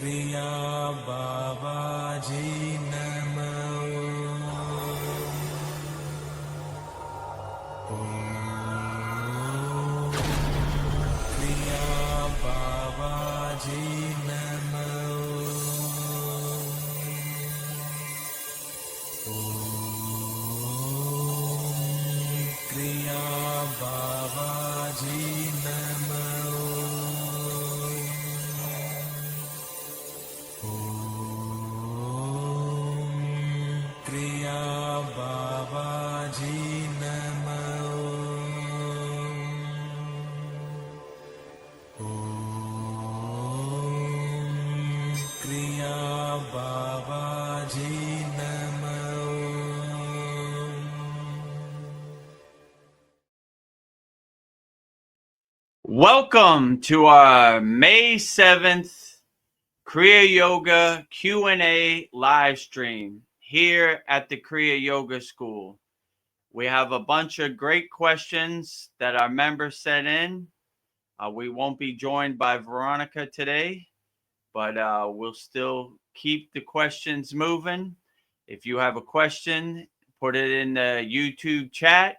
Kriya Babaji Namo. Om Kriya Babaji Namo. Om Kriya Babaji Namo. Kriya Babaji Namo. Om Kriya Babaji Namo. Welcome to our May 7th Kriya Yoga Q&A live stream here at the Kriya Yoga School. We have a bunch of great questions that our members sent in. We won't be joined by Veronica today, but we'll still keep the questions moving. If you have a question, put it in the YouTube chat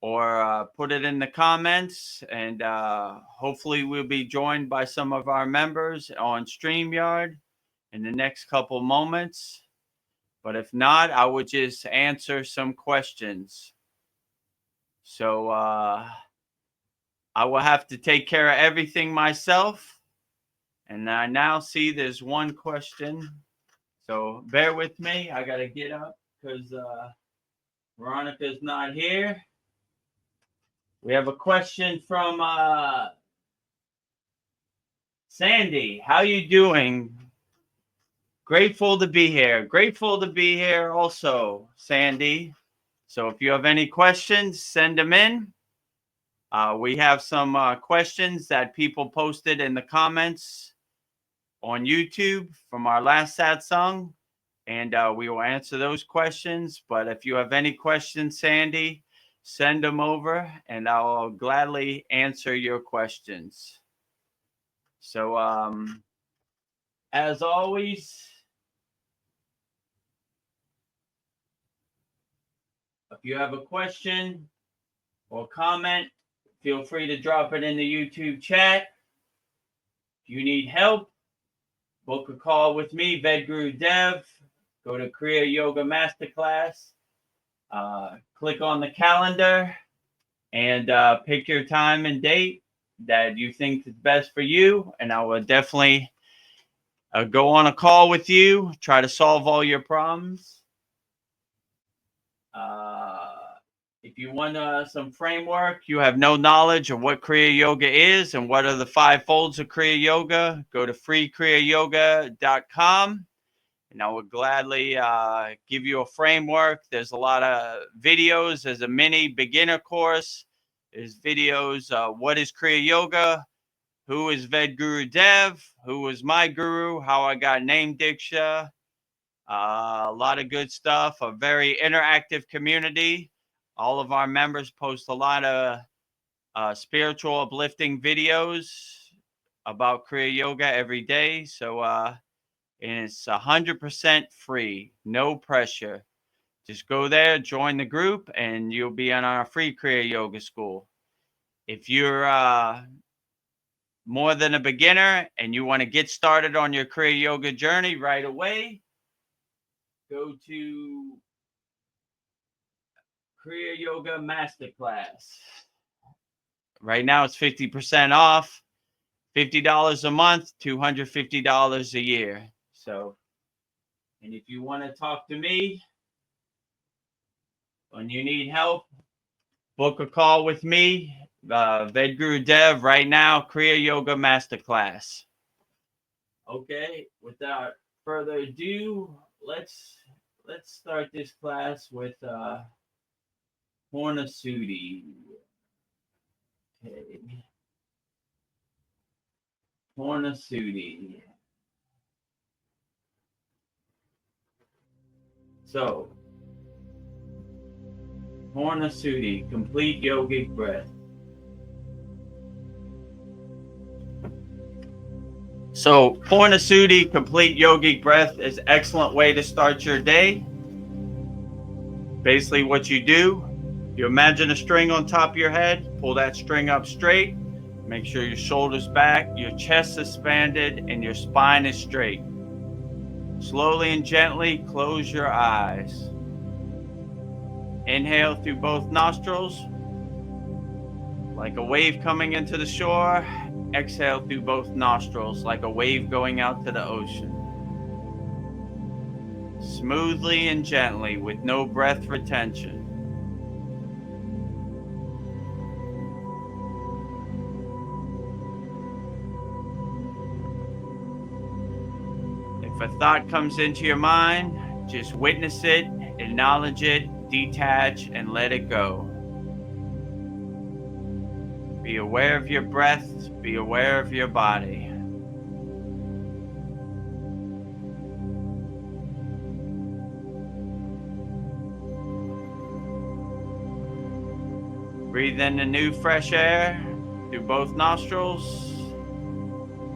or put it in the comments, and hopefully we'll be joined by some of our members on StreamYard in the next couple moments. But if not, I would just answer some questions. So I will have to take care of everything myself. And I now see there's one question. So bear with me. I got to get up because Veronica's not here. We have a question from Sandy. How you doing? Grateful to be here. Grateful to be here also, Sandy. So if you have any questions, send them in. We have some questions that people posted in the comments on YouTube from our last Satsang, and we will answer those questions. But if you have any questions, Sandy, send them over and I'll gladly answer your questions. So as always, if you have a question or comment, feel free to drop it in the YouTube chat. If you need help, book a call with me, Vedagurudev. Go to Kriya Yoga Masterclass. Click on the calendar and pick your time and date that you think is best for you. And I will definitely go on a call with you, try to solve all your problems. If you want some framework, you have no knowledge of what Kriya Yoga is and what are the 5 folds of Kriya Yoga, go to freekriyayogamasterclass.com. And I would gladly give you a framework. There's a lot of videos. There's a mini beginner course. There's videos. What is Kriya Yoga? Who is Vedagurudev? Who was my guru? How I got named Diksha. A lot of good stuff. A very interactive community. All of our members post a lot of spiritual uplifting videos about Kriya Yoga every day. So, and it's 100% free, no pressure. Just go there, join the group, and you'll be on our free Kriya Yoga school. If you're more than a beginner and you want to get started on your Kriya Yoga journey right away, go to Kriya Yoga Masterclass. Right now it's 50% off, $50 a month, $250 a year. So, and if you want to talk to me when you need help, book a call with me, Vedagurudev, right now, Kriya Yoga Masterclass. Okay, without further ado, let's start this class with Purna Sudhi. Okay. Purna Sudhi. So, Purna Sudhi, complete yogic breath. So Purnasudhi complete yogic breath is an excellent way to start your day. Basically what you do, you imagine a string on top of your head, pull that string up straight, make sure your shoulders back, your chest is expanded, and your spine is straight. Slowly and gently close your eyes. Inhale through both nostrils, like a wave coming into the shore. Exhale through both nostrils, like a wave going out to the ocean. Smoothly and gently, with no breath retention. If a thought comes into your mind, just witness it, acknowledge it, detach, and let it go. Be aware of your breath, be aware of your body. Breathe in the new fresh air through both nostrils.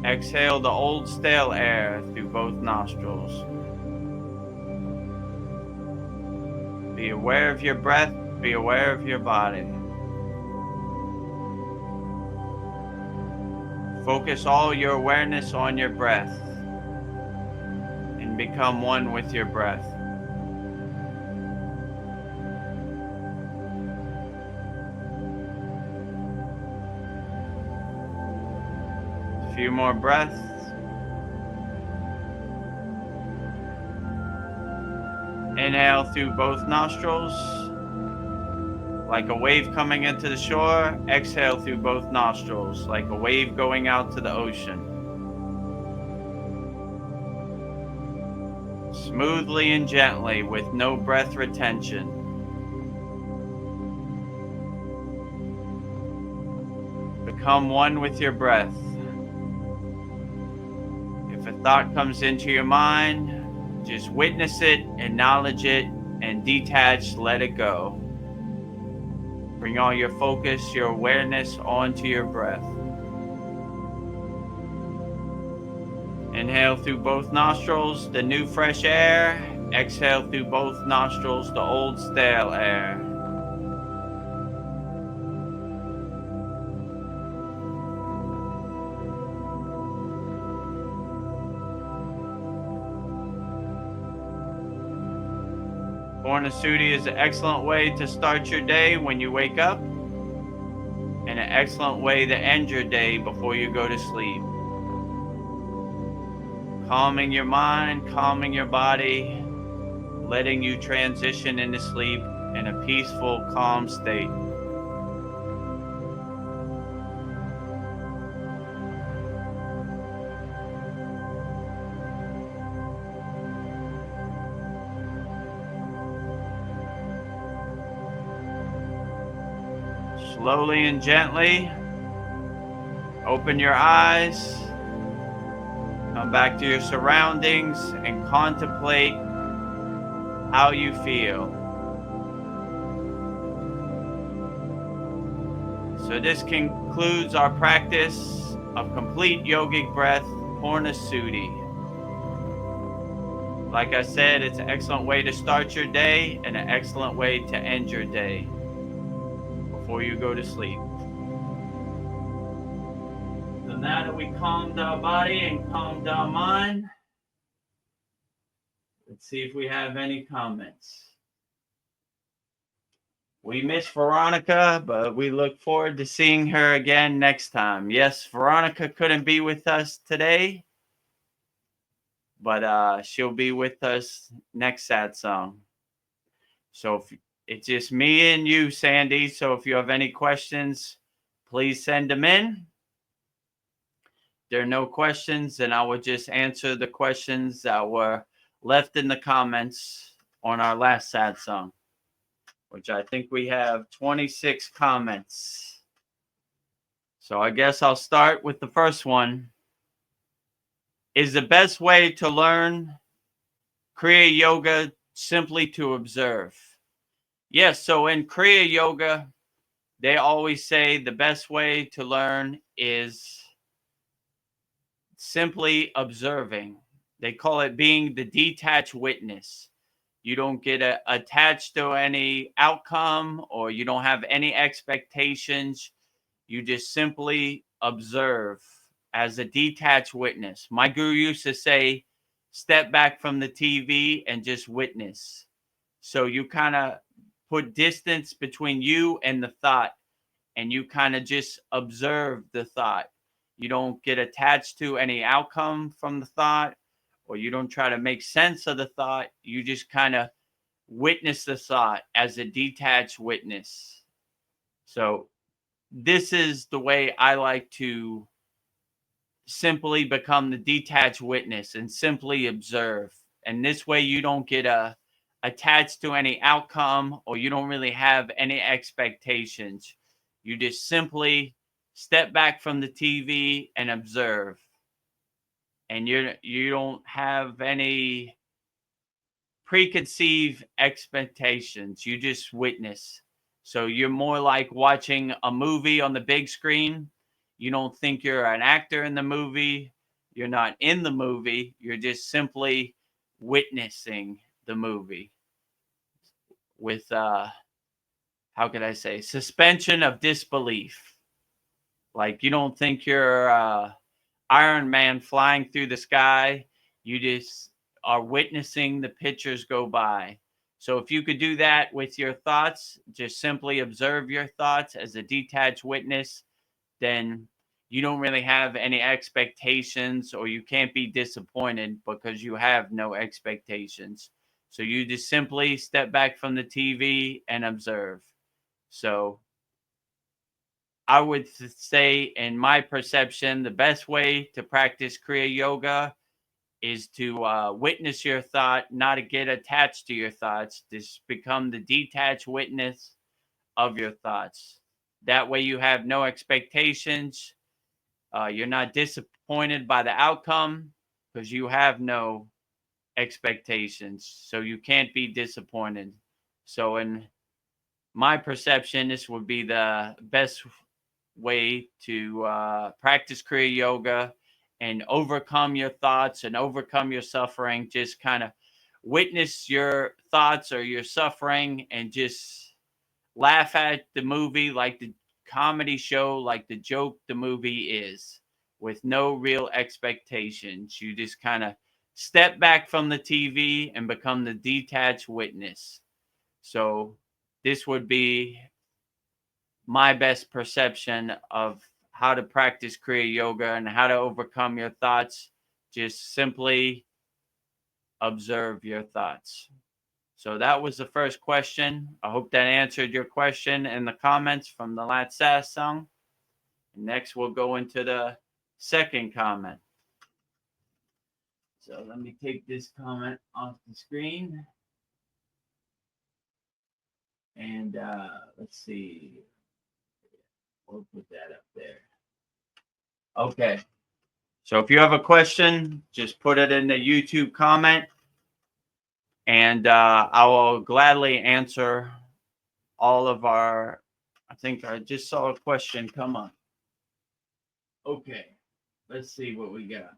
Exhale the old stale air through both nostrils. Be aware of your breath, be aware of your body. Focus all your awareness on your breath and become one with your breath. A few more breaths. Inhale through both nostrils, like a wave coming into the shore. Exhale through both nostrils, like a wave going out to the ocean. Smoothly and gently, with no breath retention. Become one with your breath. If a thought comes into your mind, just witness it, acknowledge it, and detach, let it go. Bring all your focus, your awareness onto your breath. Inhale through both nostrils, the new fresh air. Exhale through both nostrils, the old stale air. Purnasudhi is an excellent way to start your day when you wake up, and an excellent way to end your day before you go to sleep. Calming your mind, calming your body, letting you transition into sleep in a peaceful, calm state. Slowly and gently, open your eyes, come back to your surroundings, and contemplate how you feel. So this concludes our practice of complete yogic breath, Purnasudhi. Like I said, it's an excellent way to start your day and an excellent way to end your day before you go to sleep. So now that we calmed our body and calmed our mind, let's see if we have any comments. We miss Veronica, but we look forward to seeing her again next time. Yes, Veronica couldn't be with us today, but she'll be with us next Satsang. So if it's just me and you, Sandy. So if you have any questions, please send them in. If there are no questions, then I will just answer the questions that were left in the comments on our last Satsang, which I think we have 26 comments. So I guess I'll start with the first one. Is the best way to learn Kriya Yoga simply to observe? Yes, so in Kriya Yoga, they always say the best way to learn is simply observing. They call it being the detached witness. You don't get attached to any outcome, or you don't have any expectations. You just simply observe as a detached witness. My guru used to say, step back from the TV and just witness. So you kind of put distance between you and the thought, and you kind of just observe the thought. You don't get attached to any outcome from the thought, or you don't try to make sense of the thought. You just kind of witness the thought as a detached witness. So this is the way I like to simply become the detached witness and simply observe. And this way you don't get attached to any outcome, or you don't really have any expectations. You just simply step back from the TV and observe. And you don't have any preconceived expectations. You just witness. So you're more like watching a movie on the big screen. You don't think you're an actor in the movie. You're not in the movie. You're just simply witnessing the movie with how could I say, suspension of disbelief. Like, you don't think you're Iron Man flying through the sky. You just are witnessing the pictures go by. So if you could do that with your thoughts, just simply observe your thoughts as a detached witness, then you don't really have any expectations, or you can't be disappointed because you have no expectations. So you just simply step back from the TV and observe. So I would say, in my perception, the best way to practice Kriya Yoga is to witness your thought, not to get attached to your thoughts. Just become the detached witness of your thoughts. That way you have no expectations. You're not disappointed by the outcome because you have no expectations. So you can't be disappointed. So in my perception, this would be the best way to practice Kriya Yoga and overcome your thoughts and overcome your suffering. Just kind of witness your thoughts or your suffering and just laugh at the movie like the comedy show, like the joke the movie is, with no real expectations. You just kind of step back from the TV and become the detached witness. So this would be my best perception of how to practice Kriya Yoga and how to overcome your thoughts. Just simply observe your thoughts. So that was the first question. I hope that answered your question in the comments from the last Satsang. Next, we'll go into the second comment. So let me take this comment off the screen. And let's see. We'll put that up there. Okay. So if you have a question, just put it in the YouTube comment, and I will gladly answer all of our. I think I just saw a question come up. Okay, let's see what we got.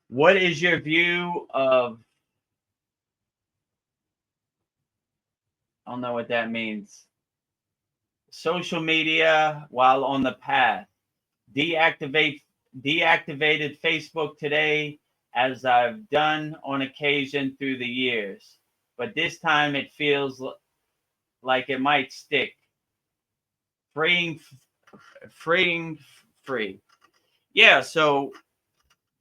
What is your view of? I don't know what that means. Social media while on the path. Deactivated Facebook today, as I've done on occasion through the years, but this time it feels like it might stick. Free. Yeah, so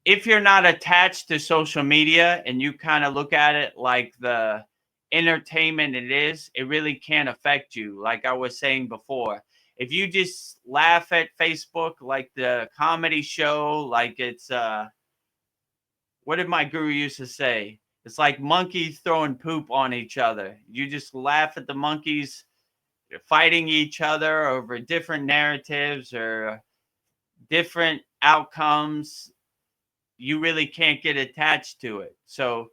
if you're not attached to social media and you kind of look at it like the entertainment it is, it really can't affect you. Like I was saying before, if you just laugh at Facebook like the comedy show, like it's what did my guru used to say? It's like monkeys throwing poop on each other. You just laugh at the monkeys fighting each other over different narratives or different outcomes. You really can't get attached to it. So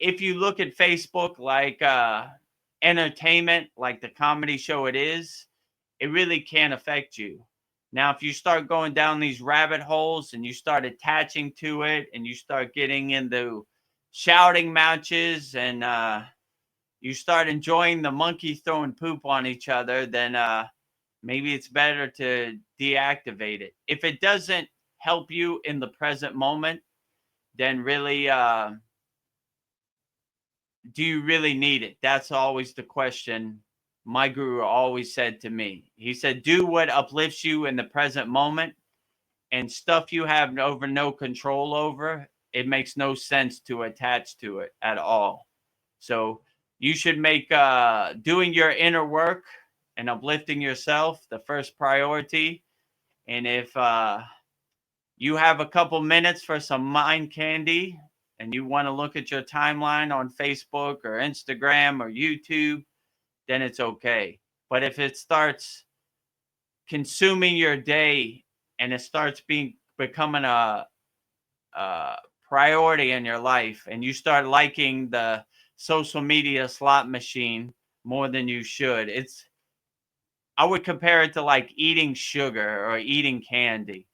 if you look at Facebook like entertainment, like the comedy show it is, it really can't affect you. Now, if you start going down these rabbit holes and you start attaching to it and you start getting into shouting matches and you start enjoying the monkey throwing poop on each other, then maybe it's better to deactivate it. If it doesn't help you in the present moment, then really, do you really need it? That's always the question my guru always said to me. He said, do what uplifts you in the present moment, and stuff you have over no control over, it makes no sense to attach to it at all. So you should make doing your inner work and uplifting yourself the first priority. And if you have a couple minutes for some mind candy and you want to look at your timeline on Facebook or Instagram or YouTube, then it's okay. But if it starts consuming your day and it starts becoming a priority in your life, and you start liking the social media slot machine more than you should, I would compare it to like eating sugar or eating candy.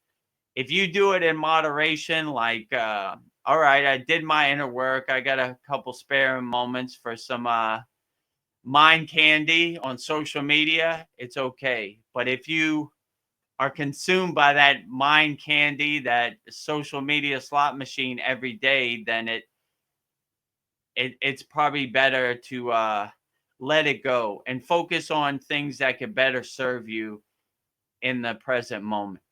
If you do it in moderation, like, all right, I did my inner work, I got a couple spare moments for some mind candy on social media, it's okay. But if you are consumed by that mind candy, that social media slot machine every day, then it's probably better to let it go and focus on things that could better serve you in the present moment.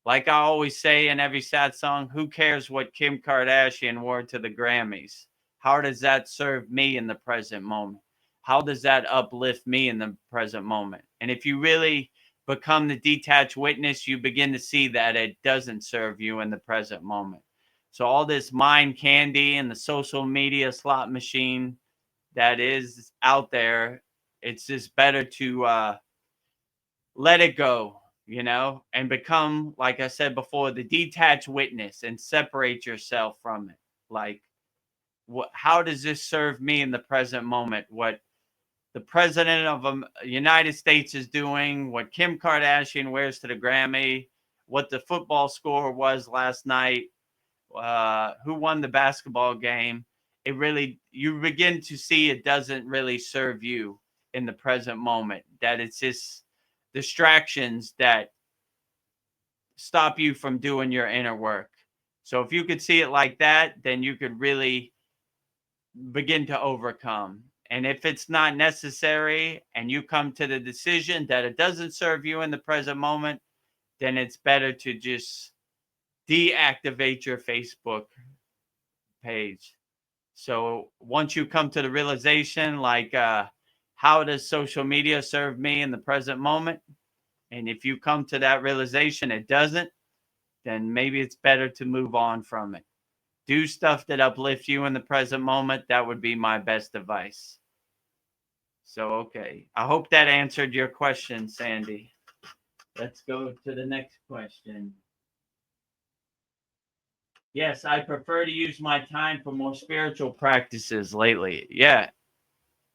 Like I always say in every Satsang, who cares what Kim Kardashian wore to the Grammys? How does that serve me in the present moment? How does that uplift me in the present moment? And if you really become the detached witness, you begin to see that it doesn't serve you in the present moment. So all this mind candy and the social media slot machine that is out there, it's just better to let it go, and become, like I said before, the detached witness and separate yourself from it. Like, how does this serve me in the present moment? What the president of the United States is doing, what Kim Kardashian wears to the Grammy, what the football score was last night, who won the basketball game. You begin to see it doesn't really serve you in the present moment, that it's just distractions that stop you from doing your inner work. So if you could see it like that, then you could really begin to overcome. And if it's not necessary and you come to the decision that it doesn't serve you in the present moment, then it's better to just deactivate your Facebook page. So once you come to the realization, like, how does social media serve me in the present moment? And if you come to that realization it doesn't, then maybe it's better to move on from it. Do stuff that uplifts you in the present moment. That would be my best advice. So, okay. I hope that answered your question, Sandy. Let's go to the next question. Yes, I prefer to use my time for more spiritual practices lately. Yeah,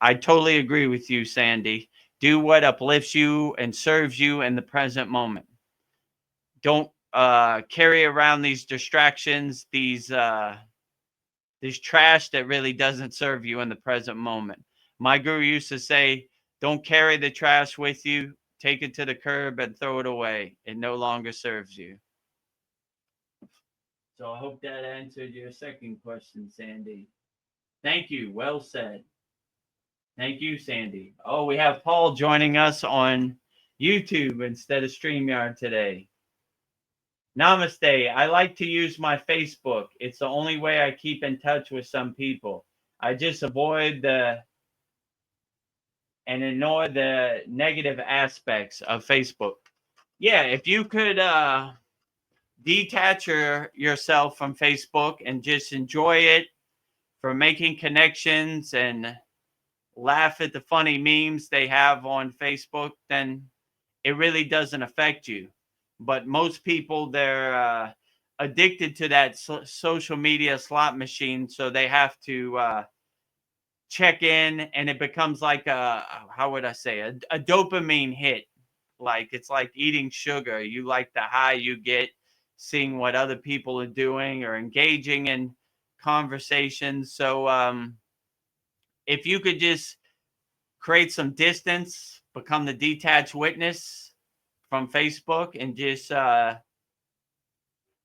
I totally agree with you, Sandy. Do what uplifts you and serves you in the present moment. Don't carry around these distractions, these trash that really doesn't serve you in the present moment. My guru used to say, don't carry the trash with you. Take it to the curb and throw it away. It no longer serves you. So I hope that answered your second question, Sandy. Thank you. Well said. Thank you, Sandy. Oh, we have Paul joining us on YouTube instead of StreamYard today. Namaste. I like to use my Facebook. It's the only way I keep in touch with some people. I just avoid and ignore the negative aspects of Facebook. Yeah, if you could detach yourself from Facebook and just enjoy it for making connections and laugh at the funny memes they have on Facebook, then it really doesn't affect you. But most people, they're addicted to that social media slot machine, so they have to check in, and it becomes like how would I say, a dopamine hit. Like it's like eating sugar. You like the high you get seeing what other people are doing or engaging in conversations. So if you could just create some distance, become the detached witness from Facebook, and just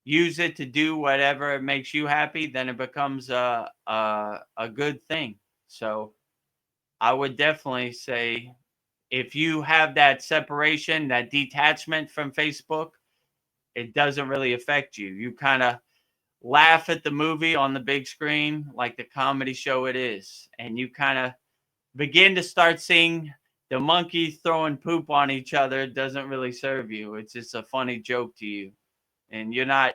use it to do whatever makes you happy, then it becomes a good thing. So I would definitely say if you have that separation, that detachment from Facebook, it doesn't really affect you. You kind of laugh at the movie on the big screen like the comedy show it is, and you kind of begin to start seeing the monkeys throwing poop on each other doesn't really serve you. It's just a funny joke to you, and you're not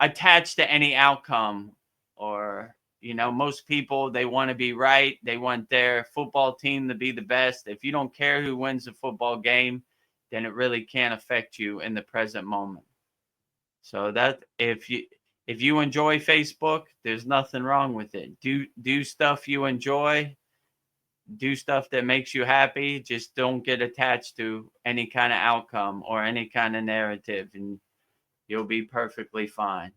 attached to any outcome. Or most people, they want to be right, they want their football team to be the best. If you don't care who wins the football game, then it really can't affect you in the present moment. So that if you enjoy Facebook, there's nothing wrong with it. Do stuff you enjoy, do stuff that makes you happy. Just don't get attached to any kind of outcome or any kind of narrative, and you'll be perfectly fine.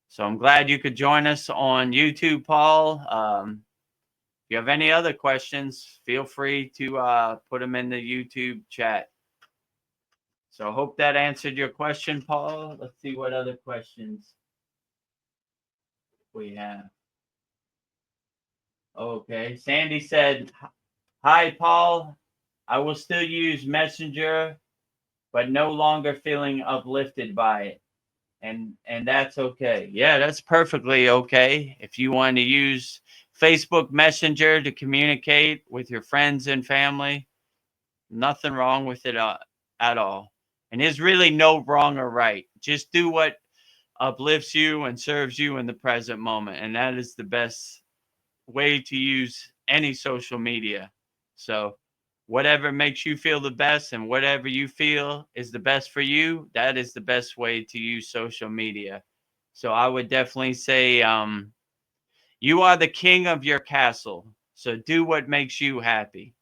So I'm glad you could join us on YouTube, Paul. If you have any other questions, feel free to put them in the YouTube chat. So I hope that answered your question, Paul. Let's see what other questions we have. Okay. Sandy said, "Hi, Paul. I will still use Messenger, but no longer feeling uplifted by it. And that's okay." Yeah, that's perfectly okay. If you want to use Facebook Messenger to communicate with your friends and family, nothing wrong with it at all. And there's really no wrong or right. Just do what uplifts you and serves you in the present moment. And that is the best way to use any social media. So, whatever makes you feel the best and whatever you feel is the best for you, that is the best way to use social media. So, I would definitely say you are the king of your castle. So, do what makes you happy.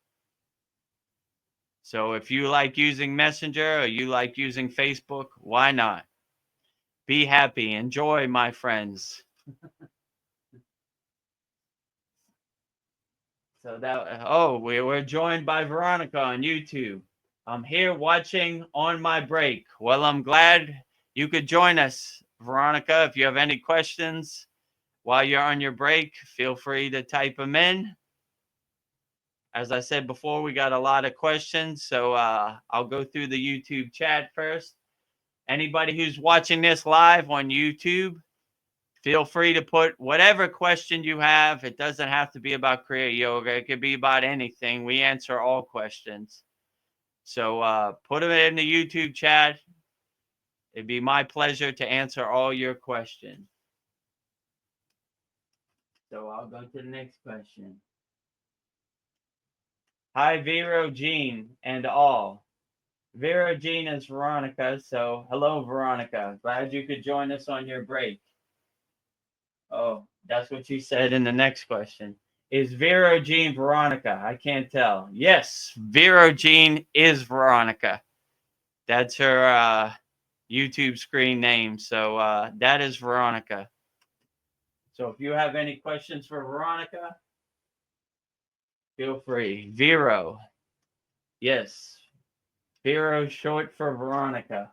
So, if you like using Messenger or you like using Facebook, why not? Be happy. Enjoy, my friends. So we're joined by Veronica on YouTube. I'm here watching on my break. Well, I'm glad you could join us, Veronica. If you have any questions while you're on your break, feel free to type them in. As I said before, we got a lot of questions, so I'll go through the YouTube chat first. Anybody who's watching this live on YouTube, feel free to put whatever question you have. It doesn't have to be about Kriya Yoga. It could be about anything. We answer all questions. So put them in the YouTube chat. It'd be my pleasure to answer all your questions. So I'll go to the next question. Hi, Vero, Jean, and all. Vero, Jean is Veronica. So hello, Veronica. Glad you could join us on your break. Oh, that's what you said in the next question. Is Vero Jean Veronica? I can't tell. Yes, Vero Jean is Veronica. That's her YouTube screen name. So that is Veronica. So if you have any questions for Veronica, feel free. Vero. Yes. Vero short for Veronica.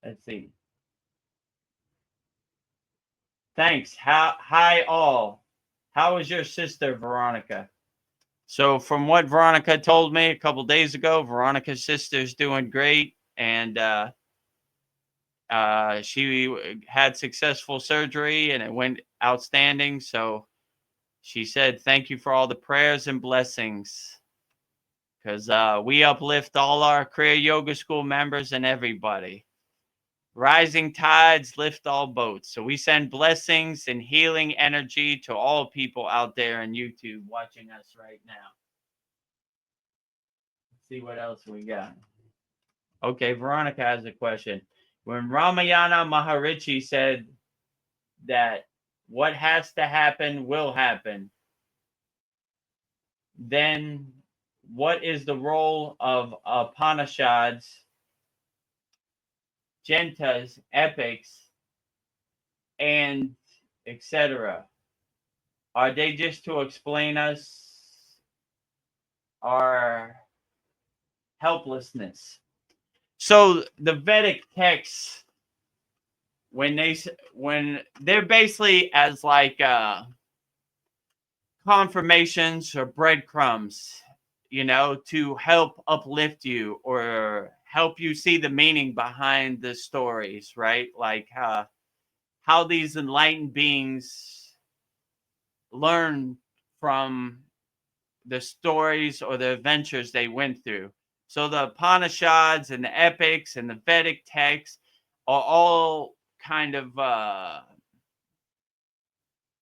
Let's see. Thanks. Hi all. How is your sister, Veronica? So from what Veronica told me a couple days ago, Veronica's sister's doing great, and she had successful surgery, and it went outstanding. So she said, "Thank you for all the prayers and blessings, because we uplift all our Kriya Yoga School members and everybody. Rising tides lift all boats." So we send blessings and healing energy to all people out there on YouTube watching us right now. Let's see what else we got. Okay, Veronica has a question. When Ramayana Maharishi said that what has to happen will happen, then what is the role of Upanishads, Jentas, epics, and etc.? Are they just to explain us our helplessness? So the Vedic texts, when they're basically as like confirmations or breadcrumbs, to help uplift you or help you see the meaning behind the stories, right? Like how these enlightened beings learn from the stories or the adventures they went through. So the Upanishads and the epics and the Vedic texts are all kind of a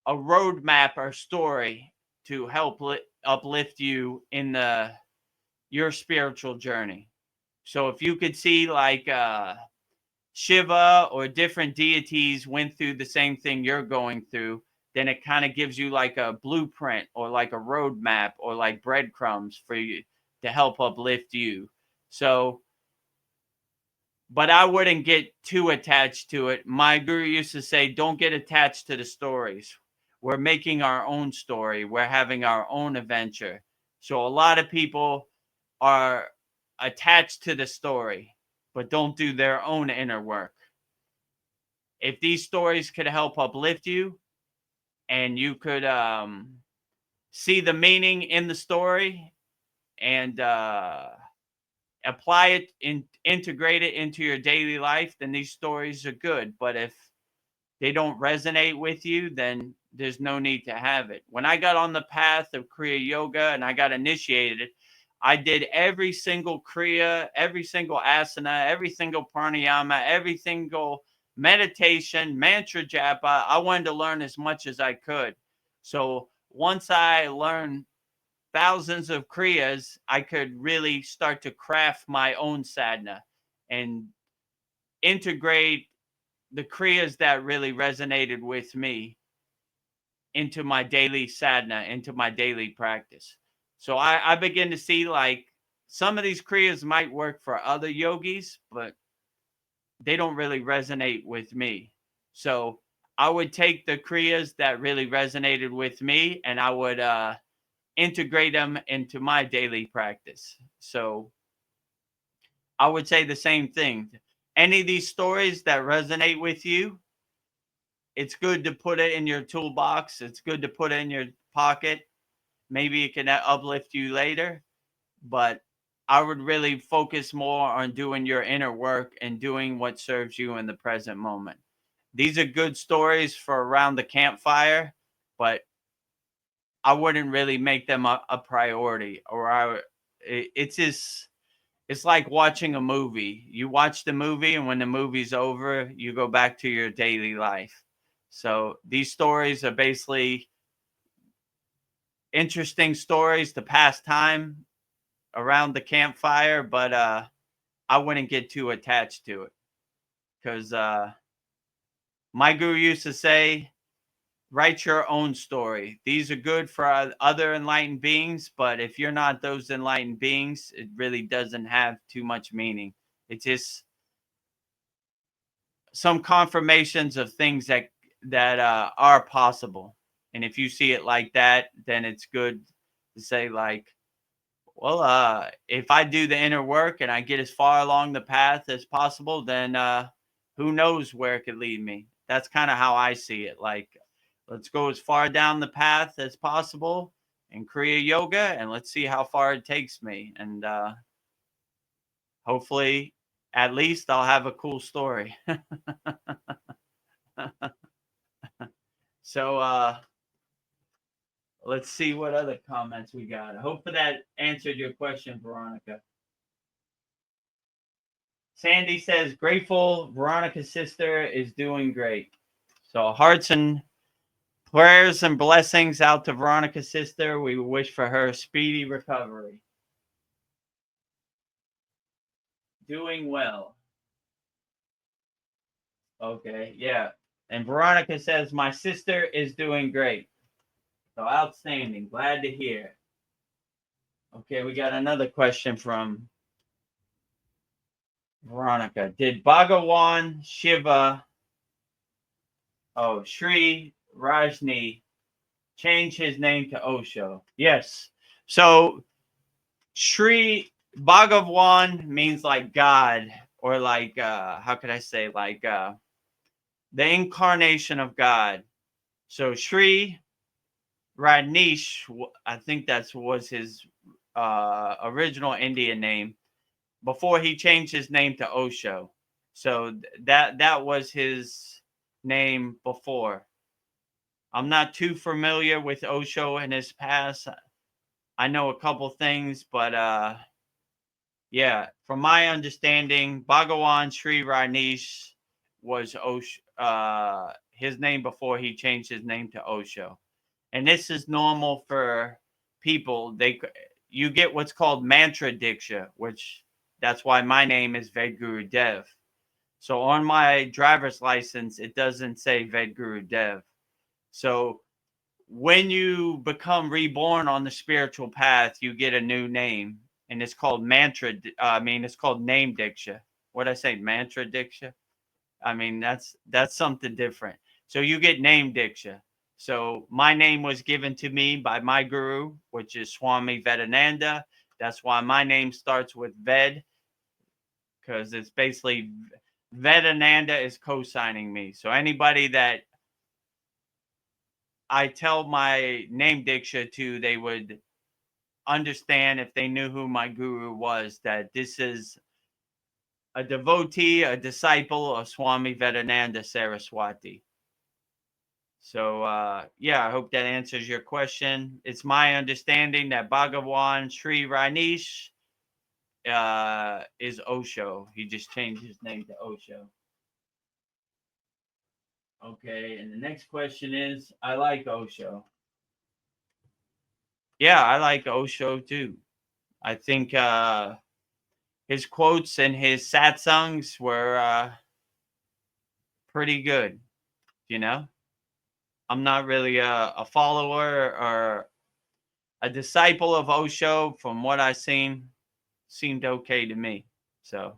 roadmap or story to help uplift you in your spiritual journey. So if you could see like Shiva or different deities went through the same thing you're going through, then it kind of gives you like a blueprint or like a roadmap or like breadcrumbs for you to help uplift you. So, but I wouldn't get too attached to it. My guru used to say, don't get attached to the stories. We're making our own story. We're having our own adventure. So a lot of people are attached to the story, but don't do their own inner work. If these stories could help uplift you and you could see the meaning in the story and apply it integrate it into your daily life, then these stories are good. But if they don't resonate with you, then there's no need to have it. When I got on the path of Kriya Yoga and I got initiated, I did every single Kriya, every single asana, every single pranayama, every single meditation, mantra japa. I wanted to learn as much as I could. So once I learned thousands of kriyas, I could really start to craft my own sadhana and integrate the kriyas that really resonated with me into my daily sadhana, into my daily practice. So I begin to see like some of these kriyas might work for other yogis, but they don't really resonate with me. So I would take the kriyas that really resonated with me and I would integrate them into my daily practice. So I would say the same thing. Any of these stories that resonate with you, it's good to put it in your toolbox. It's good to put it in your pocket. Maybe it can uplift you later, but I would really focus more on doing your inner work and doing what serves you in the present moment. These are good stories for around the campfire, but I wouldn't really make them a priority. It's just, it's like watching a movie. You watch the movie, and when the movie's over, you go back to your daily life. So these stories are basically interesting stories to pass time around the campfire, but I wouldn't get too attached to it because my guru used to say, write your own story. These are good for other enlightened beings, but if you're not those enlightened beings, it really doesn't have too much meaning. It's just some confirmations of things that are possible. And if you see it like that, then it's good to say like, well, if I do the inner work and I get as far along the path as possible, then who knows where it could lead me. That's kind of how I see it. Like, let's go as far down the path as possible in Kriya Yoga, and let's see how far it takes me. And hopefully, at least I'll have a cool story. So let's see what other comments we got. I hope that answered your question, Veronica. Sandy says, grateful Veronica's sister is doing great. So hearts and prayers and blessings out to Veronica's sister. We wish for her speedy recovery. Doing well. Okay, yeah. And Veronica says, my sister is doing great. So outstanding. Glad to hear. Okay, we got another question from Veronica. Did Bhagawan Shiva, Sri Rajni, change his name to Osho? Yes. So Sri Bhagawan means like God, or like how could I say, like the incarnation of God. So Sri Rajneesh, I think that was his original Indian name before he changed his name to Osho. So that was his name before. I'm not too familiar with Osho and his past. I know a couple things, but yeah, from my understanding, Bhagawan Sri Rajneesh was Osho, his name before he changed his name to Osho. And this is normal for people. You get what's called mantra diksha, which that's why my name is Vedagurudev. So on my driver's license, it doesn't say Vedagurudev. So when you become reborn on the spiritual path, you get a new name, and it's called mantra. It's called name diksha. What I say, mantra diksha? I mean, that's something different. So you get name diksha. So my name was given to me by my guru, which is Swami Vedananda. That's why my name starts with Ved, because it's basically Vedananda is co-signing me. So anybody that I tell my name diksha to, they would understand, if they knew who my guru was, that this is a devotee, a disciple of Swami Vedananda Saraswati. So, yeah, I hope that answers your question. It's my understanding that Bhagawan Sri Rajneesh is Osho. He just changed his name to Osho. Okay, and the next question is, I like Osho. Yeah, I like Osho too. I think his quotes and his satsangs were pretty good, you know? I'm not really a follower or a disciple of Osho. From what I've seen, seemed okay to me. So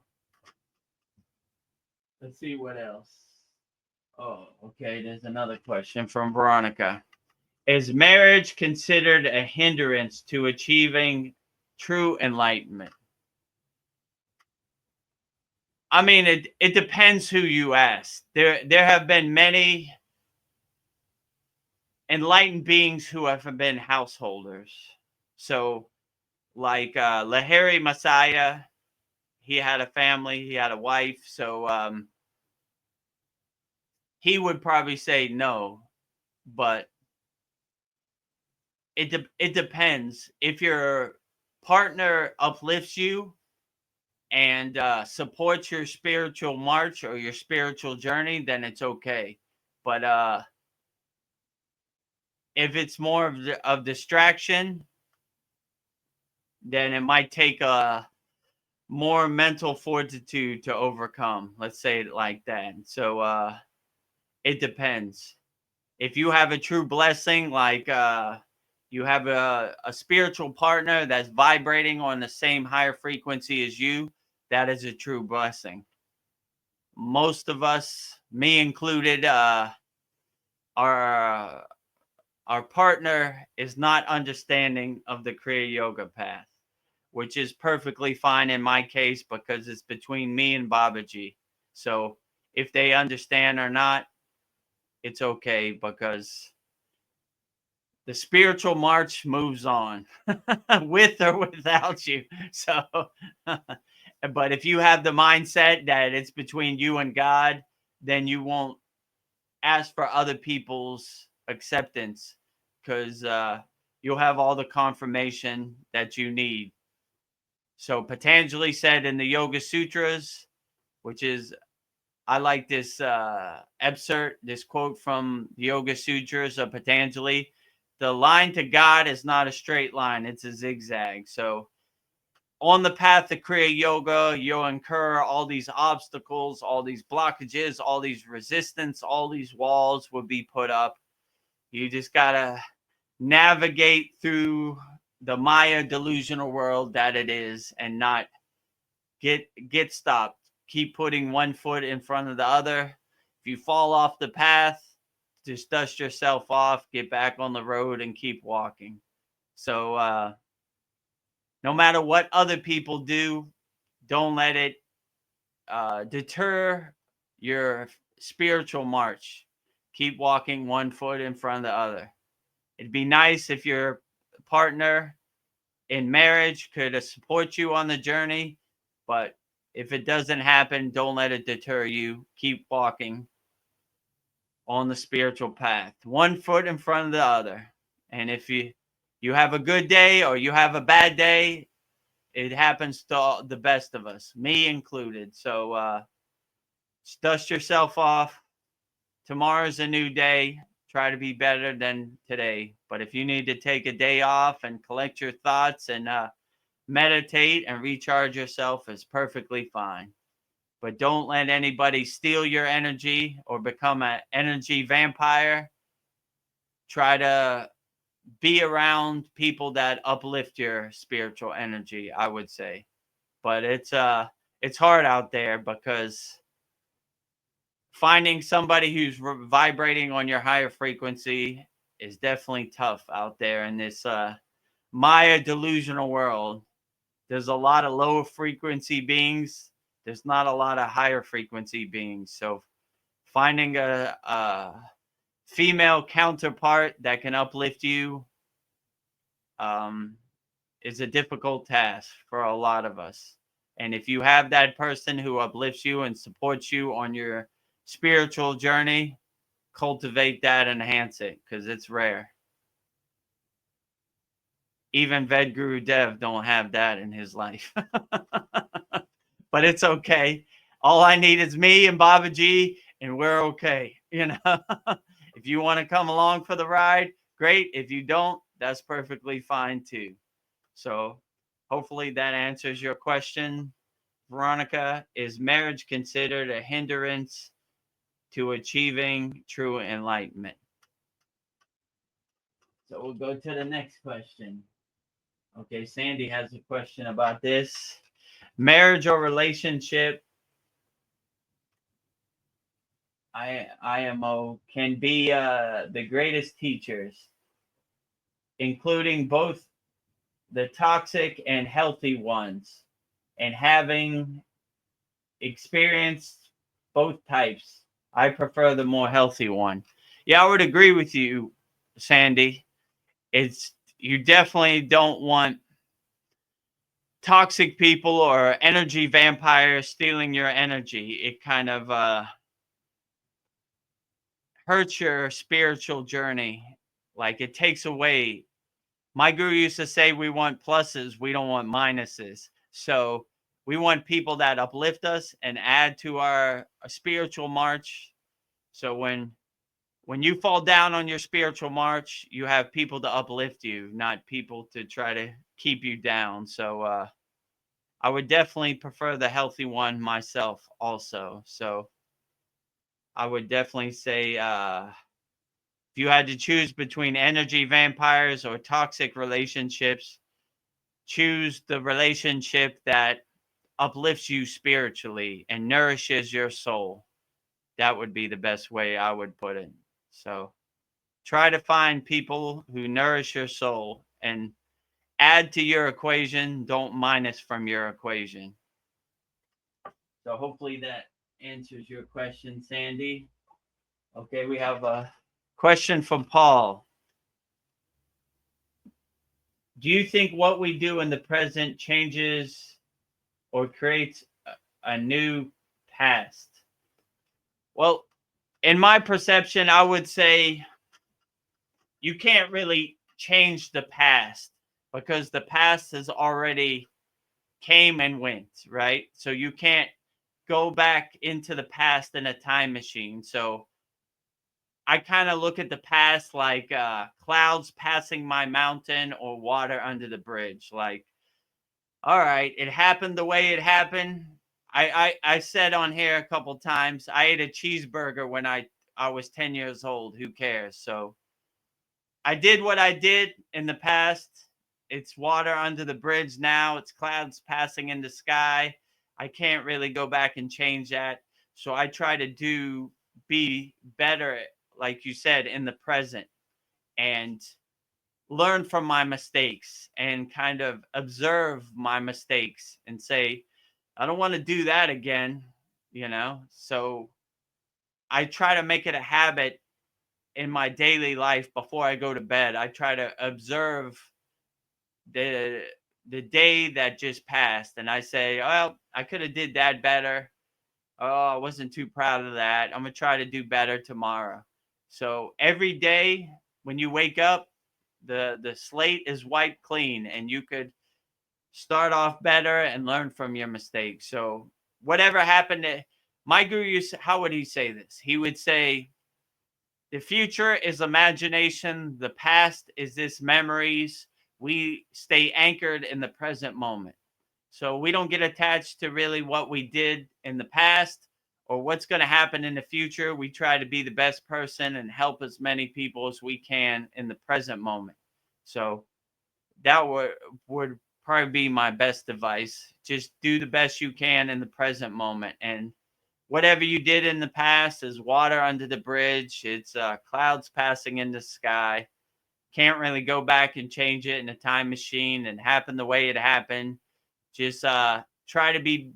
let's see what else. Oh, okay. There's another question from Veronica. Is marriage considered a hindrance to achieving true enlightenment? I mean, it depends who you ask. There have been many enlightened beings who have been householders. So, like Lahiri Messiah, he had a family, he had a wife. So he would probably say no, but it depends. If your partner uplifts you and supports your spiritual march or your spiritual journey, then it's okay. But if it's more of distraction, then it might take a more mental fortitude to overcome. Let's say it like that. So it depends. If you have a true blessing, like you have a spiritual partner that's vibrating on the same higher frequency as you, that is a true blessing. Most of us, me included, our partner is not understanding of the Kriya Yoga path, which is perfectly fine in my case because it's between me and Babaji. So if they understand or not, it's okay, because the spiritual march moves on with or without you. So, but if you have the mindset that it's between you and God, then you won't ask for other people's acceptance, because you'll have all the confirmation that you need. So Patanjali said in the Yoga Sutras, which is, I like this excerpt, this quote from the Yoga Sutras of Patanjali. The line to God is not a straight line, it's a zigzag. So on the path to Kriya Yoga, you'll incur all these obstacles, all these blockages, all these resistance, all these walls will be put up. You just got to navigate through the Maya delusional world that it is, and not get stopped. Keep putting one foot in front of the other. If you fall off the path, just dust yourself off, get back on the road, and keep walking. So no matter what other people do, don't let it deter your spiritual march. Keep walking one foot in front of the other. It'd be nice if your partner in marriage could support you on the journey, but if it doesn't happen, don't let it deter you. Keep walking on the spiritual path, one foot in front of the other. And if you have a good day or you have a bad day, it happens to the best of us, me included. So just dust yourself off. Tomorrow's a new day. Try to be better than today. But if you need to take a day off and collect your thoughts and meditate and recharge yourself, is perfectly fine. But don't let anybody steal your energy or become an energy vampire. Try to be around people that uplift your spiritual energy, I would say. But it's hard out there, because finding somebody who's vibrating on your higher frequency is definitely tough out there in this Maya delusional world. There's a lot of low frequency beings. There's not a lot of higher frequency beings. So finding a female counterpart that can uplift you is a difficult task for a lot of us. And if you have that person who uplifts you and supports you on your spiritual journey, cultivate that and enhance it, because it's rare. Even Vedagurudev don't have that in his life. But it's okay. All I need is me and Babaji, and we're okay. If you want to come along for the ride, great. If you don't, that's perfectly fine too. So hopefully that answers your question, Veronica. Is marriage considered a hindrance to achieving true enlightenment? So we'll go to the next question. Okay, Sandy has a question about this. Marriage or relationship, IMO, can be the greatest teachers, including both the toxic and healthy ones, and having experienced both types, I prefer the more healthy one. Yeah, I would agree with you, Sandy. You definitely don't want toxic people or energy vampires stealing your energy. It kind of hurts your spiritual journey. Like, it takes away. My guru used to say, we want pluses, we don't want minuses. So we want people that uplift us and add to our spiritual march. So when you fall down on your spiritual march, you have people to uplift you, not people to try to keep you down. So I would definitely prefer the healthy one myself also. So I would definitely say if you had to choose between energy vampires or toxic relationships, choose the relationship that uplifts you spiritually and nourishes your soul. That would be the best way I would put it. So try to find people who nourish your soul and add to your equation, don't minus from your equation. So hopefully that answers your question, Sandy. Okay, we have a question from Paul. Do you think what we do in the present changes or creates a new past? Well, in my perception, I would say you can't really change the past, because the past has already came and went, right? So you can't go back into the past in a time machine. So I kind of look at the past like clouds passing my mountain or water under the bridge. Like, all right, it happened the way it happened. I said on here a couple times, I ate a cheeseburger when I was 10 years old. Who cares? So I did what I did in the past. it's water under the bridge now. It's clouds passing in the sky. I can't really go back and change that. So I try to be better, like you said, in the present, and learn from my mistakes and kind of observe my mistakes and say, I don't want to do that again, you know? So I try to make it a habit in my daily life before I go to bed. I try to observe the the day that just passed, and I say, well, I could have did that better. Oh, I wasn't too proud of that. I'm gonna try to do better tomorrow. So every day when you wake up, the slate is wiped clean, and you could start off better and learn from your mistakes. So whatever happened to my guru, how would he say this? He would say, the future is imagination. The past is this memories. We stay anchored in the present moment. So we don't get attached to really what we did in the past or what's going to happen in the future. We try to be the best person and help as many people as we can in the present moment. So that would probably be my best advice. Just do the best you can in the present moment, and whatever you did in the past is water under the bridge. It's clouds passing in the sky. Can't really go back and change it in a time machine and happen the way it happened. Just try to be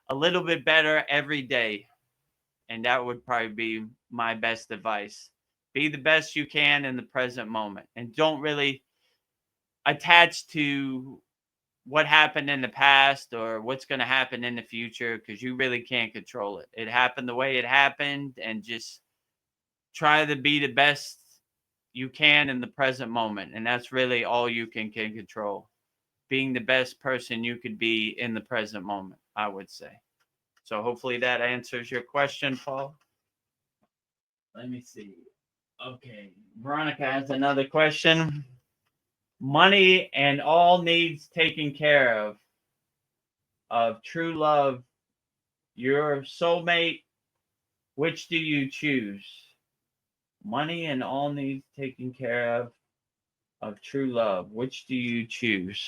a little bit better every day. And that would probably be my best advice. Be the best you can in the present moment. And don't really attach to what happened in the past or what's going to happen in the future, because you really can't control it. It happened the way it happened, and just try to be the best you can in the present moment. And that's really all you can control. Being the best person you could be in the present moment, I would say. So hopefully that answers your question, Paul. Let me see. Okay. Veronica has another question. Money and all needs taken care of true love, your soulmate, which do you choose? Money and all needs taken care of true love, which do you choose?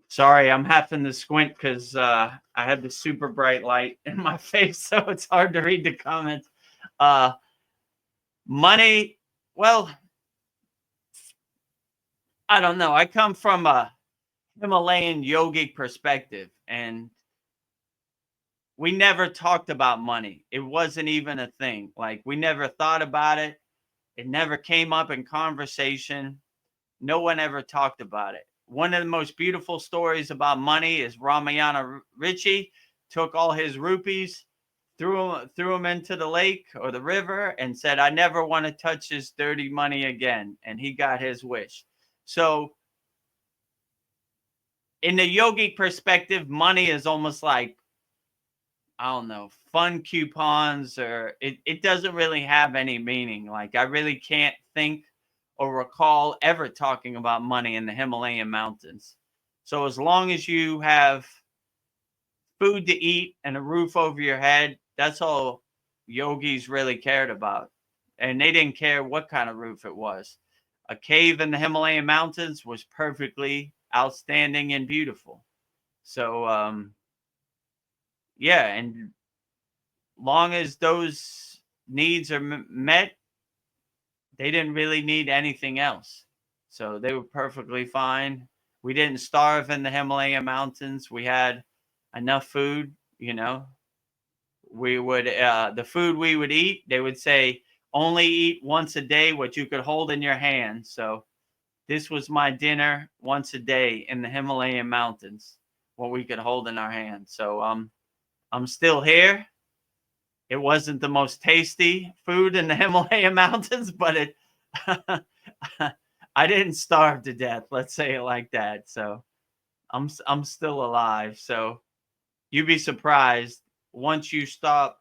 Sorry, I'm having to squint because I have the super bright light in my face, so it's hard to read the comments. Money, well, I don't know. I come from a Himalayan yogic perspective, and we never talked about money. It wasn't even a thing. Like, we never thought about it. It never came up in conversation. No one ever talked about it. One of the most beautiful stories about money is Ramayana Rishi took all his rupees, threw them into the lake or the river, and said, I never want to touch this dirty money again. And he got his wish. So in the yogic perspective, money is almost like, I don't know, fun coupons, or it doesn't really have any meaning. Like, I really can't think or recall ever talking about money in the Himalayan mountains. So as long as you have food to eat and a roof over your head, that's all yogis really cared about. And they didn't care what kind of roof it was. A cave in the Himalayan mountains was perfectly outstanding and beautiful. So, yeah, and long as those needs are met, they didn't really need anything else. So they were perfectly fine. We didn't starve in the Himalayan mountains. We had enough food, you know. We would, the food we would eat, they would say, only eat once a day what you could hold in your hand. So this was my dinner once a day in the Himalayan mountains, what we could hold in our hands. So I'm still here. It wasn't the most tasty food in the Himalayan mountains, but it I didn't starve to death, let's say it like that. So I'm still alive. So you'd be surprised once you stop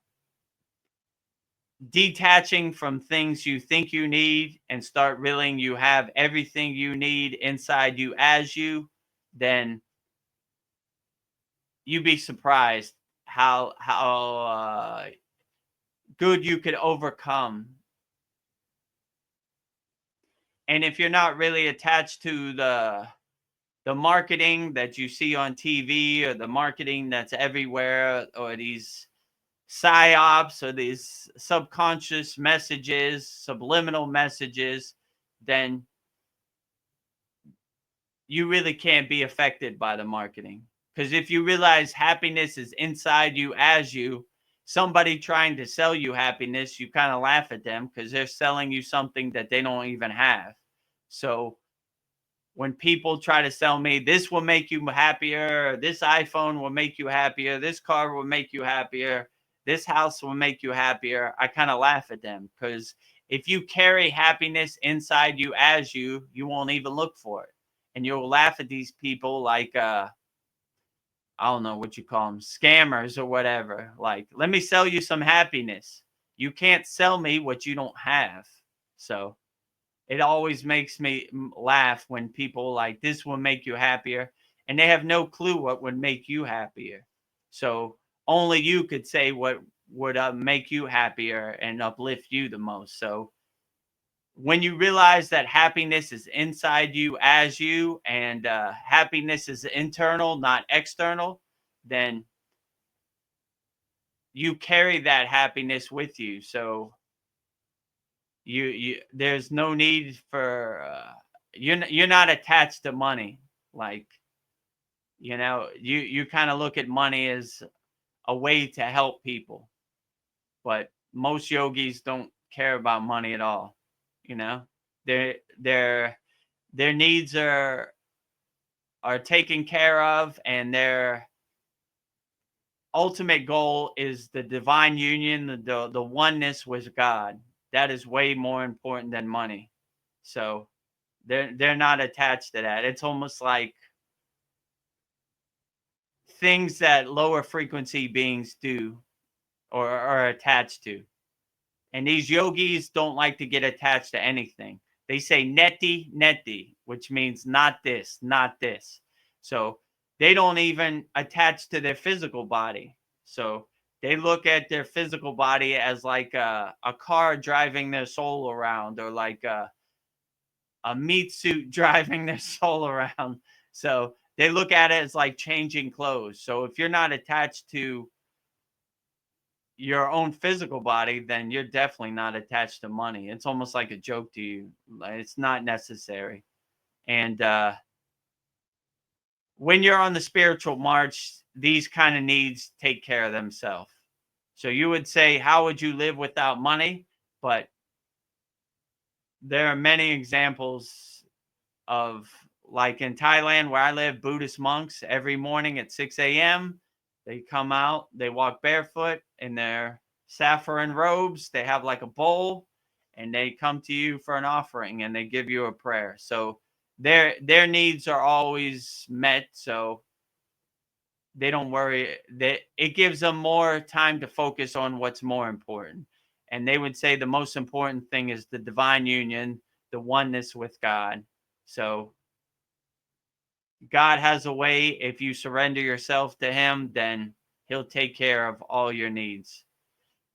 detaching from things you think you need and start realizing you have everything you need inside you as you, then you'd be surprised how good you could overcome And if you're not really attached to the marketing that you see on TV, or the marketing that's everywhere, or these psyops, or these subconscious messages, subliminal messages, then you really can't be affected by the marketing. Because if you realize happiness is inside you as you, somebody trying to sell you happiness, you kind of laugh at them because they're selling you something that they don't even have. So when people try to sell me, this will make you happier, this iPhone will make you happier, this car will make you happier, this house will make you happier, I kind of laugh at them, because if you carry happiness inside you as you won't even look for it. And you'll laugh at these people like, I don't know what you call them, scammers or whatever. Like, let me sell you some happiness. You can't sell me what you don't have. So it always makes me laugh when people like, this will make you happier, and they have no clue what would make you happier. So only you could say what would make you happier and uplift you the most. So when you realize that happiness is inside you as you, and happiness is internal, not external, then you carry that happiness with you. So you there's no need for you're not attached to money. Like, you kind of look at money as a way to help people, but most yogis don't care about money at all. you know their their their needs are taken care of, and their ultimate goal is the divine union, the oneness with God. That is way more important than money. So they're not attached to that. It's almost like things that lower frequency beings do, or are attached to. And these yogis don't like to get attached to anything. They say neti, neti, which means not this, not this. So they don't even attach to their physical body. So they look at their physical body as like a car driving their soul around, or like a meat suit driving their soul around. So they look at it as like changing clothes. So if you're not attached to your own physical body, then you're definitely not attached to money. It's almost like a joke to you. It's not necessary. And when you're on the spiritual march, these kind of needs take care of themselves. So you would say, how would you live without money? But there are many examples of, like in Thailand where I live, Buddhist monks every morning at 6 a.m. They come out, they walk barefoot in their saffron robes. They have like a bowl, and they come to you for an offering, and they give you a prayer. So their needs are always met. So they don't worry. That it gives them more time to focus on what's more important. And they would say the most important thing is the divine union, the oneness with God. So God has a way. If you surrender yourself to him, then he'll take care of all your needs.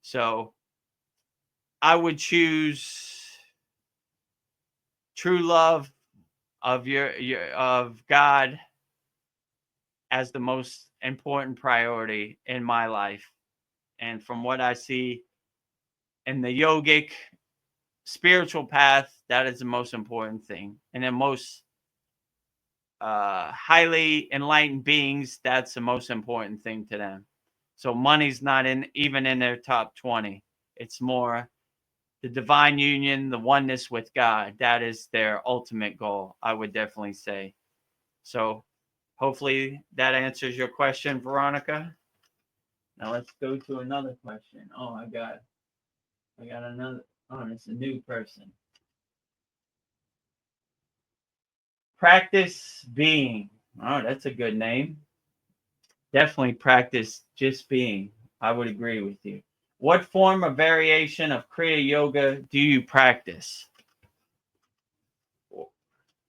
So I would choose true love of of God as the most important priority in my life. And from what I see in the yogic spiritual path, that is the most important thing. And the most highly enlightened beings, that's the most important thing to them. So money's not even in their top 20. It's more the divine union, the oneness with God. That is their ultimate goal, I would definitely say. So hopefully that answers your question, Veronica. Now let's go to another question. Oh, I got another. Oh, it's a new person. Practice being. Oh, that's a good name. Definitely practice just being. I would agree with you. What form of variation of Kriya Yoga do you practice?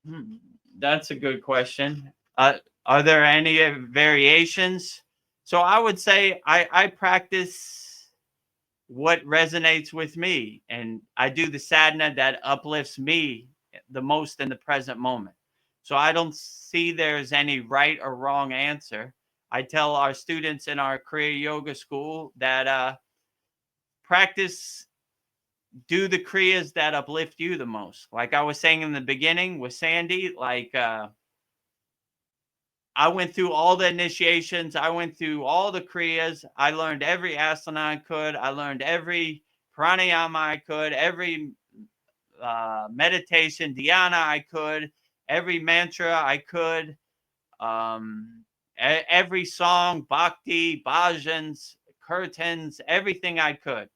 Hmm, that's a good question. Are there any variations? So I would say I practice what resonates with me, and I do the sadhana that uplifts me the most in the present moment. So I don't see there's any right or wrong answer. I tell our students in our Kriya Yoga school that practice, do the Kriyas that uplift you the most. Like I was saying in the beginning with Sandy, like I went through all the initiations. I went through all the Kriyas. I learned every asana I could. I learned every pranayama I could, every meditation, dhyana I could, every mantra I could, every song, bhakti, bhajans, kirtans, everything I could.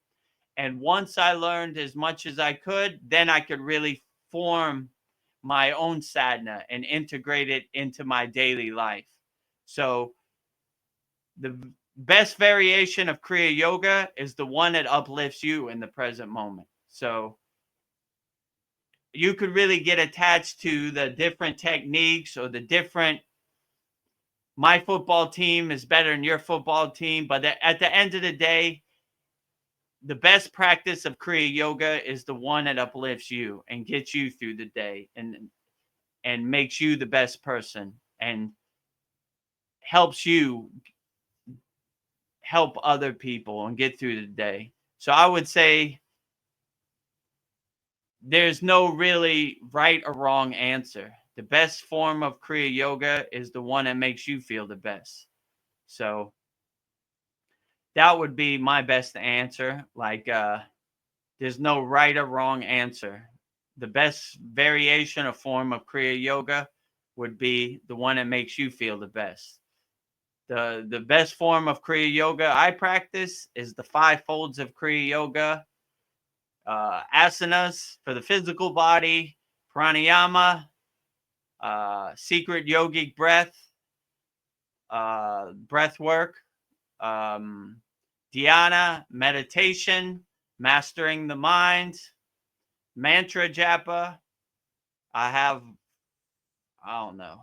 And once I learned as much as I could, then I could really form my own sadhana and integrate it into my daily life. So the best variation of Kriya Yoga is the one that uplifts you in the present moment. So you could really get attached to the different techniques or the different, my football team is better than your football team. But at the end of the day, the best practice of Kriya Yoga is the one that uplifts you and gets you through the day and makes you the best person and helps you help other people and get through the day. So I would say there's no really right or wrong answer. The best form of Kriya Yoga is the one that makes you feel the best. So that would be my best answer. Like, there's no right or wrong answer. The best variation or form of Kriya Yoga would be the one that makes you feel the best. The best form of Kriya Yoga I practice is the 5 folds of Kriya Yoga. Asanas for the physical body, pranayama, secret yogic breath, breath work, dhyana, meditation, mastering the mind, mantra japa. I have, I don't know,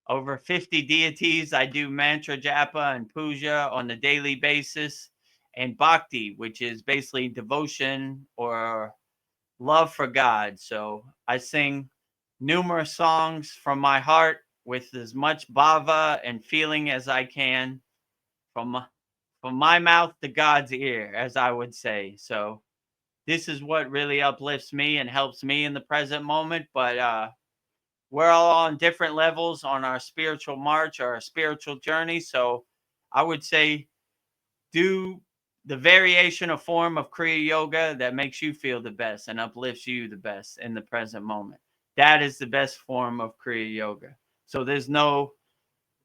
over 50 deities. I do mantra japa and puja on a daily basis, and bhakti, which is basically devotion or love for God. So I sing numerous songs from my heart with as much bhava and feeling as I can, from my mouth to God's ear, as I would say. So this is what really uplifts me and helps me in the present moment. But we're all on different levels on our spiritual march or our spiritual journey. So I would say do the variation of form of Kriya Yoga that makes you feel the best and uplifts you the best in the present moment. That is the best form of Kriya Yoga. So there's no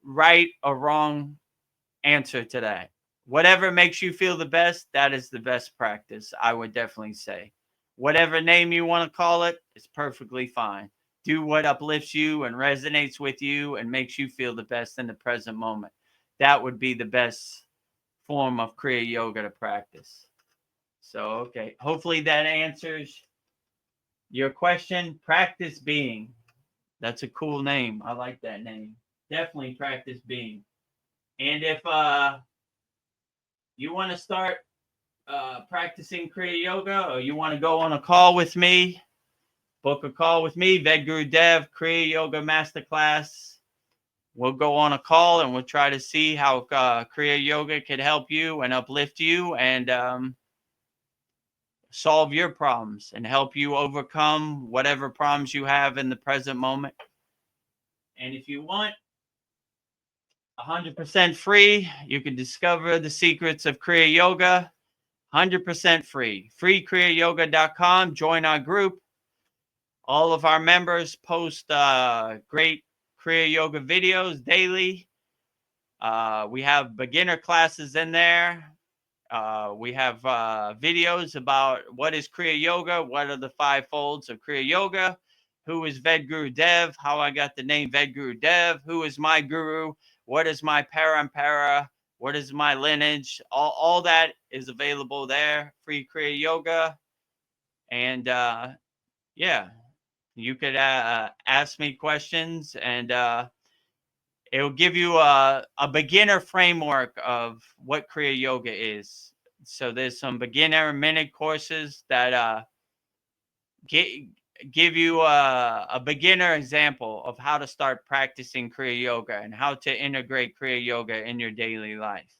right or wrong answer to that. Whatever makes you feel the best, that is the best practice, I would definitely say. Whatever name you want to call it, it's perfectly fine. Do what uplifts you and resonates with you and makes you feel the best in the present moment. That would be the best form of Kriya Yoga to practice. So, okay. Hopefully that answers your question. Practice being. That's a cool name. I like that name. Definitely practice being. And if you want to start practicing Kriya Yoga, or you want to go on a call with me, book a call with me, Vedagurudev, Kriya Yoga Masterclass. We'll go on a call and we'll try to see how Kriya Yoga can help you and uplift you and solve your problems and help you overcome whatever problems you have in the present moment. And if you want 100% free, you can discover the secrets of Kriya Yoga 100% free. Freekriyayoga.com. Join our group. All of our members post great Kriya Yoga videos daily. We have beginner classes in there. We have videos about what is Kriya Yoga, what are the 5 folds of Kriya Yoga, who is Vedagurudev, how I got the name Vedagurudev, who is my guru, what is my parampara, what is my lineage. All that is available there, free Kriya Yoga. And yeah, you could ask me questions and it will give you a beginner framework of what Kriya Yoga is. So there's some beginner minute courses that give you a beginner example of how to start practicing Kriya Yoga and how to integrate Kriya Yoga in your daily life.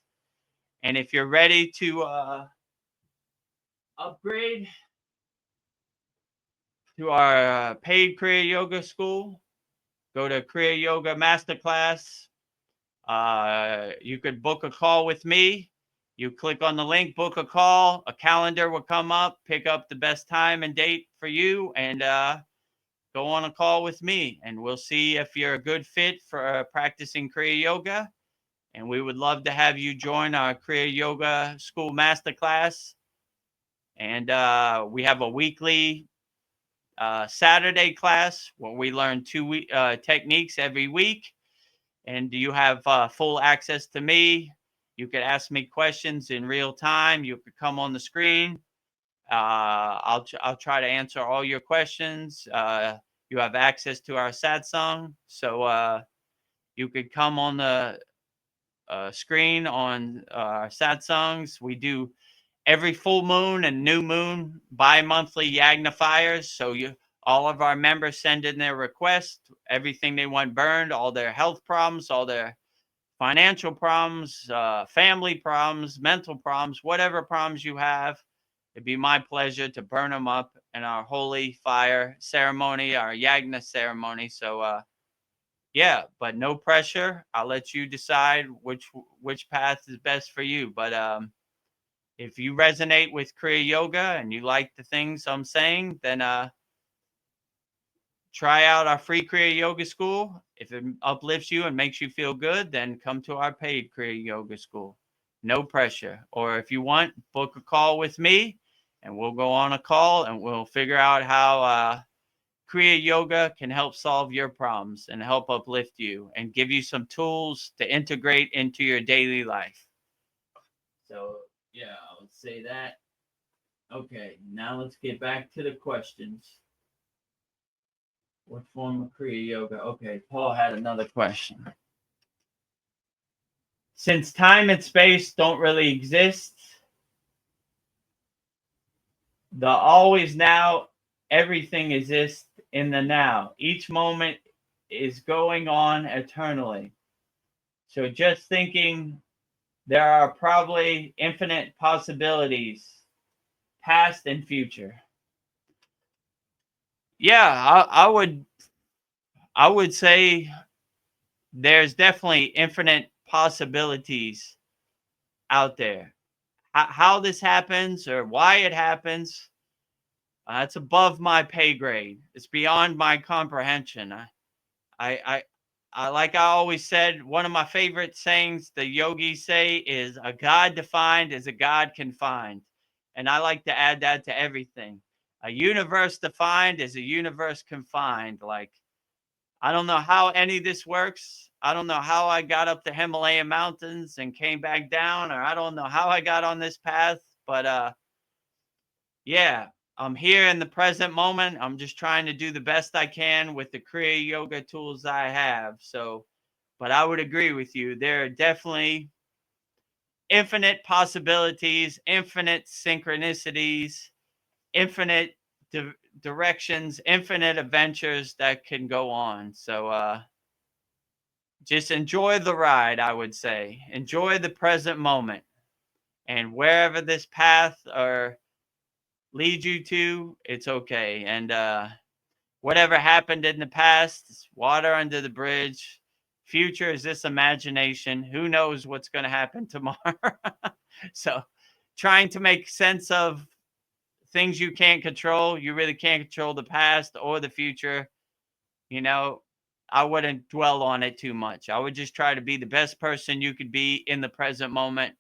And if you're ready to upgrade to our paid Kriya Yoga school, go to Kriya Yoga Masterclass. You could book a call with me. You click on the link, book a call, a calendar will come up, pick up the best time and date for you, and go on a call with me. And we'll see if you're a good fit for practicing Kriya Yoga. And we would love to have you join our Kriya Yoga School Masterclass. And we have a weekly Saturday class where we learn two techniques every week. And you have full access to me. You could ask me questions in real time. You could come on the screen. I'll try to answer all your questions. You have access to our Satsang, so you could come on the screen on our Satsangs. We do every full moon and new moon bi-monthly yagnifiers. So all of our members send in their request, everything they want burned, all their health problems, all their financial problems, family problems, mental problems, whatever problems you have. It'd be my pleasure to burn them up in our holy fire ceremony, our yagna ceremony. So yeah, but no pressure. I'll let you decide which path is best for you. But if you resonate with Kriya Yoga and you like the things I'm saying, then try out our free Kriya Yoga School. If it uplifts you and makes you feel good, then come to our paid Kriya Yoga School. No pressure. Or if you want, book a call with me and we'll go on a call and we'll figure out how Kriya Yoga can help solve your problems and help uplift you and give you some tools to integrate into your daily life. So, yeah, I would say that. Okay, now let's get back to the questions. What form of Kriya Yoga? Okay, Paul had another question. Since time and space don't really exist, the always now, everything exists in the now. Each moment is going on eternally. So just thinking there are probably infinite possibilities, past and future. Yeah, I would say there's definitely infinite possibilities out there. How this happens or why it happens, it's above my pay grade. It's beyond my comprehension. I like I always said, one of my favorite sayings the yogis say is, a God defined is a God confined. And I like to add that to everything. A universe defined is a universe confined. Like, I don't know how any of this works. I don't know how I got up the Himalayan mountains and came back down, or I don't know how I got on this path, but yeah, I'm here in the present moment. I'm just trying to do the best I can with the Kriya Yoga tools I have. So, but I would agree with you. There are definitely infinite possibilities, infinite synchronicities, infinite directions, infinite adventures that can go on. So, just enjoy the ride, I would say. Enjoy the present moment. And wherever this path or lead you to, it's okay. And whatever happened in the past is water under the bridge. Future is this imagination. Who knows what's going to happen tomorrow? So trying to make sense of things you can't control. You really can't control the past or the future. You know, I wouldn't dwell on it too much. I would just try to be the best person you could be in the present moment,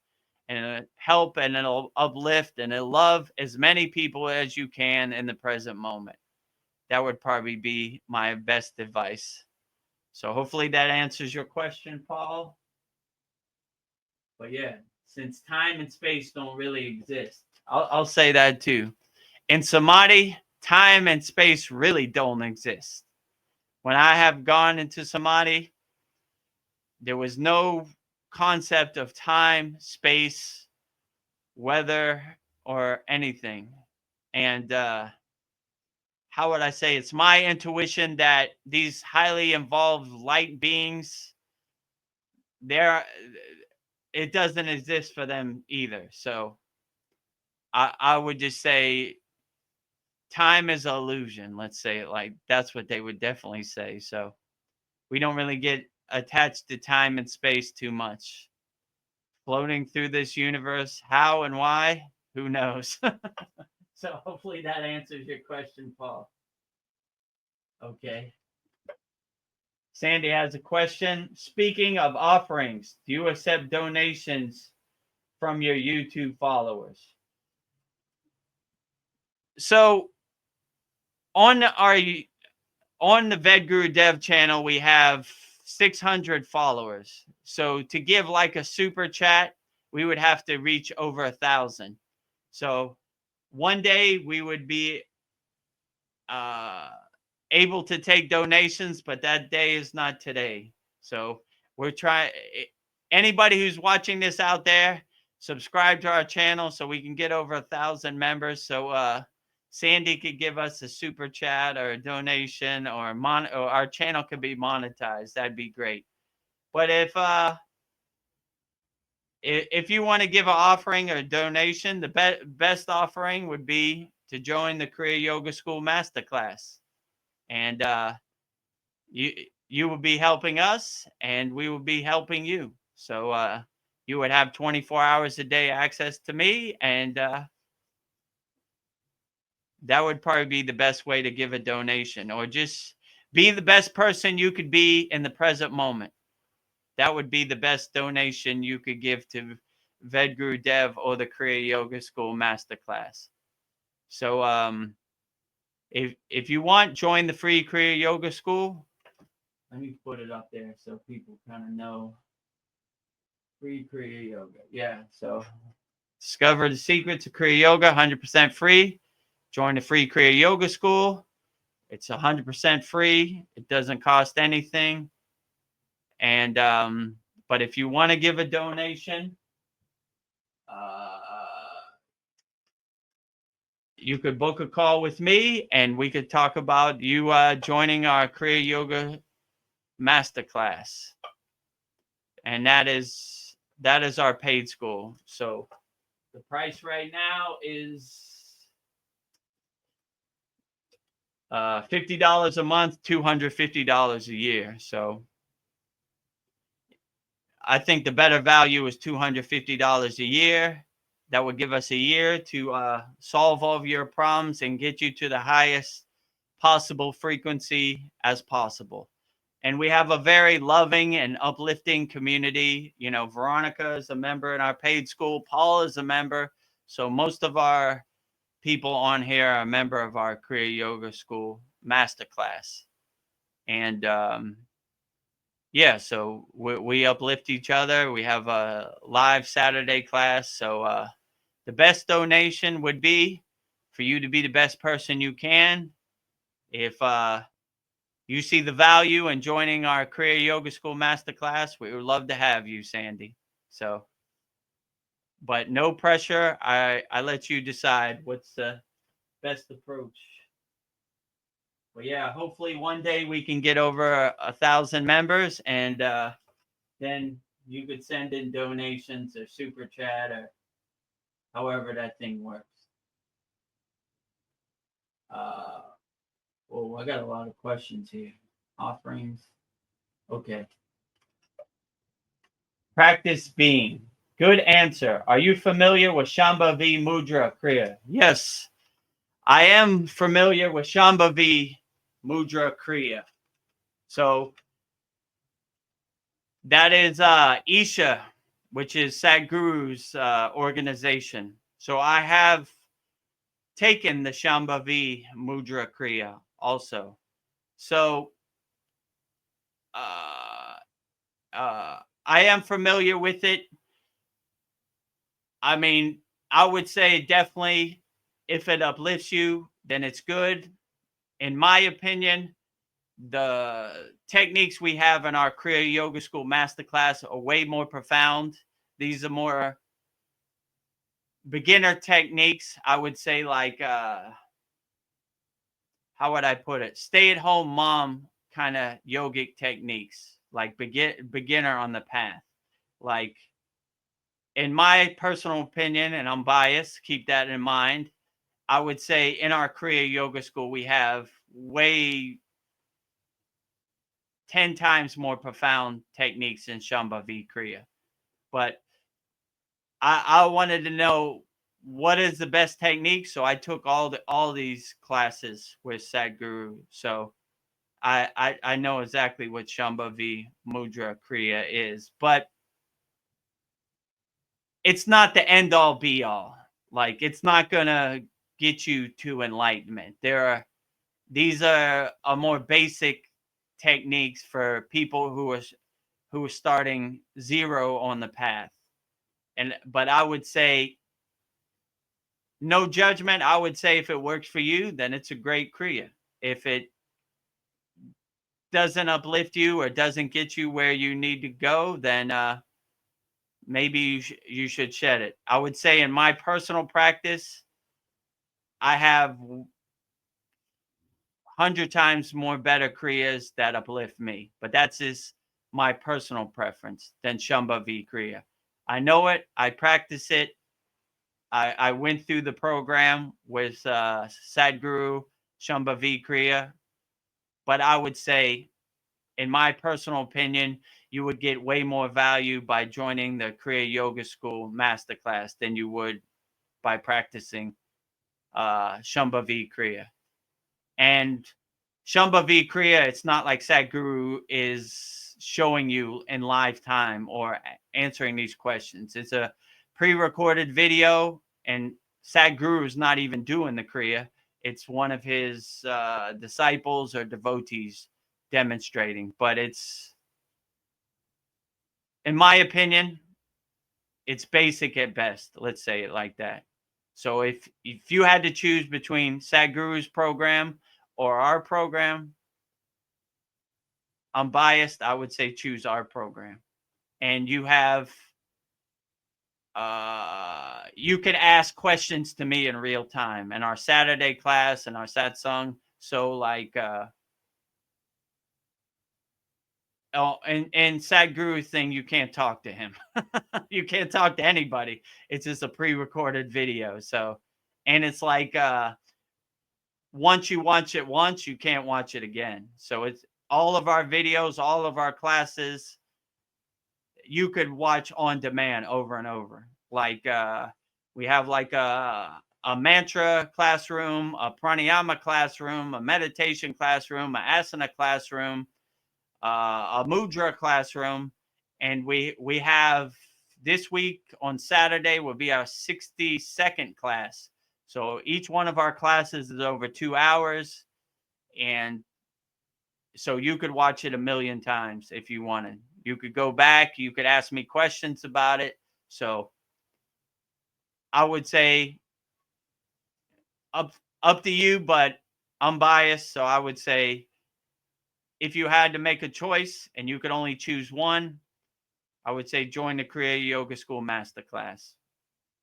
and help and it'll uplift and it'll love as many people as you can in the present moment. That would probably be my best advice. So hopefully that answers your question, Paul. But yeah, since time and space don't really exist, I'll say that too. In Samadhi, time and space really don't exist. When I have gone into Samadhi, there was no concept of time, space, weather, or anything. And how would I say, it's my intuition that these highly involved light beings, they're, it doesn't exist for them either. So I would just say time is an illusion. Let's say it like that's what they would definitely say. So we don't really get attached to time and space too much. Floating through this universe, how and why, who knows? So hopefully that answers your question, Paul. Okay. Sandy has a question. Speaking of offerings, do you accept donations from your YouTube followers? So on the Vedagurudev channel, we have 600 followers. So to give like a super chat, we would have to reach over 1,000. So one day we would be able to take donations, but that day is not today. So we're trying. Anybody who's watching this out there, subscribe to our channel so we can get over 1,000 members. So Sandy could give us a super chat or a donation, or our channel could be monetized. That'd be great. But if you want to give an offering or a donation, the best offering would be to join the Kriya Yoga School Masterclass. And you will be helping us, and we will be helping you. So you would have 24 hours a day access to me, and that would probably be the best way to give a donation, or just be the best person you could be in the present moment. That would be the best donation you could give to Vedagurudev or the Kriya Yoga School Masterclass. So if you want, join the free Kriya Yoga School. Let me put it up there so people kind of know. Free Kriya Yoga. Yeah. So discover the secrets of Kriya Yoga, 100% free. Join the free Kriya Yoga School. It's 100% free. It doesn't cost anything. And but if you want to give a donation, you could book a call with me, and we could talk about you joining our Kriya Yoga Masterclass. And that is our paid school. So the price right now is $50 a month, $250 a year. So I think the better value is $250 a year. That would give us a year to solve all of your problems and get you to the highest possible frequency as possible. And we have a very loving and uplifting community. You know, Veronica is a member in our paid school. Paul is a member. So most of our people on here are a member of our Kriya Yoga School Masterclass. And yeah, so we uplift each other. We have a live Saturday class. So the best donation would be for you to be the best person you can. If you see the value in joining our Kriya Yoga School Masterclass, we would love to have you, Sandy. So, but no pressure. I let you decide what's the best approach. Well, yeah, hopefully one day we can get over 1,000 members, and then you could send in donations or super chat or however that thing works. Oh, I got a lot of questions here. Offerings. Okay. Practice being. Good answer. Are you familiar with Shambhavi Mudra, Kriya? Yes, I am familiar with Shambhavi Mudra, Kriya. So that is Isha, which is Sadhguru's organization. So I have taken the Shambhavi Mudra Kriya also. So I am familiar with it. I mean, I would say definitely if it uplifts you, then it's good. In my opinion, the techniques we have in our Kriya Yoga School Masterclass are way more profound. These are more beginner techniques. I would say like, how how would I put it? Stay-at-home mom kind of yogic techniques, like beginner on the path. Like, in my personal opinion, and I'm biased, keep that in mind, I would say in our Kriya Yoga School, we have way 10 times more profound techniques in Shambhavi Kriya. But I wanted to know what is the best technique, so I took all these classes with Sadhguru. So I know exactly what Shambhavi Mudra Kriya is, but it's not the end all be all. Like, it's not gonna get you to enlightenment. These are more basic techniques for people who are starting zero on the path. But I would say, no judgment. I would say if it works for you, then it's a great Kriya. If it doesn't uplift you or doesn't get you where you need to go, then maybe you should shed it. I would say in my personal practice, I have 100 times more better Kriyas that uplift me. But that's just my personal preference than Shambhavi Kriya. I know it. I practice it. I went through the program with Sadhguru Shambhavi Kriya. But I would say, in my personal opinion, you would get way more value by joining the Kriya Yoga School Masterclass than you would by practicing Shambhavi Kriya. And Shambhavi Kriya, it's not like Sadhguru is showing you in live time or answering these questions. It's a pre-recorded video, and Sadhguru is not even doing the Kriya. It's one of his disciples or devotees demonstrating. But it's, in my opinion, it's basic at best. Let's say it like that. So if you had to choose between Sadhguru's program or our program, I'm biased. I would say choose our program. And you have, you can ask questions to me in real time in our Saturday class and our Satsang. So like, and Sadhguru thing, you can't talk to him. You can't talk to anybody. It's just a pre-recorded video. So, and it's like, once you watch it once, you can't watch it again. So it's all of our videos, all of our classes, you could watch on demand over and over. Like, we have like a mantra classroom, a pranayama classroom, a meditation classroom, a asana classroom, a mudra classroom, and we have, this week on Saturday will be our 62nd class. So each one of our classes is over 2 hours, and so you could watch it a million times if you wanted. You could go back, you could ask me questions about it. So I would say up to you, but I'm biased, so I would say if you had to make a choice and you could only choose one, I would say join the Kriya Yoga School Masterclass.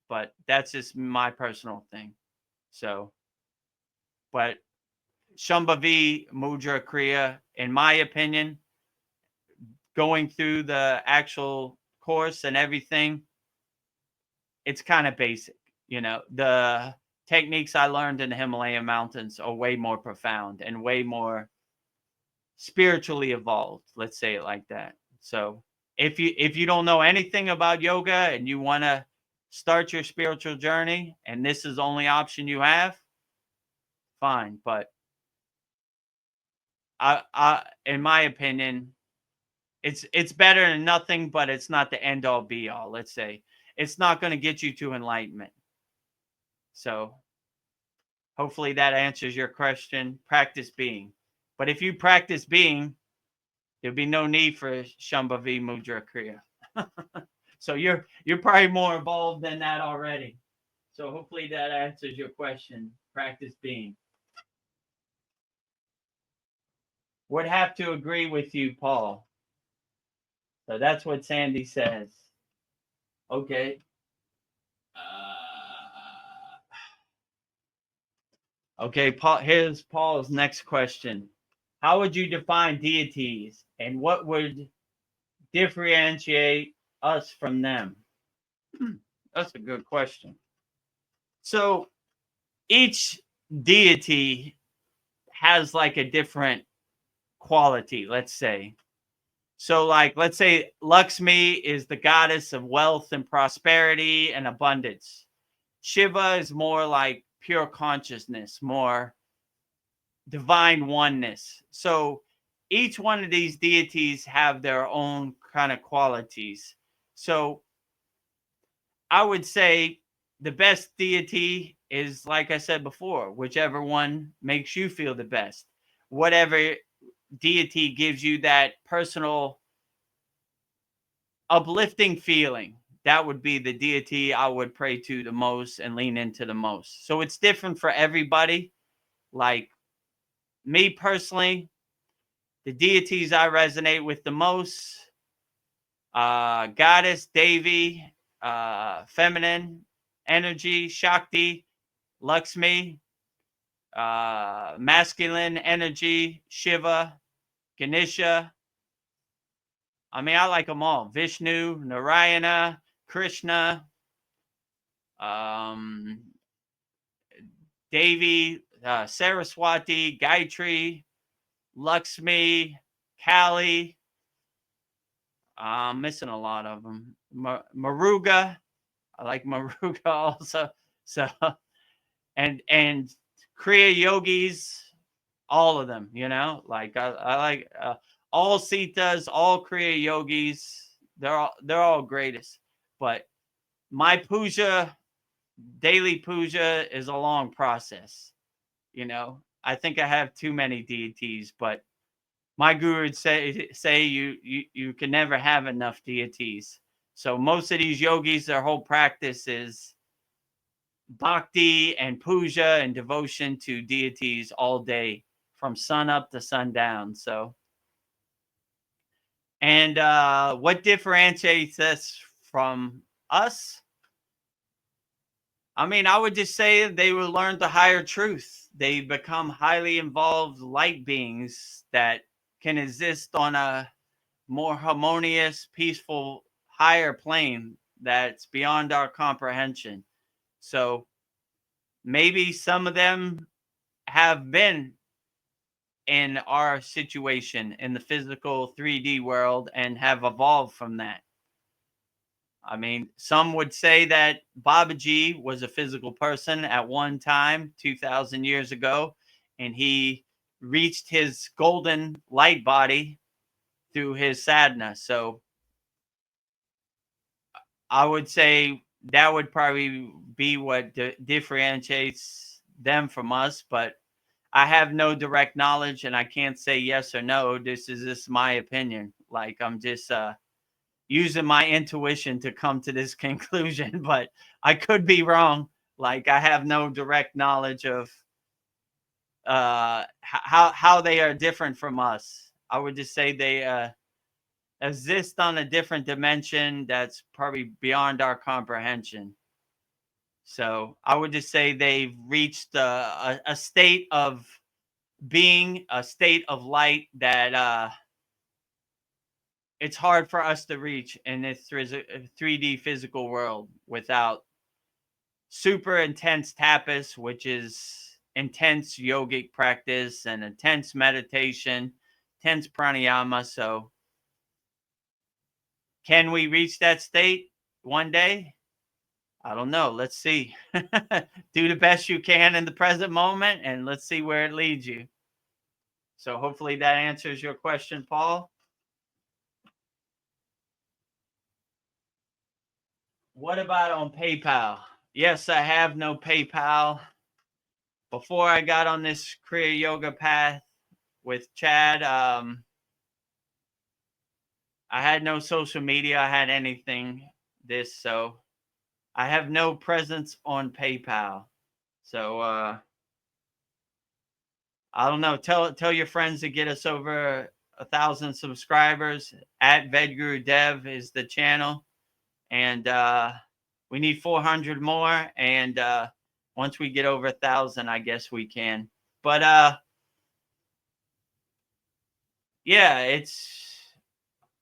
But that's just my personal thing. So, but Shambhavi Mudra Kriya, in my opinion, going through the actual course and everything, it's kind of basic. You know, the techniques I learned in the Himalayan mountains are way more profound and way more spiritually evolved. Let's say it like that. So if you don't know anything about yoga and you want to start your spiritual journey and this is the only option you have, fine. But I in my opinion, it's better than nothing, but it's not the end all be all. Let's say it's not going to get you to enlightenment. So hopefully that answers your question. Practice being. But if you practice being, there'll be no need for Shambhavi Mudra Kriya. So you're probably more involved than that already. So hopefully that answers your question. Practice being. Would have to agree with you, Paul. So that's what Sandy says. Okay. Okay, Paul, here's Paul's next question. How would you define deities, and what would differentiate us from them? That's a good question. So each deity has like a different quality, let's say. So, like, let's say Lakshmi is the goddess of wealth and prosperity and abundance. Shiva is more like pure consciousness, more divine oneness. So each one of these deities have their own kind of qualities. So I would say the best deity is, like I said before, whichever one makes you feel the best. Whatever deity gives you that personal uplifting feeling, that would be the deity I would pray to the most and lean into the most. So it's different for everybody. Like me personally, the deities I resonate with the most, goddess, Devi, feminine energy, Shakti, Lakshmi, masculine energy, Shiva, Ganesha. I mean, I like them all. Vishnu, Narayana, Krishna, Devi, Saraswati, Gayatri, Lakshmi, Kali. I'm missing a lot of them. Maruga. I like Maruga also. So, and Kriya yogis, all of them, you know, like I like all Sitas, all Kriya yogis. They're all greatest. But my puja, daily puja, is a long process. You know, I think I have too many deities, but my guru would say you can never have enough deities. So most of these yogis, their whole practice is bhakti and puja and devotion to deities all day, from sun up to sundown. So, and what differentiates us from us? I mean, I would just say they will learn the higher truth. They become highly involved light beings that can exist on a more harmonious, peaceful, higher plane that's beyond our comprehension. So maybe some of them have been in our situation in the physical 3D world and have evolved from that. I mean, some would say that Babaji was a physical person at one time, 2,000 years ago, and he reached his golden light body through his sadhana. So I would say that would probably be what differentiates them from us. But I have no direct knowledge, and I can't say yes or no. This is just my opinion. Like, I'm just using my intuition to come to this conclusion, but I could be wrong. Like, I have no direct knowledge of how they are different from us. I would just say they exist on a different dimension that's probably beyond our comprehension. So I would just say they've reached a state of being, a state of light that it's hard for us to reach in this 3D physical world without super intense tapas, which is intense yogic practice and intense meditation, intense pranayama. So can we reach that state one day? I don't know. Let's see. Do the best you can in the present moment, and let's see where it leads you. So hopefully that answers your question, Paul. What about on PayPal? Yes, I have no PayPal. Before I got on this Kriya yoga path with Chad, I had no social media. I had anything so I have no presence on PayPal. So I don't know. Tell your friends to get us over 1,000 subscribers. At Vedagurudev is the channel, and we need 400 more. And Once we get over 1,000, I guess we can. But yeah, it's,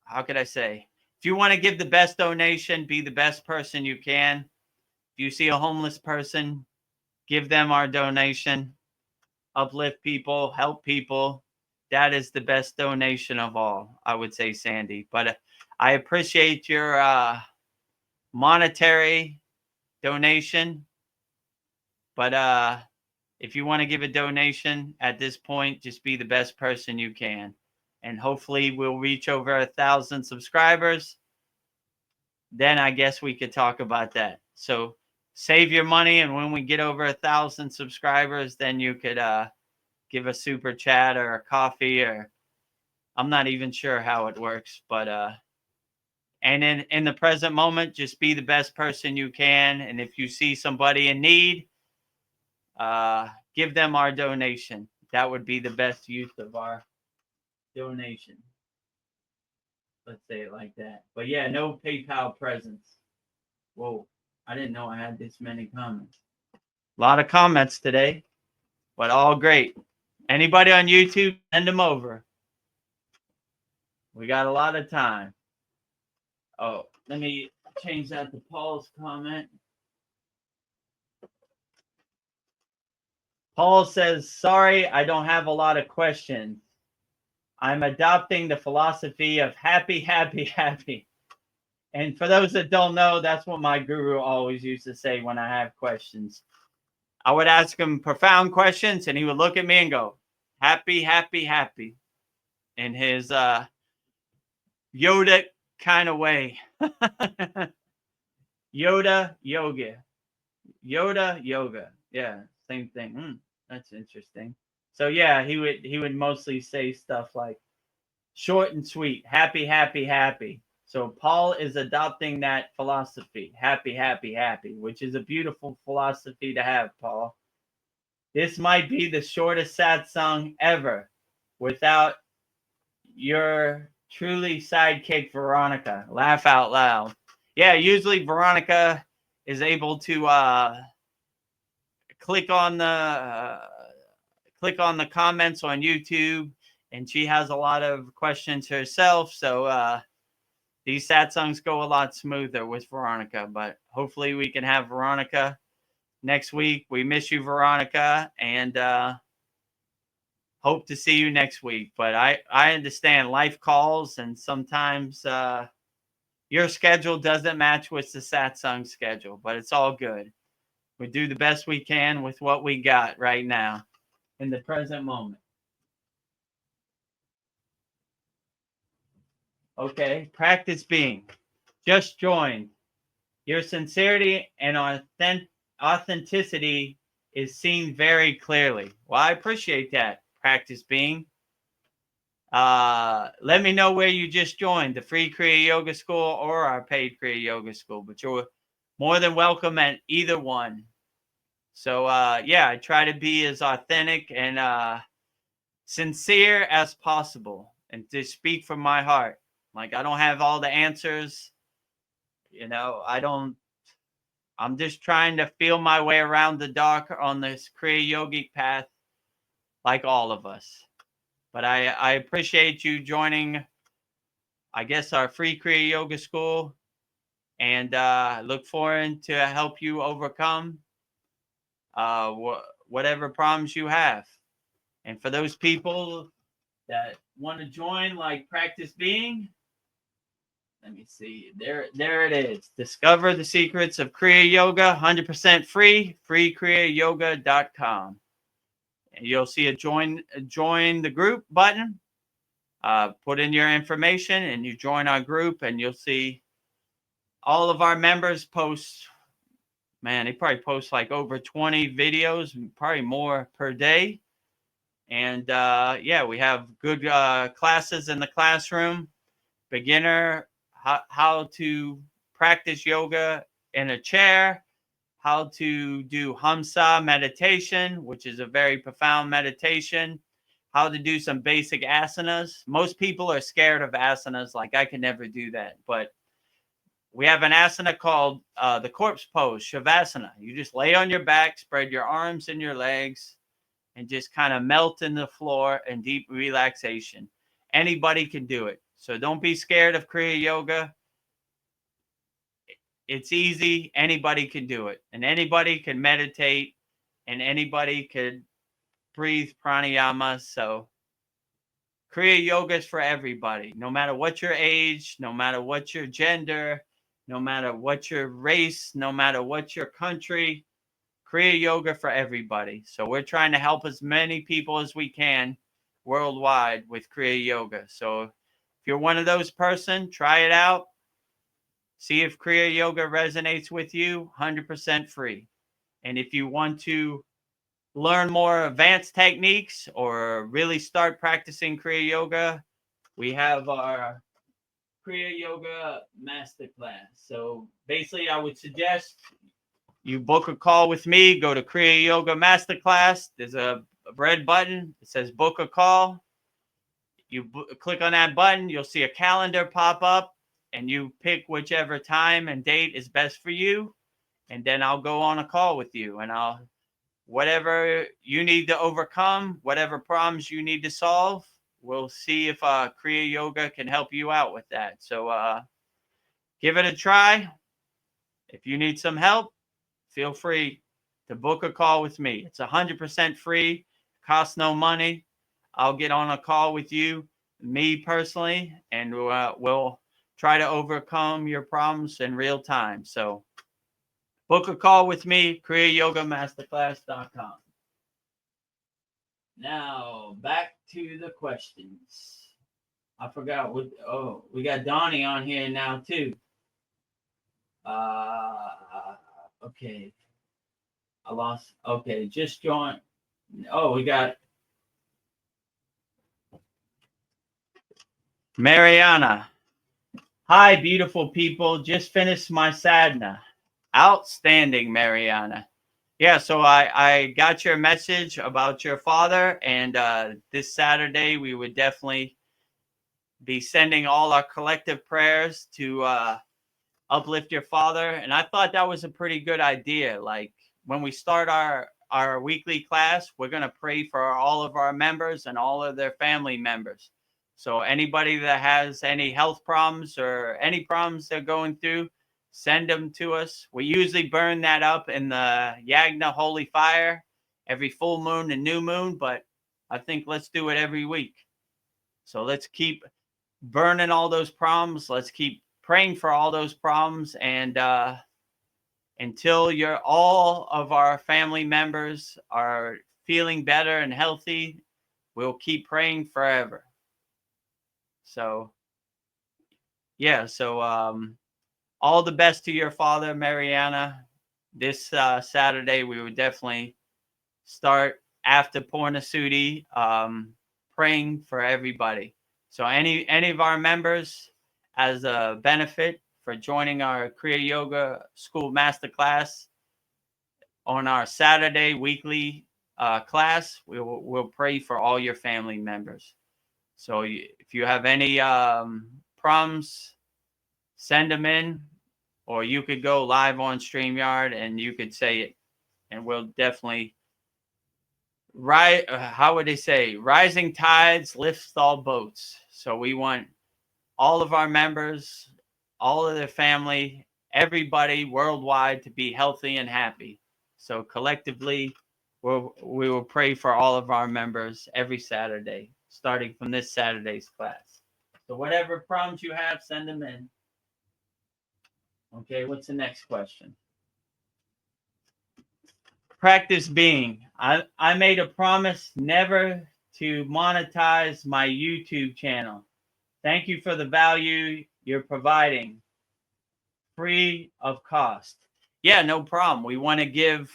how could I say? If you want to give the best donation, be the best person you can. If you see a homeless person, give them our donation. Uplift people, help people. That is the best donation of all, I would say, Sandy. But I appreciate your monetary donation. But if you want to give a donation at this point, just be the best person you can. And hopefully we'll reach over 1,000 subscribers. Then I guess we could talk about that. So save your money, and when we get over 1,000 subscribers, then you could give a super chat or a coffee, or I'm not even sure how it works. But and in the present moment, just be the best person you can. And if you see somebody in need, give them our donation. That would be the best use of our donation. Let's say it like that. But yeah, no PayPal presents. Whoa, I didn't know I had this many comments. A lot of comments today, but all great. Anybody on YouTube, send them over. We got a lot of time. Oh, let me change that to Paul's comment. Paul says, sorry, I don't have a lot of questions. I'm adopting the philosophy of happy, happy, happy. And for those that don't know, that's what my guru always used to say when I have questions. I would ask him profound questions, and he would look at me and go, happy, happy, happy, in his Yoda kind of way. Yoda yoga. Yoda yoga. Yeah, same thing. That's interesting. So yeah, he would mostly say stuff like short and sweet, happy, happy, happy. So Paul is adopting that philosophy, happy, happy, happy, which is a beautiful philosophy to have, Paul. This might be the shortest satsang ever without your truly sidekick, Veronica. Laugh out loud. Yeah, usually Veronica is able to click on the comments on YouTube, and she has a lot of questions herself. So these satsangs go a lot smoother with Veronica. But hopefully we can have Veronica next week. We miss you, Veronica, and hope to see you next week. But I understand life calls, and sometimes your schedule doesn't match with the satsang schedule, but it's all good. We do the best we can with what we got right now in the present moment. Okay, practice being. Just join. Your sincerity and authenticity is seen very clearly. Well, I appreciate that. Practice being. Let me know where you just joined, the free Kriya Yoga School or our paid Kriya Yoga School, but you're more than welcome at either one. So yeah, I try to be as authentic and sincere as possible, and to speak from my heart. Like, I don't have all the answers, I'm just trying to feel my way around the dark on this Kriya Yogic path, like all of us. But I appreciate you joining, I guess, our free Kriya Yoga School, and look forward to help you overcome whatever problems you have. And for those people that want to join, like Practice Being, let me see. There it is. Discover the secrets of Kriya Yoga, 100% free, freekriyayoga.com. And you'll see a join the group button. Put in your information and you join our group, and you'll see all of our members post. Man, they probably post like over 20 videos, probably more per day. And yeah, we have good classes in the classroom. Beginner, how to practice yoga in a chair, how to do Hamsa meditation, which is a very profound meditation, how to do some basic asanas. Most people are scared of asanas, like I can never do that. But we have an asana called the corpse pose, Shavasana. You just lay on your back, spread your arms and your legs, and just kind of melt in the floor in deep relaxation. Anybody can do it. So don't be scared of Kriya Yoga. It's easy. Anybody can do it. And anybody can meditate. And anybody could breathe pranayama. So Kriya Yoga is for everybody. No matter what your age, no matter what your gender, no matter what your race, no matter what your country, Kriya Yoga for everybody. So we're trying to help as many people as we can worldwide with Kriya Yoga. So if you're one of those person, try it out. See if Kriya Yoga resonates with you, 100% free. And if you want to learn more advanced techniques or really start practicing Kriya Yoga, we have our Kriya Yoga Masterclass. So basically, I would suggest you book a call with me. Go to Kriya Yoga Masterclass. There's a red button. It says book a call. You click on that button. You'll see a calendar pop up, and you pick whichever time and date is best for you. And then I'll go on a call with you, and whatever you need to overcome, whatever problems you need to solve, we'll see if Kriya Yoga can help you out with that. So give it a try. If you need some help, feel free to book a call with me. It's 100% free, costs no money. I'll get on a call with you, me personally, and we'll try to overcome your problems in real time. So book a call with me, kriyayogamasterclass.com. Now, back to the questions. I forgot what, we got Donnie on here now too. Okay. I lost. Okay, just join. Oh, we got Mariana. Hi, beautiful people. Just finished my sadhana. Outstanding, Mariana. Yeah, so I got your message about your father, and this Saturday we would definitely be sending all our collective prayers to uplift your father. And I thought that was a pretty good idea. Like when we start our weekly class, we're going to pray for all of our members and all of their family members. So anybody that has any health problems or any problems they're going through, send them to us. We usually burn that up in the Yagna Holy Fire every full moon and new moon, but I think let's do it every week. So let's keep burning all those problems. Let's keep praying for all those problems. And until all of our family members are feeling better and healthy, we'll keep praying forever. So, yeah. So, all the best to your father, Mariana. This Saturday, we would definitely start after Purnasudi, praying for everybody. So any of our members, as a benefit for joining our Kriya Yoga School Masterclass on our Saturday weekly class, we'll pray for all your family members. So if you have any problems, send them in, or you could go live on StreamYard and you could say it, and we'll definitely how would they say? Rising tides lifts all boats. So we want all of our members, all of their family, everybody worldwide to be healthy and happy. So collectively, we will pray for all of our members every Saturday, starting from this Saturday's class. So whatever problems you have, send them in. Okay, what's the next question? Practice being. I made a promise never to monetize my YouTube channel. Thank you for the value you're providing, free of cost. Yeah, no problem. We want to give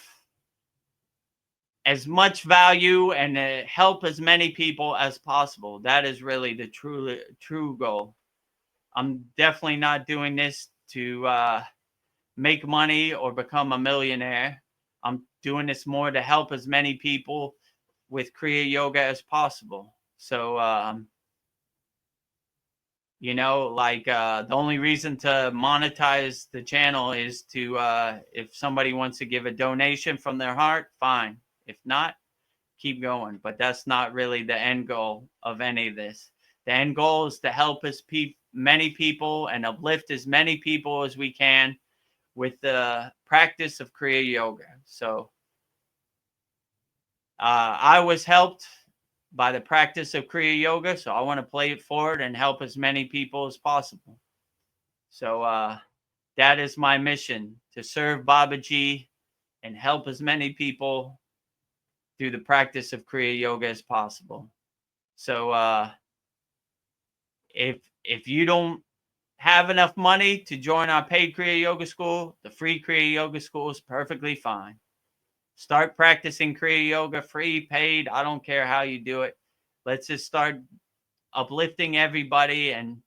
as much value and help as many people as possible. That is really the true goal. I'm definitely not doing this to make money or become a millionaire. I'm doing this more to help as many people with Kriya Yoga as possible. So You know, like the only reason to monetize the channel is to if somebody wants to give a donation from their heart, fine. If not, keep going. But that's not really the end goal of any of this. The end goal is to help as many people and uplift as many people as we can with the practice of Kriya Yoga. So I was helped by the practice of Kriya Yoga, so I want to play it forward and help as many people as possible. So that is my mission, to serve Babaji and help as many people through the practice of Kriya Yoga as possible. So if you don't have enough money to join our paid Kriya Yoga school, the free Kriya Yoga school is perfectly fine. Start practicing Kriya Yoga, free, paid. I don't care how you do it. Let's just start uplifting everybody and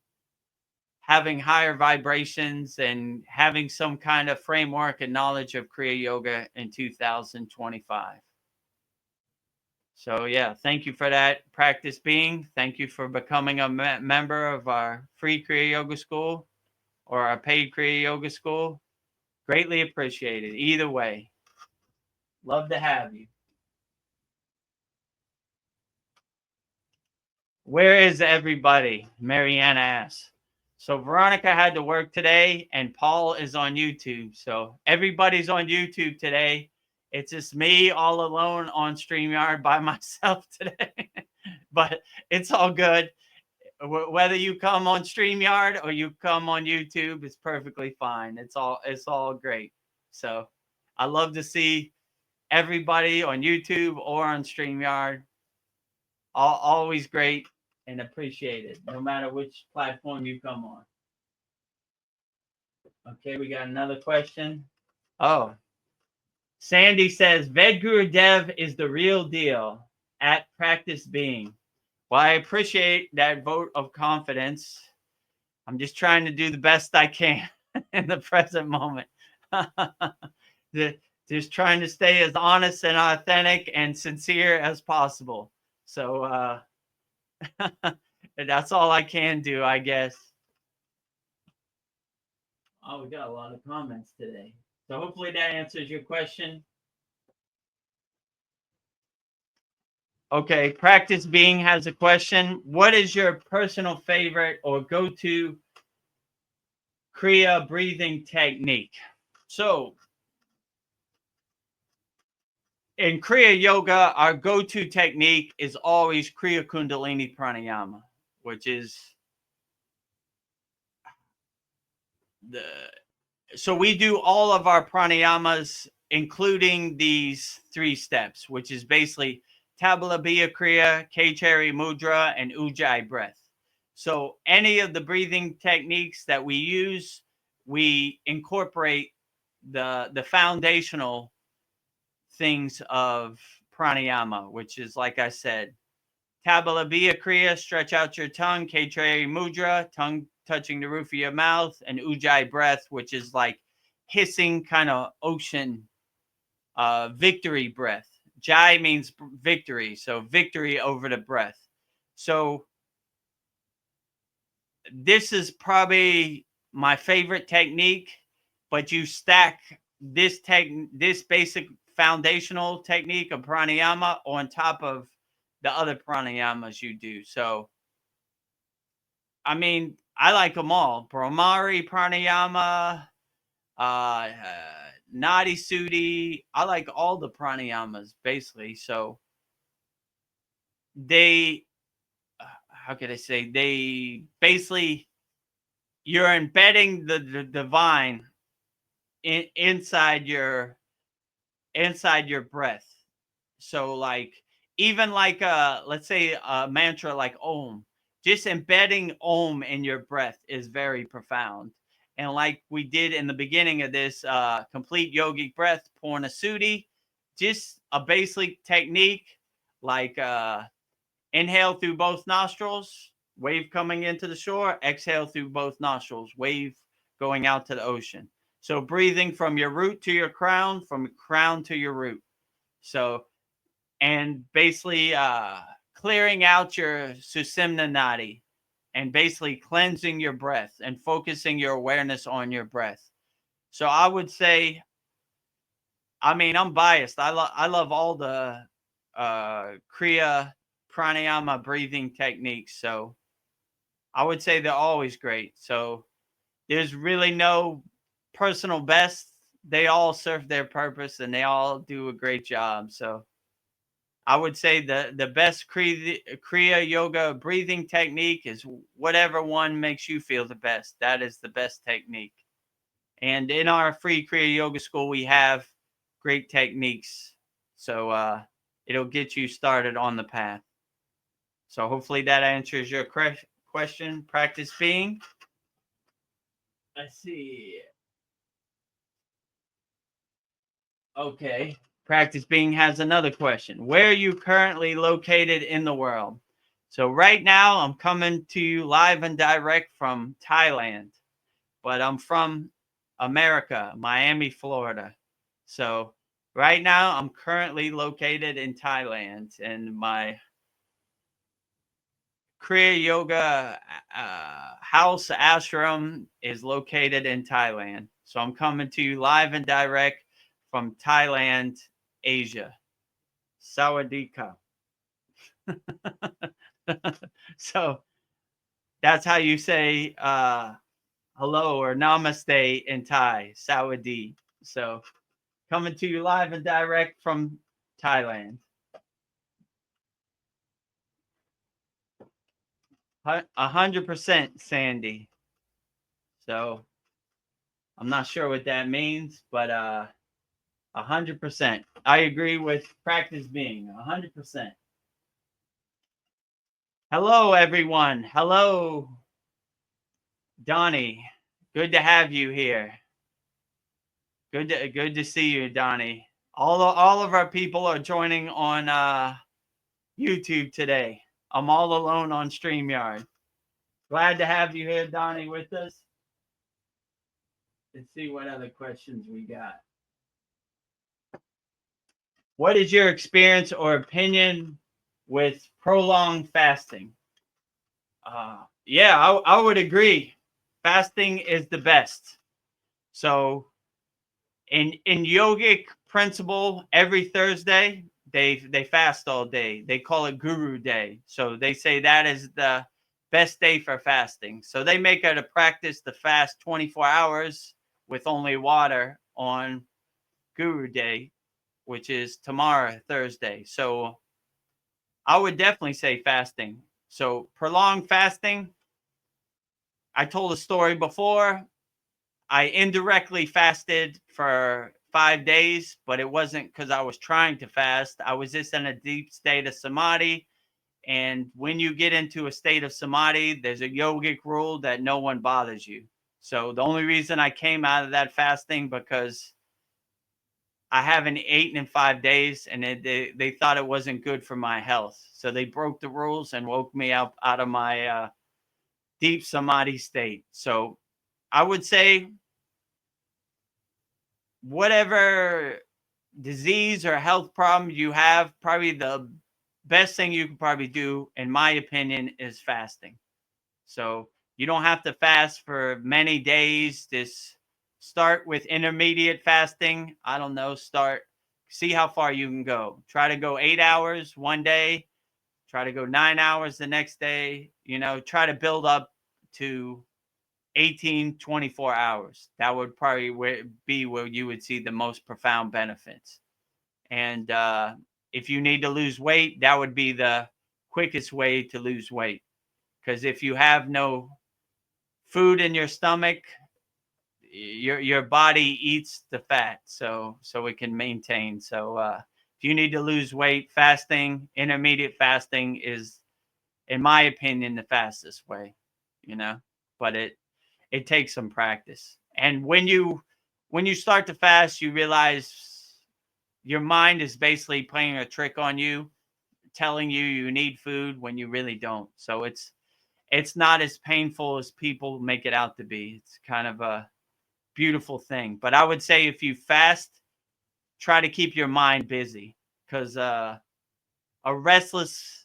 having higher vibrations and having some kind of framework and knowledge of Kriya Yoga in 2025. So yeah, thank you for that, Practice Being. Thank you for becoming a member of our free Kriya Yoga school or our paid Kriya Yoga school. Greatly appreciated. Either way, love to have you. Where is everybody? Mariana asks. So Veronica had to work today and Paul is on YouTube. So everybody's on YouTube today. It's just me all alone on StreamYard by myself today. But it's all good. Whether you come on StreamYard or you come on YouTube, it's perfectly fine. It's all great. So I love to see everybody on YouTube or on StreamYard. Always great and appreciated, no matter which platform you come on. Okay, we got another question. Oh, Sandy says, Vedagurudev is the real deal at Practice Being. Well, I appreciate that vote of confidence. I'm just trying to do the best I can in the present moment. Just trying to stay as honest and authentic and sincere as possible. So that's all I can do, I guess. Oh, we got a lot of comments today. So hopefully that answers your question. Okay, Practice Being has a question. What is your personal favorite or go-to Kriya breathing technique? So in Kriya Yoga, our go-to technique is always Kriya Kundalini Pranayama, which is so we do all of our pranayamas, including these 3 steps, which is basically Tabalabiya Kriya, Kechari Mudra, and Ujjayi breath. So any of the breathing techniques that we use, we incorporate the foundational things of pranayama, which is, like I said, Tabalabiya Kriya, stretch out your tongue, Kechari Mudra, tongue touching the roof of your mouth, and Ujjayi breath, which is like hissing kind of ocean victory breath. Jai means victory, so victory over the breath. So this is probably my favorite technique, but you stack this basic foundational technique of pranayama on top of the other pranayamas you do. So I mean, I like them all. Brahmari pranayama, Nadi Sudhi. I like all the pranayamas basically. So they, how could I say? They basically, you're embedding the divine inside your breath. So like, even like let's say a mantra like Om, just embedding Om in your breath is very profound. And like we did in the beginning of this complete yogic breath, Purna Sudhi, just a basic technique like inhale through both nostrils, wave coming into the shore, exhale through both nostrils, wave going out to the ocean. So breathing from your root to your crown, from crown to your root. So, and basically clearing out your Susimna Nadi and basically cleansing your breath and focusing your awareness on your breath. So I would say, I mean, I'm biased. I love all the Kriya pranayama breathing techniques. So I would say they're always great. So there's really no personal best. They all serve their purpose and they all do a great job. So I would say the best Kriya yoga breathing technique is whatever one makes you feel the best. That is the best technique. And in our free Kriya Yoga School, we have great techniques. So it'll get you started on the path. So hopefully that answers your question. Practice being. Let's see. Okay. Practice Being has another question. Where are you currently located in the world? So right now I'm coming to you live and direct from Thailand, but I'm from America, Miami, Florida. So right now I'm currently located in Thailand, and my Kriya Yoga house ashram is located in Thailand. So I'm coming to you live and direct from Thailand, Asia. Sawadee-ka. So that's how you say hello or namaste in Thai, Sawadee. So coming to you live and direct from Thailand. 100% Sandy. So I'm not sure what that means, but 100%. I agree with Practice Being 100%. Hello, everyone. Hello, Donnie. Good to have you here. Good to see you, Donnie. All of our people are joining on YouTube today. I'm all alone on StreamYard. Glad to have you here, Donnie, with us. Let's see what other questions we got. What is your experience or opinion with prolonged fasting? Yeah, I would agree. Fasting is the best. So in yogic principle, every Thursday they fast all day. They call it Guru Day. So they say that is the best day for fasting. So they make it a practice to fast 24 hours with only water on Guru Day, which is tomorrow, Thursday. So I would definitely say fasting. So prolonged fasting. I told a story before. I indirectly fasted for 5 days, but it wasn't because I was trying to fast. I was just in a deep state of samadhi. And when you get into a state of samadhi, there's a yogic rule that no one bothers you. So the only reason I came out of that fasting because I haven't eaten in 5 days, and they thought it wasn't good for my health. So they broke the rules and woke me up out of my deep samadhi state. So I would say whatever disease or health problem you have, probably the best thing you can probably do, in my opinion, is fasting. So you don't have to fast for many days. Just start with intermediate fasting. I don't know, see how far you can go. Try to go 8 hours one day, try to go 9 hours the next day, try to build up to 18, 24 hours. That would probably be where you would see the most profound benefits. And if you need to lose weight, that would be the quickest way to lose weight. Because if you have no food in your stomach, your body eats the fat, so it can maintain. So if you need to lose weight, fasting, intermediate fasting is, in my opinion, the fastest way. But it takes some practice. And when you start to fast, you realize your mind is basically playing a trick on you, telling you need food when you really don't. So it's not as painful as people make it out to be. It's kind of a beautiful thing. But I would say if you fast, try to keep your mind busy, because a restless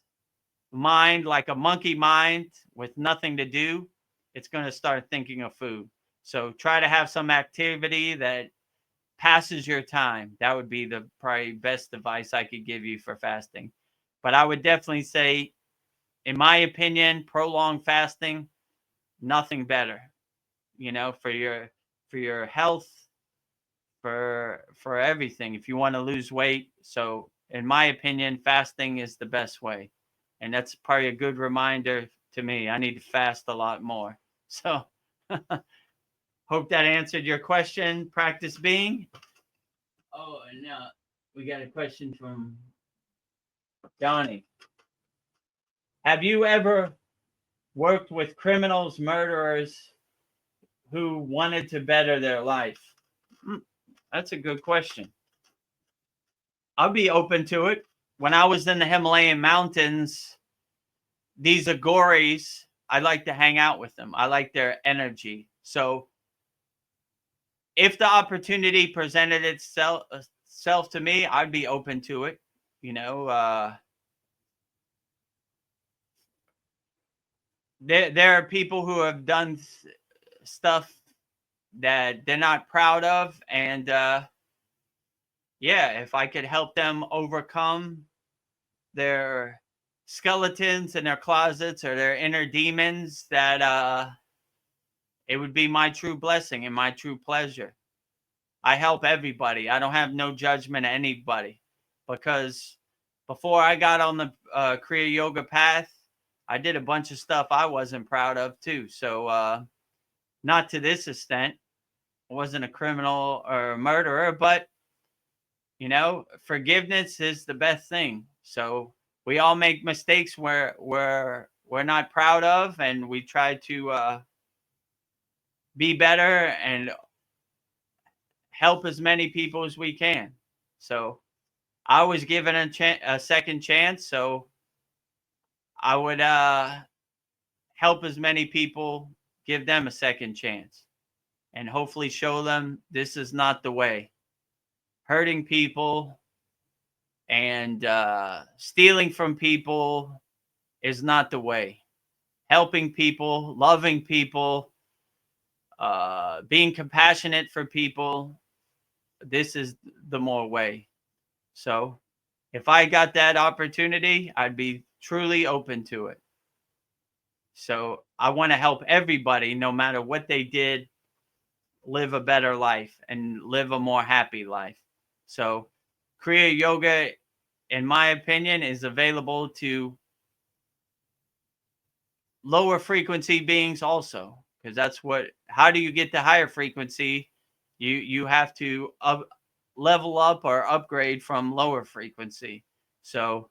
mind, like a monkey mind with nothing to do, it's going to start thinking of food. So try to have some activity that passes your time. That would be the probably best advice I could give you for fasting. But I would definitely say, in my opinion, prolonged fasting, nothing better, for your health, for everything, if you want to lose weight. So in my opinion, fasting is the best way. And that's probably a good reminder to me. I need to fast a lot more. So hope that answered your question, Practice Being. Oh, and now we got a question from Johnny. Have you ever worked with criminals, murderers who wanted to better their life? That's a good question. I'll be open to it. When I was in the Himalayan mountains, these Agoris, I like to hang out with them. I like their energy. So if the opportunity presented itself to me, I'd be open to it. There are people who have done stuff that they're not proud of, and if I could help them overcome their skeletons in their closets or their inner demons, that it would be my true blessing and my true pleasure. I help everybody. I don't have no judgment of anybody, because before I got on the Kriya Yoga path, I did a bunch of stuff I wasn't proud of too. So not to this extent. I wasn't a criminal or a murderer, but forgiveness is the best thing. So we all make mistakes where we're not proud of, and we try to be better and help as many people as we can. So I was given a second chance, so I would help as many people, give them a second chance, and hopefully show them this is not the way. Hurting people and stealing from people is not the way. Helping people, loving people, being compassionate for people, this is the more way. So if I got that opportunity, I'd be truly open to it. So I want to help everybody, no matter what they did, live a better life and live a more happy life. So Kriya Yoga, in my opinion, is available to lower frequency beings also, because how do you get to higher frequency? You have to level up or upgrade from lower frequency. So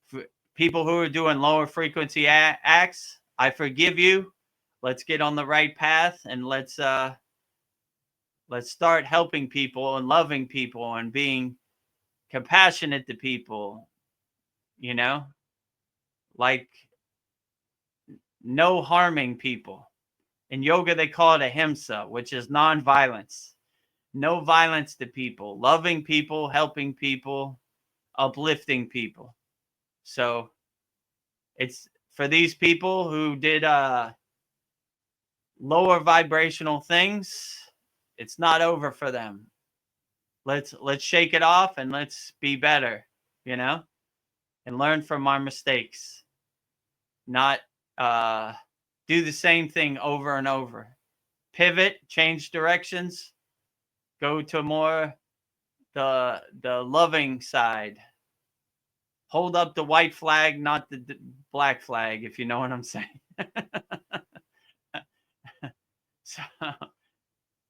for people who are doing lower frequency acts, I forgive you. Let's get on the right path, and let's start helping people and loving people and being compassionate to people, like no harming people. In yoga, they call it ahimsa, which is non-violence. No violence to people, loving people, helping people, uplifting people. So it's for these people who did lower vibrational things, it's not over for them. Let's shake it off and let's be better, and learn from our mistakes. Not do the same thing over and over. Pivot, change directions, go to more the loving side. Hold up the white flag, not the black flag, if you know what I'm saying. So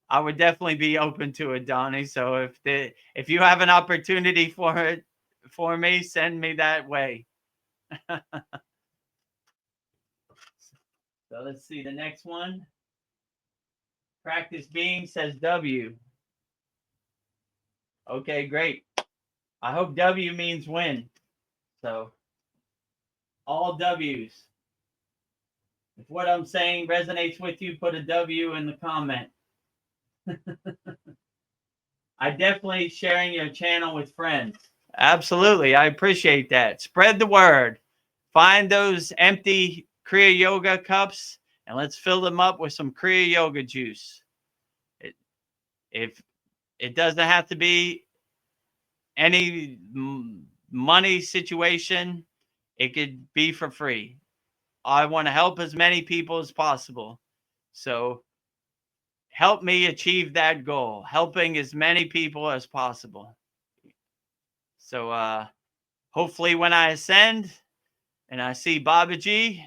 I would definitely be open to it, Donnie. So if you have an opportunity for it for me, send me that way. So let's see the next one. Practice Being says W. Okay, great. I hope W means win. So all W's. If what I'm saying resonates with you, put a W in the comment. I definitely sharing your channel with friends. Absolutely. I appreciate that. Spread the word. find those empty Kriya Yoga cups and let's fill them up with some Kriya Yoga juice. If it doesn't have to be any money situation, it could be for free. I want to help as many people as possible. So help me achieve that goal, helping as many people as possible. So hopefully when I ascend and I see Babaji,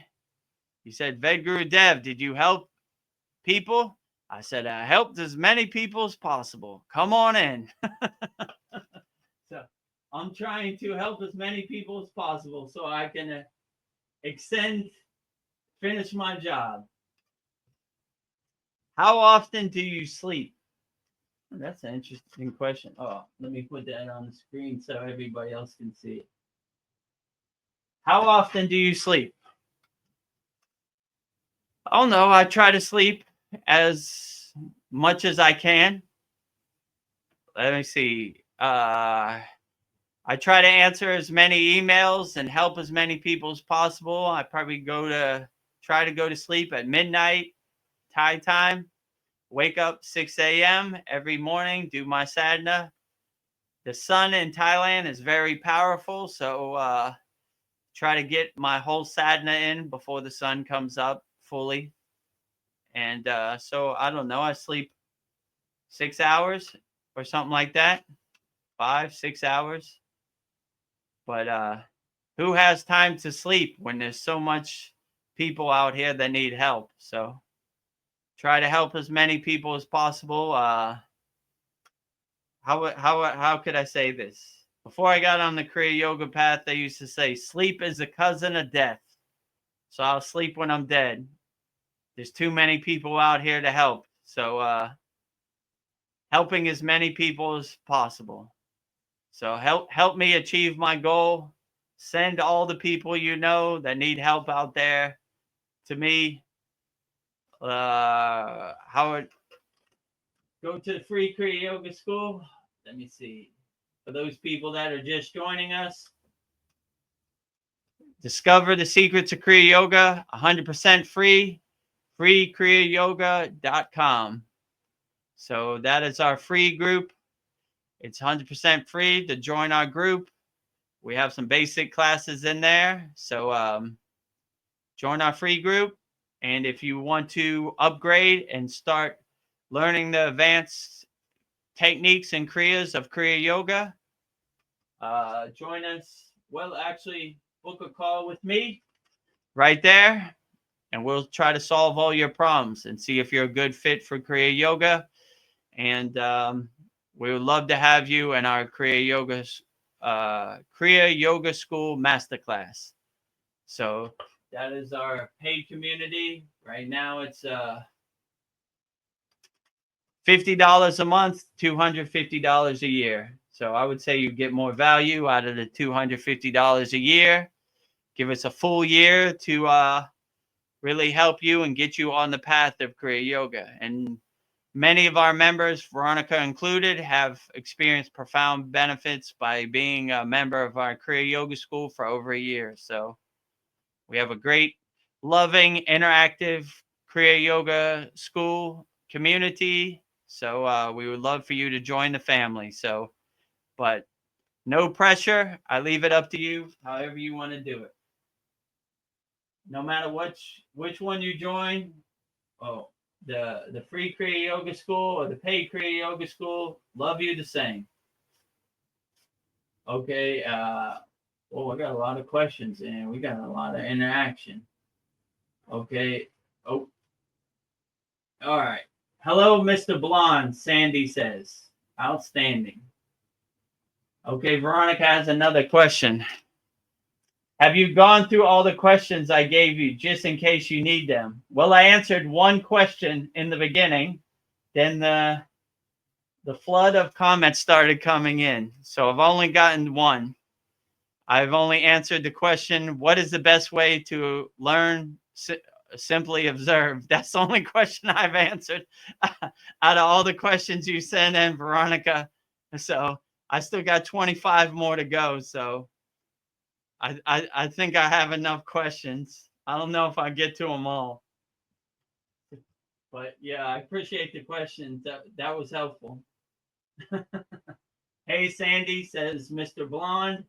he said, Vedagurudev, did you help people? I said, I helped as many people as possible. Come on in. So I'm trying to help as many people as possible so I can finish my job. How often do you sleep? That's an interesting question. Oh, let me put that on the screen so everybody else can see it. How often do you sleep? Oh no, I try to sleep as much as I can. Let me see. I try to answer as many emails and help as many people as possible. I probably try to go to sleep at midnight Thai time. Wake up 6 a.m. every morning, do my sadhana. The sun in Thailand is very powerful, so try to get my whole sadhana in before the sun comes up fully. And so I don't know, I sleep 6 hours or something like that, 5-6 hours. But who has time to sleep when there's so much people out here that need help? So try to help as many people as possible. How could I say this? Before I got on the Kriya Yoga path, they used to say, sleep is a cousin of death. So I'll sleep when I'm dead. There's too many people out here to help. So helping as many people as possible. So help me achieve my goal. Send all the people you know that need help out there to me. Howard, go to the free Kriya Yoga school. Let me see. For those people that are just joining us, discover the secrets of Kriya Yoga, 100% free, kriyayogamasterclass.com. So that is our free group. It's 100% free to join our group. We have some basic classes in there. So join our free group. And if you want to upgrade and start learning the advanced techniques and kriyas of Kriya Yoga, join us. Well, actually, book a call with me right there, and we'll try to solve all your problems and see if you're a good fit for Kriya Yoga. And we would love to have you in our Kriya Yoga School Masterclass. So that is our paid community. Right now it's $50 a month, $250 a year. So I would say you get more value out of the $250 a year. Give us a full year to really help you and get you on the path of Kriya Yoga. And many of our members, Veronica included, have experienced profound benefits by being a member of our Kriya Yoga School for over a year. So we have a great, loving, interactive Kriya Yoga School community. So we would love for you to join the family. So, but no pressure. I leave it up to you, however you want to do it. No matter which one you join, the free Kriya Yoga School or the paid Kriya Yoga School, love you the same. Okay. I got a lot of questions and we got a lot of interaction. Okay. Oh. All right. Hello, Mr. Blonde, Sandy says. Outstanding. Okay, Veronica has another question. Have you gone through all the questions I gave you just in case you need them? Well, I answered one question in the beginning. Then the flood of comments started coming in. So I've only gotten one. I've only answered the question, what is the best way to learn? Simply observe. That's the only question I've answered out of all the questions you sent in, Veronica. So I still got 25 more to go. So I think I have enough questions. I don't know if I get to them all. But yeah, I appreciate the questions. That was helpful. Hey, Sandy, says Mr. Blonde.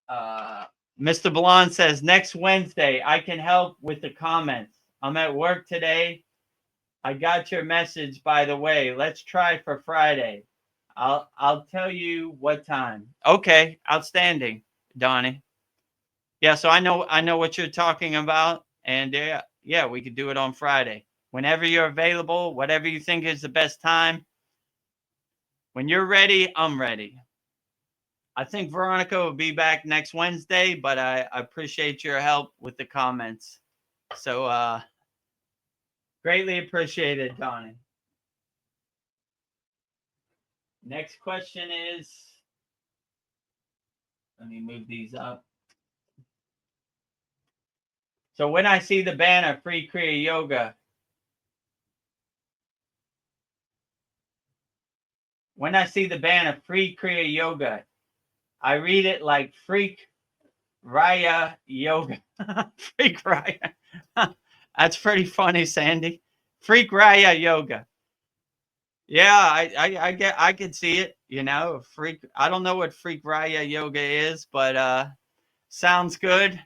Mr. Blonde says next Wednesday I can help with the comments. I'm at work today. I got your message, by the way. Let's try for Friday. I'll tell you what time. Okay, outstanding, Donnie. Yeah, so I know what you're talking about, and yeah, we could do it on Friday. Whenever you're available, whatever you think is the best time. When you're ready, I'm ready. I think Veronica will be back next Wednesday, but I appreciate your help with the comments. So greatly appreciated, Donnie. Next question is, let me move these up. So when I see the banner Free Kriya Yoga, when I see the banner Free Kriya Yoga, I read it like Freak Raya Yoga. Freak Raya. That's pretty funny, Sandy. Freak Raya Yoga. Yeah, I can see it. You know, freak. I don't know what Freak Raya Yoga is, but sounds good.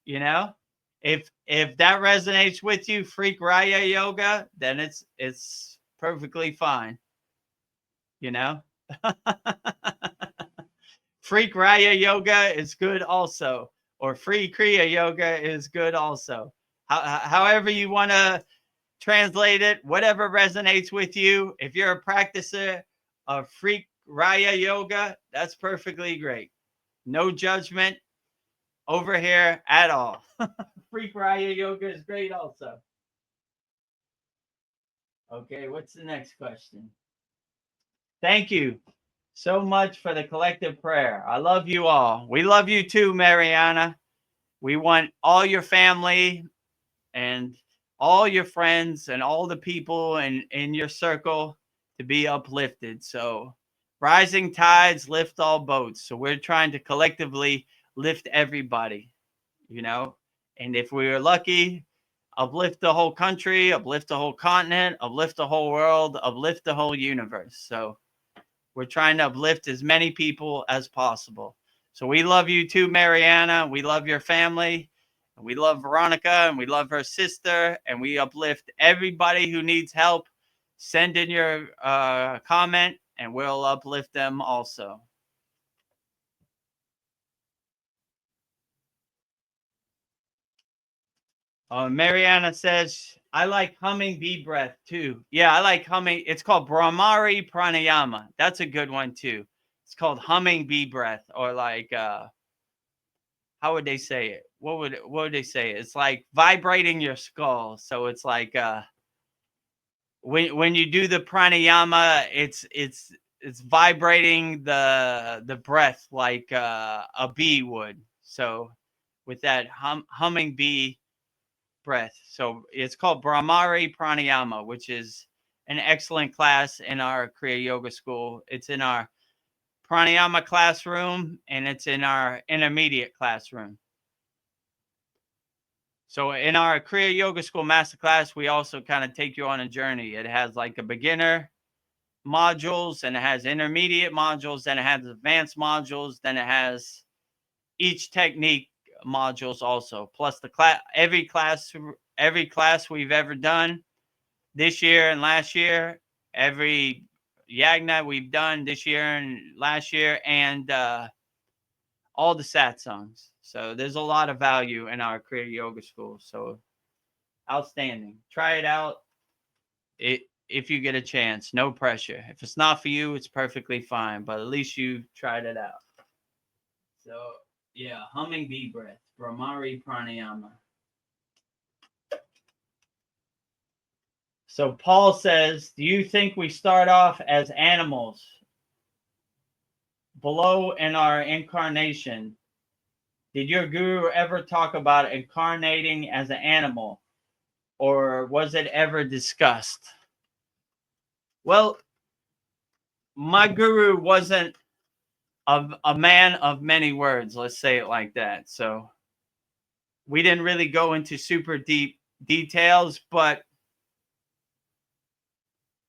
You know, if that resonates with you, Freak Raya Yoga, then it's perfectly fine. You know, Freak Raya Yoga is good also, or Free Kriya Yoga is good also. However you want to translate it, whatever resonates with you. If you're a practicer of Freak Raya Yoga, that's perfectly great. No judgment over here at all. Freak Raya Yoga is great also. Okay, what's the next question? Thank you so much for the collective prayer. I love you all. We love you too, Mariana. We want all your family and all your friends and all the people in your circle to be uplifted. So rising tides lift all boats. So we're trying to collectively lift everybody, you know. And if we are lucky, uplift the whole country, uplift the whole continent, uplift the whole world, uplift the whole universe. So we're trying to uplift as many people as possible. So we love you too, Mariana. We love your family. We love Veronica and we love her sister. And we uplift everybody who needs help. Send in your comment and we'll uplift them also. Mariana says, I like humming bee breath too. Yeah, I like humming. It's called Brahmari Pranayama. That's a good one too. It's called humming bee breath, or like how would they say it? What would they say? It's like vibrating your skull. So it's like when you do the pranayama, it's vibrating the breath like a bee would. So with that humming bee breath. So it's called Brahmari Pranayama, which is an excellent class in our Kriya Yoga school. It's in our pranayama classroom and it's in our intermediate classroom. So in our Kriya Yoga School Masterclass, we also kind of take you on a journey. It has like a beginner modules, and it has intermediate modules, then it has advanced modules, then it has each technique modules also. Plus the every class we've ever done this year and last year, every yagna we've done this year and last year, and all the satsangs. So there's a lot of value in our Kriya Yoga School. So outstanding. Try it out if you get a chance. No pressure. If it's not for you, it's perfectly fine. But at least you tried it out. So yeah, humming bee breath, Brahmari Pranayama. So Paul says, do you think we start off as animals below in our incarnation? Did your guru ever talk about incarnating as an animal, or was it ever discussed? Well, my guru wasn't a man of many words. Let's say it like that. So we didn't really go into super deep details, but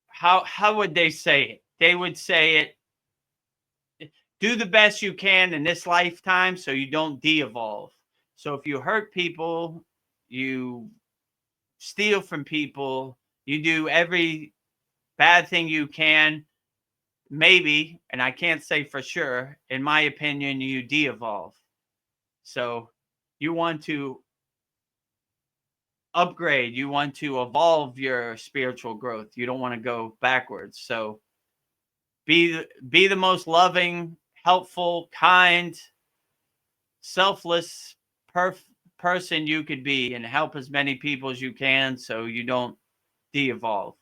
how would they say it? They would say it, do the best you can in this lifetime so you don't de-evolve. So if you hurt people, you steal from people, you do every bad thing you can, maybe, and I can't say for sure, in my opinion, you de-evolve. So you want to upgrade, you want to evolve your spiritual growth. You don't want to go backwards. So be the most loving, helpful, kind, selfless person you could be, and help as many people as you can so you don't de-evolve.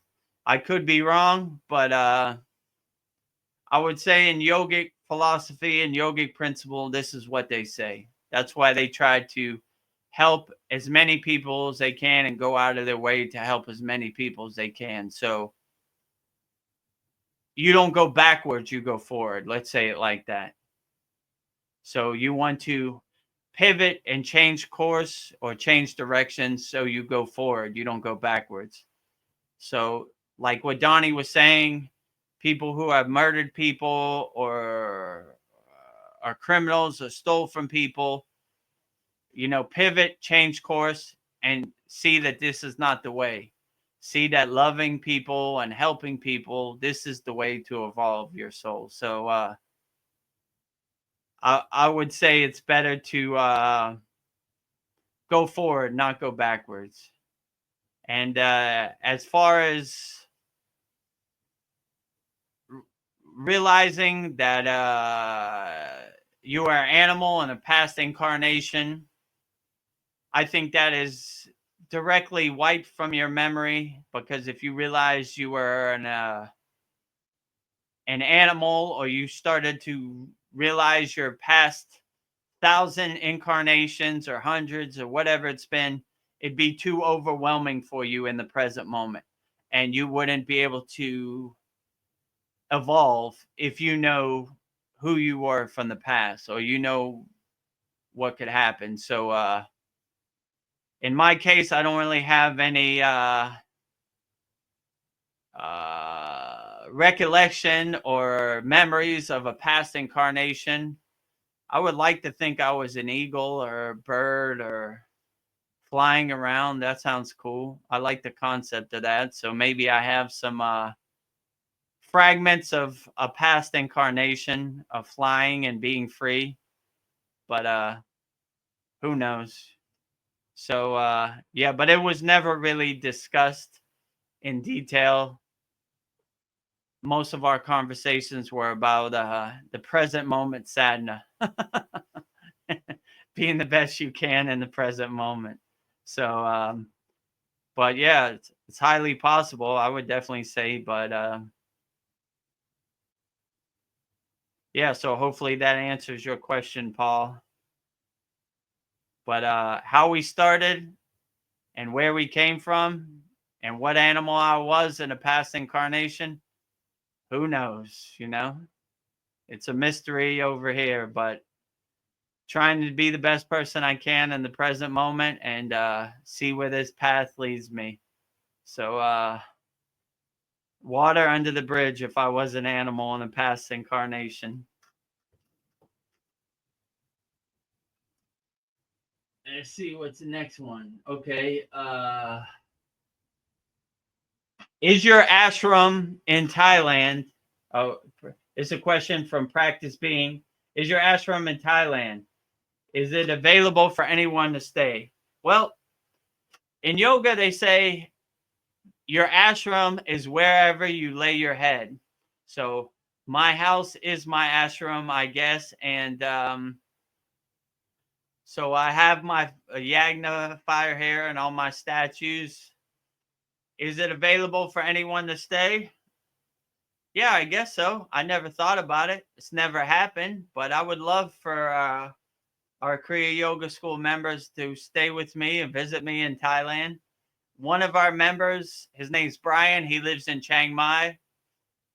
I could be wrong, but I would say in yogic philosophy and yogic principle, this is what they say. That's why they try to help as many people as they can and go out of their way to help as many people as they can. So you don't go backwards, you go forward. Let's say it like that. So you want to pivot and change course or change direction so you go forward. You don't go backwards. So like what Donnie was saying, people who have murdered people or are criminals or stole from people, pivot, change course, and see that this is not the way. See that loving people and helping people, this is the way to evolve your soul. So I would say it's better to go forward, not go backwards. And as far as realizing that you are an animal in a past incarnation, I think that is directly wiped from your memory, because if you realize you were an animal, or you started to realize your past 1,000 incarnations or hundreds or whatever it's been, it'd be too overwhelming for you in the present moment, and you wouldn't be able to evolve if you know who you were from the past, or what could happen. So in my case, I don't really have any recollection or memories of a past incarnation. I would like to think I was an eagle or a bird or flying around. That sounds cool. I like the concept of that. So maybe I have some fragments of a past incarnation of flying and being free, but who knows? So yeah, but it was never really discussed in detail. Most of our conversations were about the present moment sadhana, being the best you can in the present moment. So but yeah, it's highly possible, I would definitely say. But yeah, so hopefully that answers your question, Paul. But how we started and where we came from and what animal I was in a past incarnation, who knows? It's a mystery over here, but trying to be the best person I can in the present moment and see where this path leads me. So water under the bridge if I was an animal in a past incarnation. Let's see what's the next one. Okay. Is your ashram in Thailand? Oh, it's a question from Practice Being. Is your ashram in Thailand? Is it available for anyone to stay? Well, in yoga, they say your ashram is wherever you lay your head. So my house is my ashram, I guess. And so I have my Yagna fire hair and all my statues. Is it available for anyone to stay? Yeah, I guess so. I never thought about it. It's never happened, but I would love for our Kriya Yoga School members to stay with me and visit me in Thailand. One of our members, his name's Brian. He lives in Chiang Mai.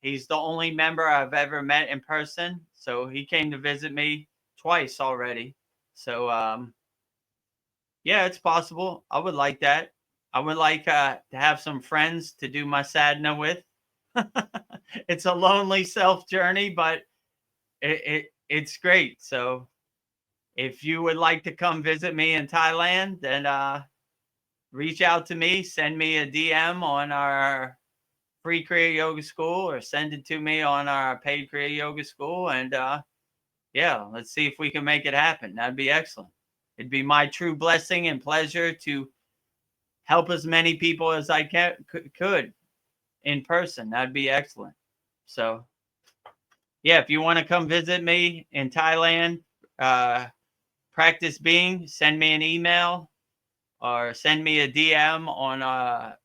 He's the only member I've ever met in person. So he came to visit me twice already. So yeah, it's possible. I would like that. I would like to have some friends to do my sadhana with. It's a lonely self journey, but it's great. So if you would like to come visit me in Thailand, then reach out to me, send me a DM on our free Kriya Yoga School, or send it to me on our paid Kriya Yoga School. And yeah, let's see if we can make it happen. That'd be excellent. It'd be my true blessing and pleasure to help as many people as I could in person. That'd be excellent. So yeah, if you want to come visit me in Thailand, practice being, send me an email or send me a DM on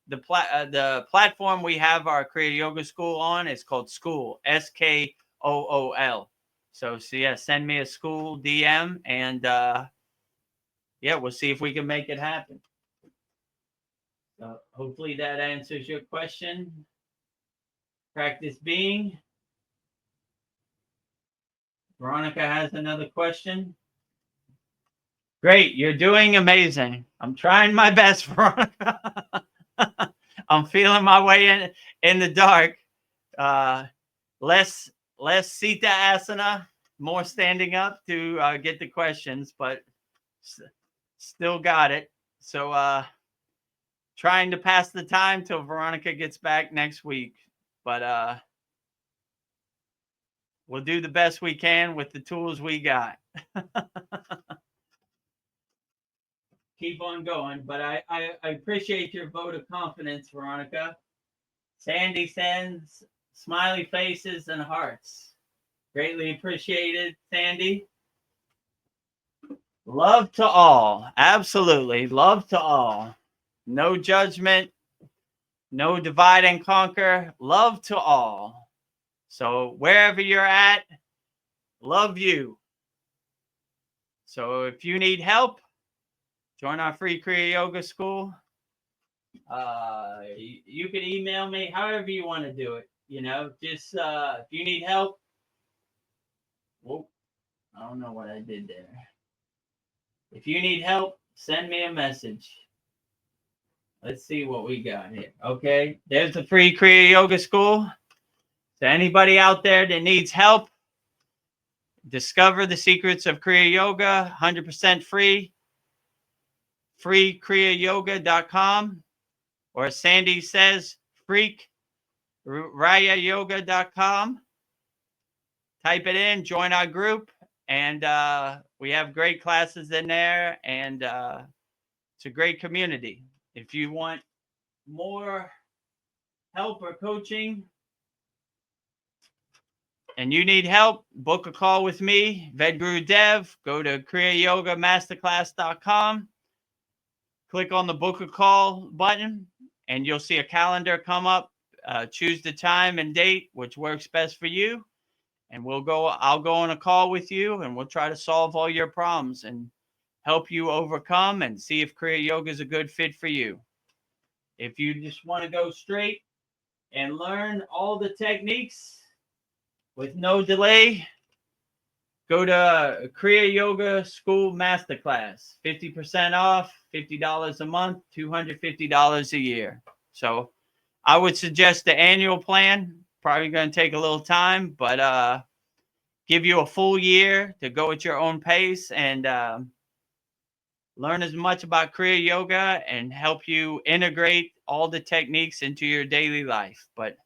the platform we have our Kriya Yoga School on. It's called SKOOL, SKOOL. So yeah, send me a SKOOL DM, and yeah, we'll see if we can make it happen. So hopefully that answers your question. Practice being. Veronica has another question. Great, you're doing amazing. I'm trying my best, Veronica. I'm feeling my way in the dark. Less Sita asana, more standing up to get the questions, but still got it. So trying to pass the time till Veronica gets back next week. But we'll do the best we can with the tools we got. Keep on going. But I appreciate your vote of confidence, Veronica. Sandy sends smiley faces and hearts. Greatly appreciated, Sandy. Love to all. Absolutely. Love to all. No judgment. No divide and conquer. Love to all. So wherever you're at, love you. So if you need help, join our free Kriya Yoga School. You can email me however you want to do it. You know, just if you need help. Whoa, I don't know what I did there. If you need help, send me a message. Let's see what we got here. Okay, there's the free Kriya Yoga School. So anybody out there that needs help, discover the secrets of Kriya Yoga, 100% free. Freekriyayogamasterclass.com, or as Sandy says, kriyayogamasterclass.com. Type it in, join our group, and we have great classes in there, and it's a great community. If you want more help or coaching and you need help, book a call with me, Vedagurudev. Go to kriyayogamasterclass.com. Click on the book a call button, and you'll see a calendar come up. Choose the time and date which works best for you, and I'll go on a call with you, and we'll try to solve all your problems and help you overcome and see if Kriya Yoga is a good fit for you. If you just want to go straight and learn all the techniques with no delay, go to Kriya Yoga School Masterclass. 50% off, $50 a month, $250 a year. So I would suggest the annual plan. Probably going to take a little time, but give you a full year to go at your own pace and learn as much about Kriya Yoga and help you integrate all the techniques into your daily life. But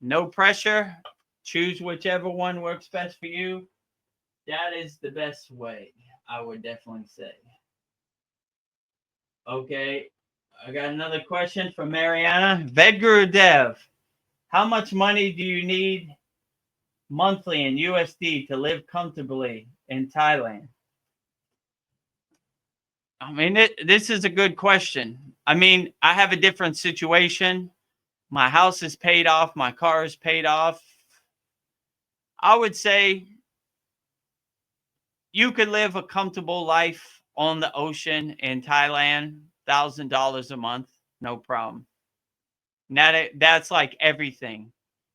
no pressure. Choose whichever one works best for you. That is the best way, I would definitely say. Okay, I got another question from Mariana. Vedagurudev, how much money do you need monthly in USD to live comfortably in Thailand? I mean, this is a good question. I mean, I have a different situation. My house is paid off. My car is paid off. I would say you could live a comfortable life on the ocean in Thailand, $1,000 a month, no problem. That's like everything.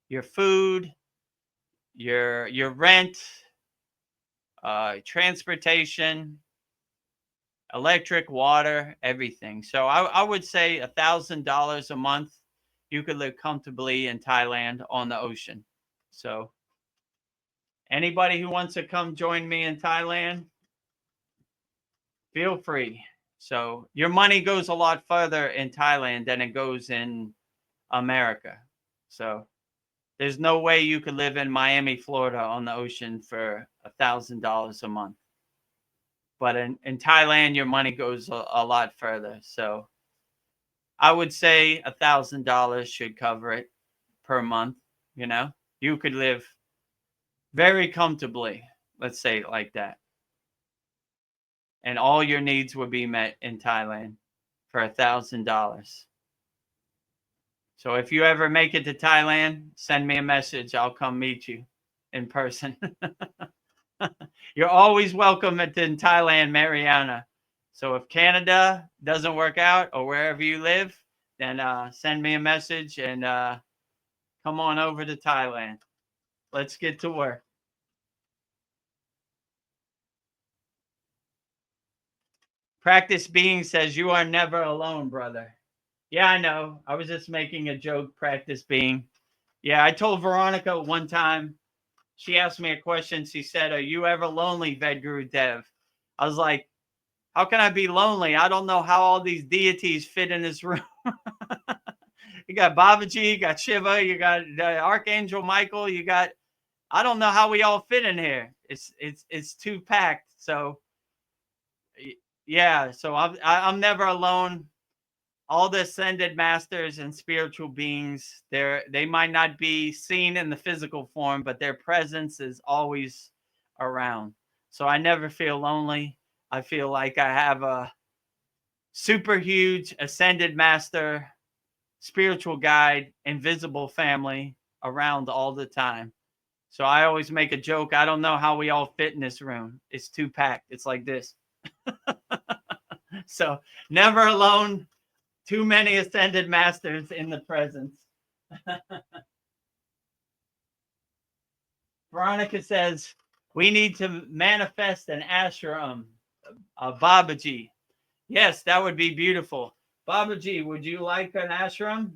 your food, your rent, transportation, electric, water, everything. So I would say $1,000 a month, you could live comfortably in Thailand on the ocean. So anybody who wants to come join me in Thailand, feel free. So your money goes a lot further in Thailand than it goes in America. So there's no way you could live in Miami, Florida on the ocean for $1,000 a month. But in Thailand, your money goes a lot further. So I would say $1,000 should cover it per month. You know, you could live very comfortably. Let's say it like that. And all your needs would be met in Thailand for $1,000. So if you ever make it to Thailand, send me a message. I'll come meet you in person. You're always welcome in Thailand, Mariana. So if Canada doesn't work out or wherever you live, then send me a message and come on over to Thailand. Let's get to work. Practice Being says, you are never alone, brother. Yeah, I know. I was just making a joke, Practice Being. Yeah, I told Veronica one time, she asked me a question. She said, are you ever lonely, Vedagurudev? I was like, how can I be lonely? I don't know how all these deities fit in this room. You got Babaji, you got Shiva, you got Archangel Michael, you got, I don't know how we all fit in here. It's too packed. So yeah, so I'm never alone. All the ascended masters and spiritual beings, they might not be seen in the physical form, but their presence is always around. So I never feel lonely. I feel like I have a super huge ascended master, spiritual guide, invisible family around all the time. So I always make a joke. I don't know how we all fit in this room. It's too packed. It's like this. So never alone. Too many ascended masters in the presence. Veronica says, we need to manifest an ashram, a Babaji. Yes, that would be beautiful. Babaji, would you like an ashram?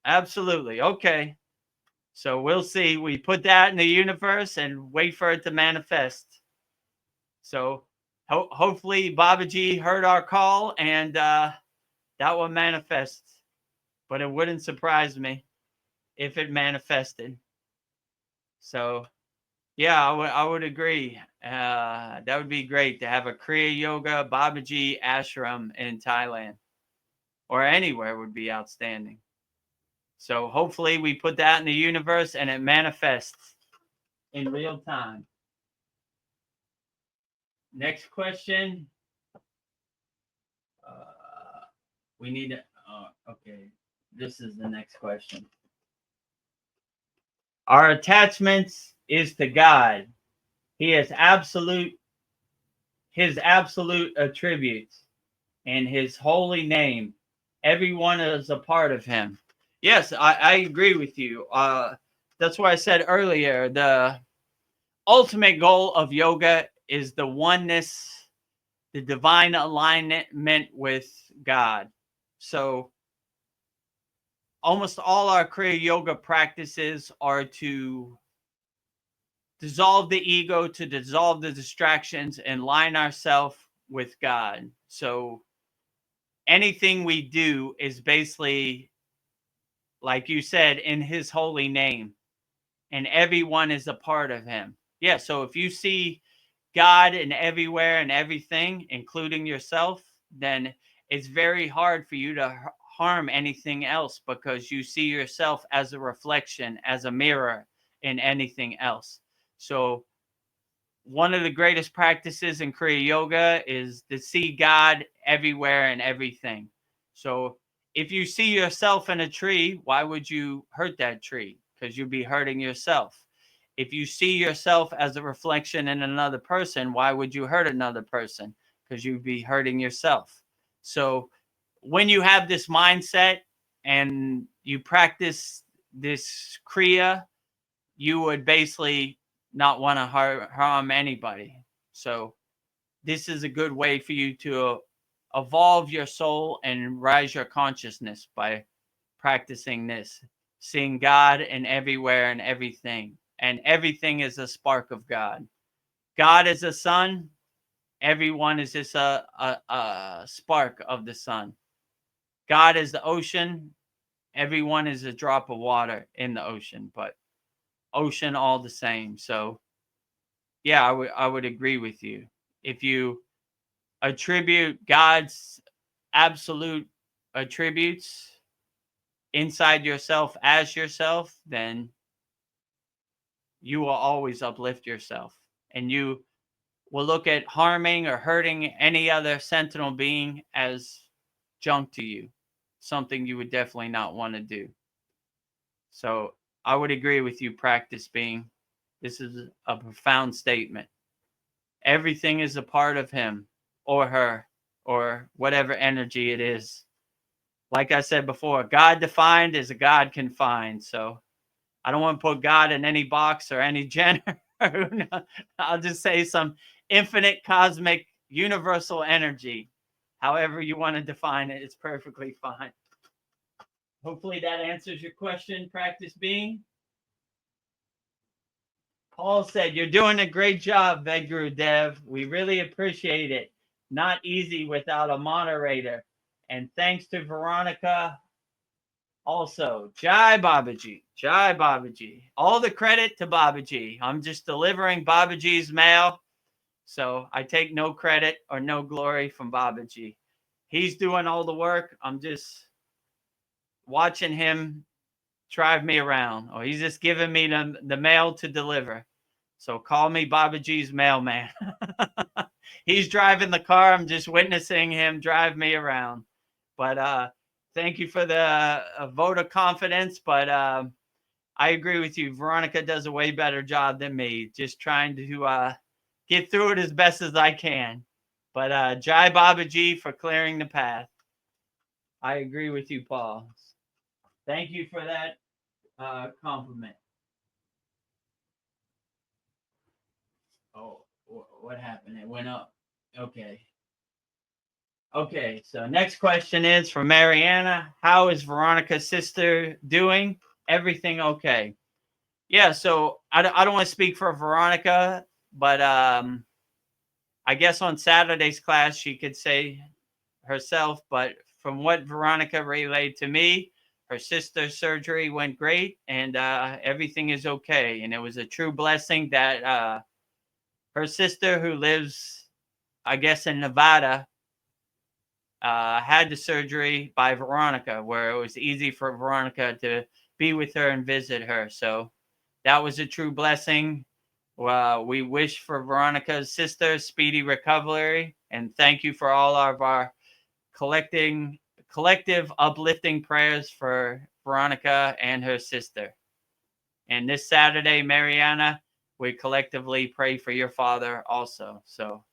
Absolutely. Okay. So we'll see. We put that in the universe and wait for it to manifest. So hopefully Babaji heard our call and that will manifest. But it wouldn't surprise me if it manifested. So yeah, I would agree. That would be great to have a Kriya Yoga Babaji ashram in Thailand or anywhere would be outstanding. So hopefully we put that in the universe and it manifests in real time. Next question. We need to, okay. This is the next question. Our attachments is to God. He has his absolute attributes and his holy name. Everyone is a part of him. Yes, I agree with you. That's why I said earlier, the ultimate goal of yoga is the oneness, the divine alignment with God. So almost all our Kriya Yoga practices are to dissolve the ego, to dissolve the distractions and line ourselves with God. So anything we do is basically, like you said, in his holy name, and everyone is a part of him. Yeah, so if you see God in everywhere and everything, including yourself, then it's very hard for you to harm anything else because you see yourself as a reflection, as a mirror in anything else. So one of the greatest practices in Kriya Yoga is to see God everywhere and everything. So if you see yourself in a tree, why would you hurt that tree? Because you'd be hurting yourself. If you see yourself as a reflection in another person, why would you hurt another person? Because you'd be hurting yourself. So when you have this mindset and you practice this Kriya, you would basically not want to harm anybody. So this is a good way for you to evolve your soul and rise your consciousness by practicing this, seeing God in everywhere and everything. And everything is a spark of God. God is a sun. Everyone is just a spark of the sun. God is the ocean. Everyone is a drop of water in the ocean, but ocean all the same. So yeah, I would agree with you. If you attribute God's absolute attributes inside yourself as yourself, then you will always uplift yourself, and you will look at harming or hurting any other sentinel being as junk to you, something you would definitely not want to do. So I would agree with you, practice being. This is a profound statement. Everything is a part of him or her or whatever energy it is. Like I said before, God defined is a God confined. So I don't want to put God in any box or any gender. I'll just say some infinite, cosmic, universal energy. However you want to define it, it's perfectly fine. Hopefully that answers your question, practice being. Paul said, "You're doing a great job, Vedagurudev. We really appreciate it. Not easy without a moderator. And thanks to Veronica also. Jai Babaji. Jai Babaji. All the credit to Babaji. I'm just delivering Babaji's mail. So I take no credit or no glory from Babaji. He's doing all the work. I'm just watching him drive me around, or he's just giving me the mail to deliver. So call me Babaji's mailman. He's driving the car. I'm just witnessing him drive me around. But thank you for the vote of confidence. But I agree with you. Veronica does a way better job than me, just trying to get through it as best as I can. But Jai Babaji for clearing the path. I agree with you, Paul. Thank you for that compliment. Oh, what happened? It went up. Okay. Okay, so next question is from Mariana. How is Veronica's sister doing? Everything okay? Yeah, so I don't want to speak for Veronica, but I guess on Saturday's class she could say herself, but from what Veronica relayed to me, her sister's surgery went great and everything is okay. And it was a true blessing that her sister, who lives, I guess, in Nevada, had the surgery by Veronica, where it was easy for Veronica to be with her and visit her. So that was a true blessing. We wish for Veronica's sister speedy recovery, and thank you for all of our collective uplifting prayers for Veronica and her sister. And this Saturday, Mariana, we collectively pray for your father also. So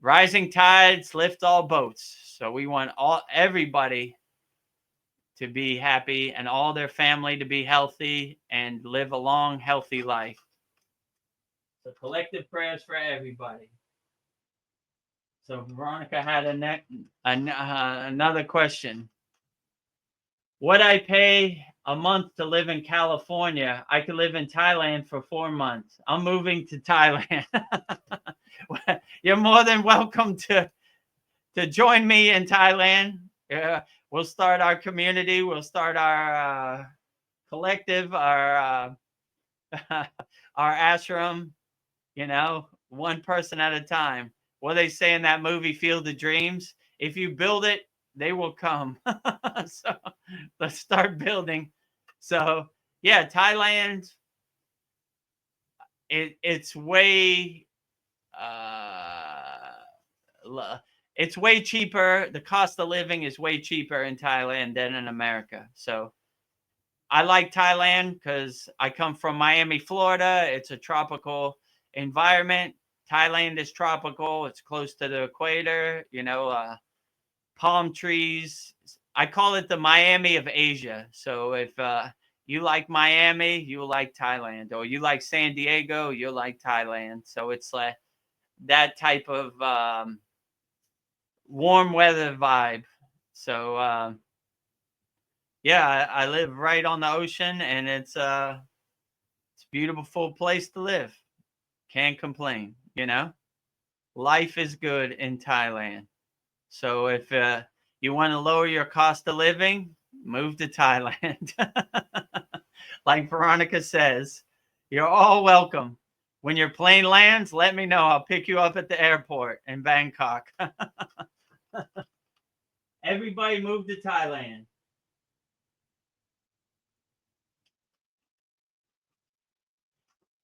rising tides lift all boats. So we want everybody to be happy and all their family to be healthy and live a long, healthy life. So collective prayers for everybody. So Veronica had another question. Would I pay a month to live in California? I could live in Thailand for 4 months. I'm moving to Thailand. You're more than welcome to join me in Thailand. We'll start our community. We'll start our collective, our ashram, one person at a time. What they say in that movie, Field of Dreams? If you build it, they will come. So let's start building. So yeah, Thailand, it's way it's way cheaper. The cost of living is way cheaper in Thailand than in America. So I like Thailand because I come from Miami, Florida. It's a tropical environment. Thailand is tropical. It's close to the equator, palm trees, I call it the Miami of Asia. So if you like Miami, you like Thailand, or you like San Diego, you like Thailand. So it's like that type of warm weather vibe. So yeah, I live right on the ocean, and it's a beautiful place to live. Can't complain, you know. Life is good in Thailand. So if you want to lower your cost of living, move to Thailand. Like Veronica says, you're all welcome. When your plane lands, let me know. I'll pick you up at the airport in Bangkok. Everybody move to Thailand.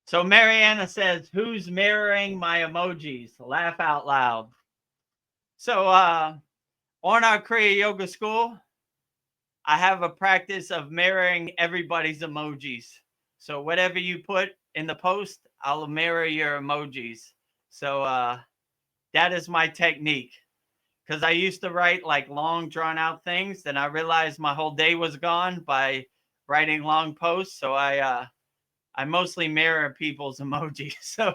So Mariana says, who's mirroring my emojis? Laugh out loud. So on our Kriya Yoga School, I have a practice of mirroring everybody's emojis. So whatever you put in the post, I'll mirror your emojis. So that is my technique. Because I used to write like long drawn out things, then I realized my whole day was gone by writing long posts. So I mostly mirror people's emojis. So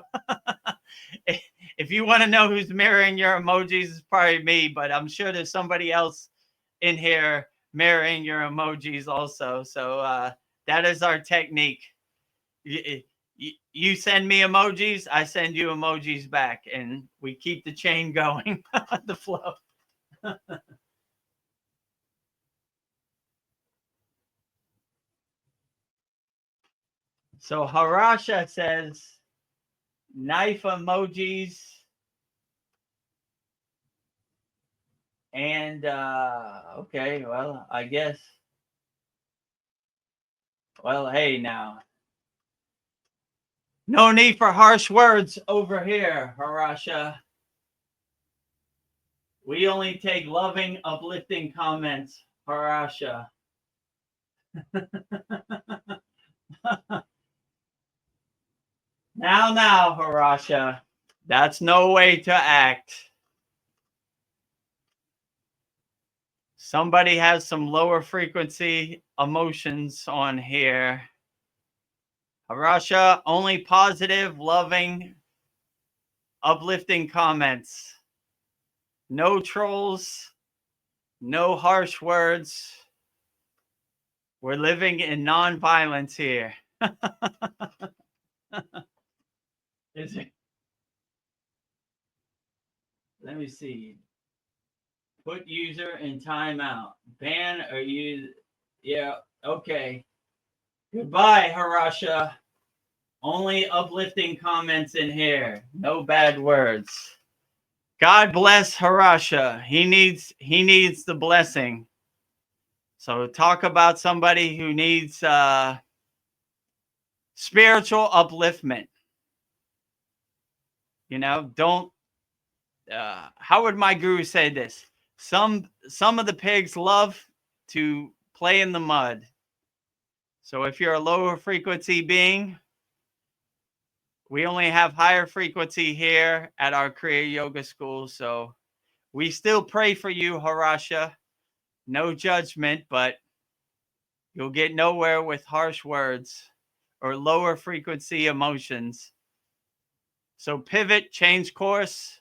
if you want to know who's mirroring your emojis, it's probably me, but I'm sure there's somebody else in here mirroring your emojis also. So that is our technique. You send me emojis, I send you emojis back, and we keep the chain going, the flow. So Harasha says, knife emojis. And okay, well, I guess. Well, hey, now. No need for harsh words over here, Harasha. We only take loving, uplifting comments, Harasha. Now, Harasha. That's no way to act. Somebody has some lower frequency emotions on here. Harasha, only positive, loving, uplifting comments. No trolls, no harsh words. We're living in non-violence here. Is it? Let me see. Put user in timeout. Ban or use. Yeah, okay. Goodbye, Harasha. Only uplifting comments in here. No bad words. God bless Harasha. He needs the blessing. So talk about somebody who needs spiritual upliftment. You know, don't. How would my guru say this? Some of the pigs love to play in the mud. So if you're a lower frequency being, we only have higher frequency here at our Kriya Yoga School. So we still pray for you, Harasha. No judgment, but you'll get nowhere with harsh words or lower frequency emotions. So pivot, change course,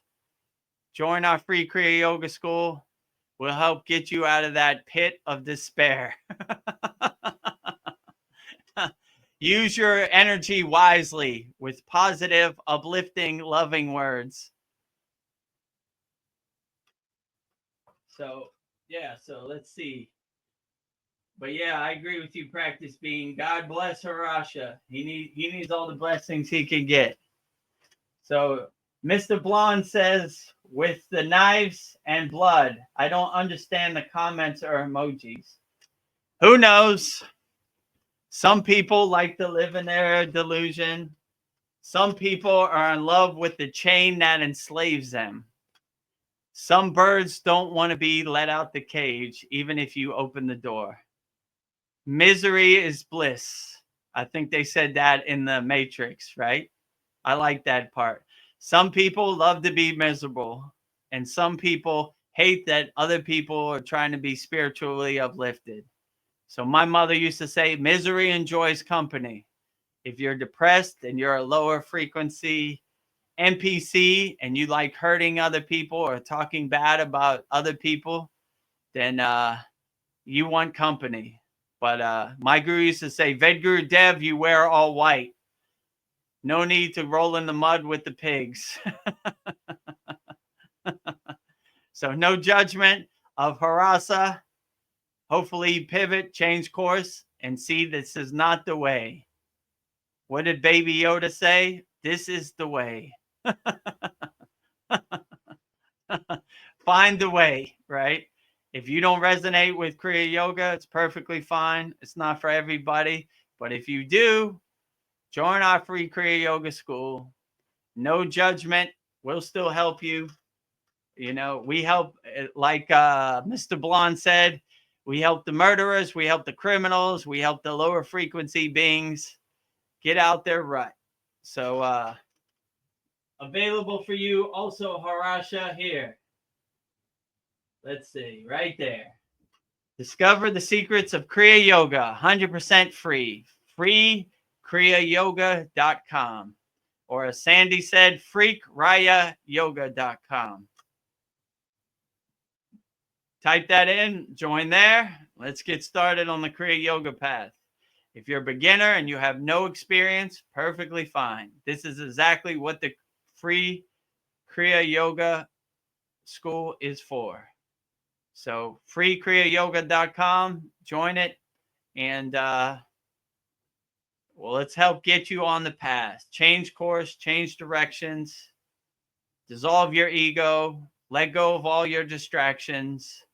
join our free Kriya Yoga School. We'll help get you out of that pit of despair. Use your energy wisely with positive, uplifting, loving words. So, yeah, so let's see. But yeah, I agree with you. Practice being. God bless Harasha. He needs all the blessings he can get. So Mr. Blonde says, with the knives and blood, I don't understand the comments or emojis. Who knows? Some people like to live in their delusion. Some people are in love with the chain that enslaves them. Some birds don't want to be let out the cage, even if you open the door. Misery is bliss. I think they said that in the Matrix, right? I like that part. Some people love to be miserable, and some people hate that other people are trying to be spiritually uplifted. So my mother used to say, misery enjoys company. If you're depressed and you're a lower frequency NPC and you like hurting other people or talking bad about other people, then you want company. But my guru used to say, Vedagurudev, you wear all white. No need to roll in the mud with the pigs. So no judgment of harasa. Hopefully you pivot, change course, and see this is not the way. What did Baby Yoda say? This is the way. Find the way, right? If you don't resonate with Kriya Yoga, it's perfectly fine. It's not for everybody. But if you do, join our free Kriya Yoga school. No judgment. We'll still help you. You know, we help, like Mr. Blonde said, we help the murderers, we help the criminals, we help the lower frequency beings get out their rut. So available for you also, Harasha, here. Let's see, right there. Discover the secrets of Kriya Yoga, 100% free. Free kriyayogamasterclass.com. Or as Sandy said, freakrayayoga.com. Type that in, join there. Let's get started on the Kriya Yoga path. If you're a beginner and you have no experience, perfectly fine. This is exactly what the free Kriya Yoga school is for. So freekriyayogamasterclass.com, join it, and well, let's help get you on the path. Change course, change directions, dissolve your ego, let go of all your distractions,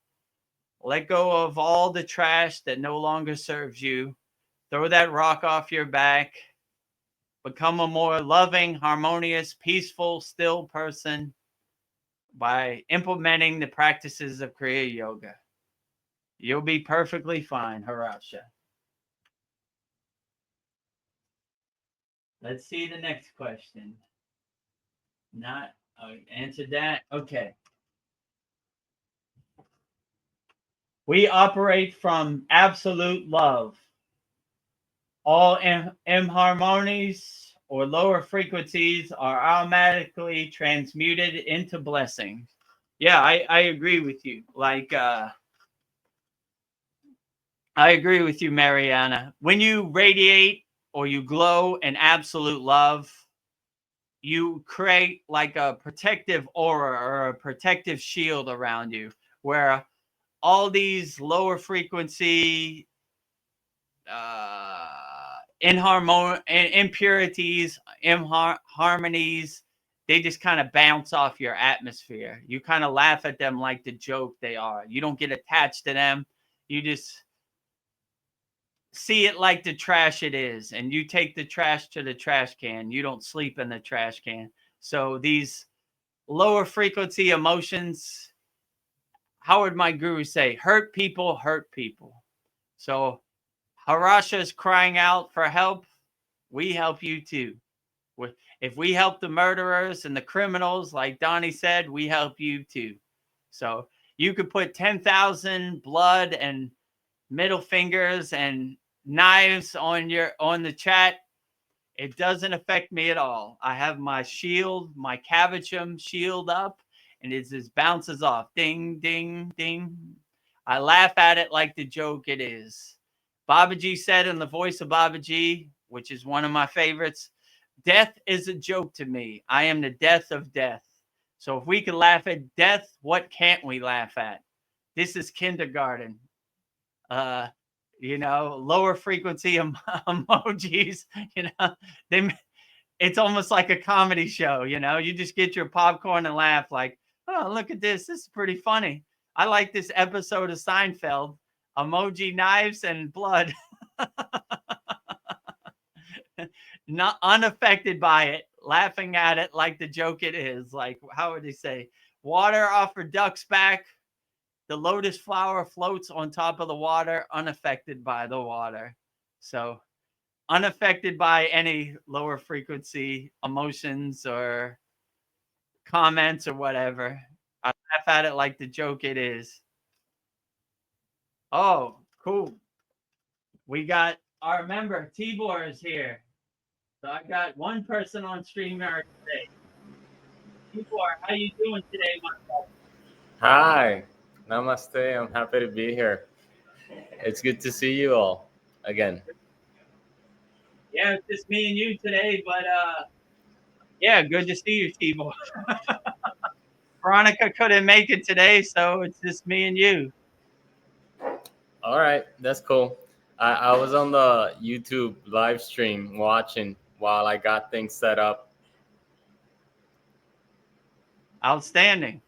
let go of all the trash that no longer serves you. Throw that rock off your back. Become a more loving, harmonious, peaceful, still person by implementing the practices of Kriya Yoga. You'll be perfectly fine, Harasha. Let's see the next question. Not answered that. Okay. We operate from absolute love. All inharmonies or lower frequencies are automatically transmuted into blessings. Yeah, I agree with you. Like, I agree with you, Mariana. When you radiate or you glow in absolute love, you create like a protective aura or a protective shield around you where all these lower frequency impurities, harmonies, they just kind of bounce off your atmosphere. You kind of laugh at them like the joke they are. You don't get attached to them. You just see it like the trash it is, and you take the trash to the trash can. You don't sleep in the trash can. So these lower frequency emotions, how would my guru say, hurt people hurt people. So Harasha is crying out for help. We help you too. If we help the murderers and the criminals, like Donnie said, we help you too. So you could put 10,000 blood and middle fingers and knives on the chat. It doesn't affect me at all. I have my shield, my Cavachum shield up, and it just bounces off. Ding, ding, ding. I laugh at it like the joke it is. Babaji said in the voice of Babaji, which is one of my favorites, death is a joke to me. I am the death of death. So if we can laugh at death, what can't we laugh at? This is kindergarten. Lower frequency emojis, it's almost like a comedy show, you just get your popcorn and laugh like, oh, look at this. This is pretty funny. I like this episode of Seinfeld, emoji knives and blood. Not unaffected by it, laughing at it like the joke it is. Like, how would they say? Water off a duck's back. The lotus flower floats on top of the water, unaffected by the water. So unaffected by any lower frequency emotions or comments or whatever. I laugh at it like the joke it is. Oh, cool. We got our member, Tibor is here. So I got one person on StreamYard today. Tibor, how you doing today, my brother? Hi, namaste. I'm happy to be here. It's good to see you all again. Yeah, it's just me and you today, but yeah, good to see you, Tibor. Veronica couldn't make it today, so it's just me and you. All right, that's cool. I was on the YouTube live stream watching while I got things set up. Outstanding.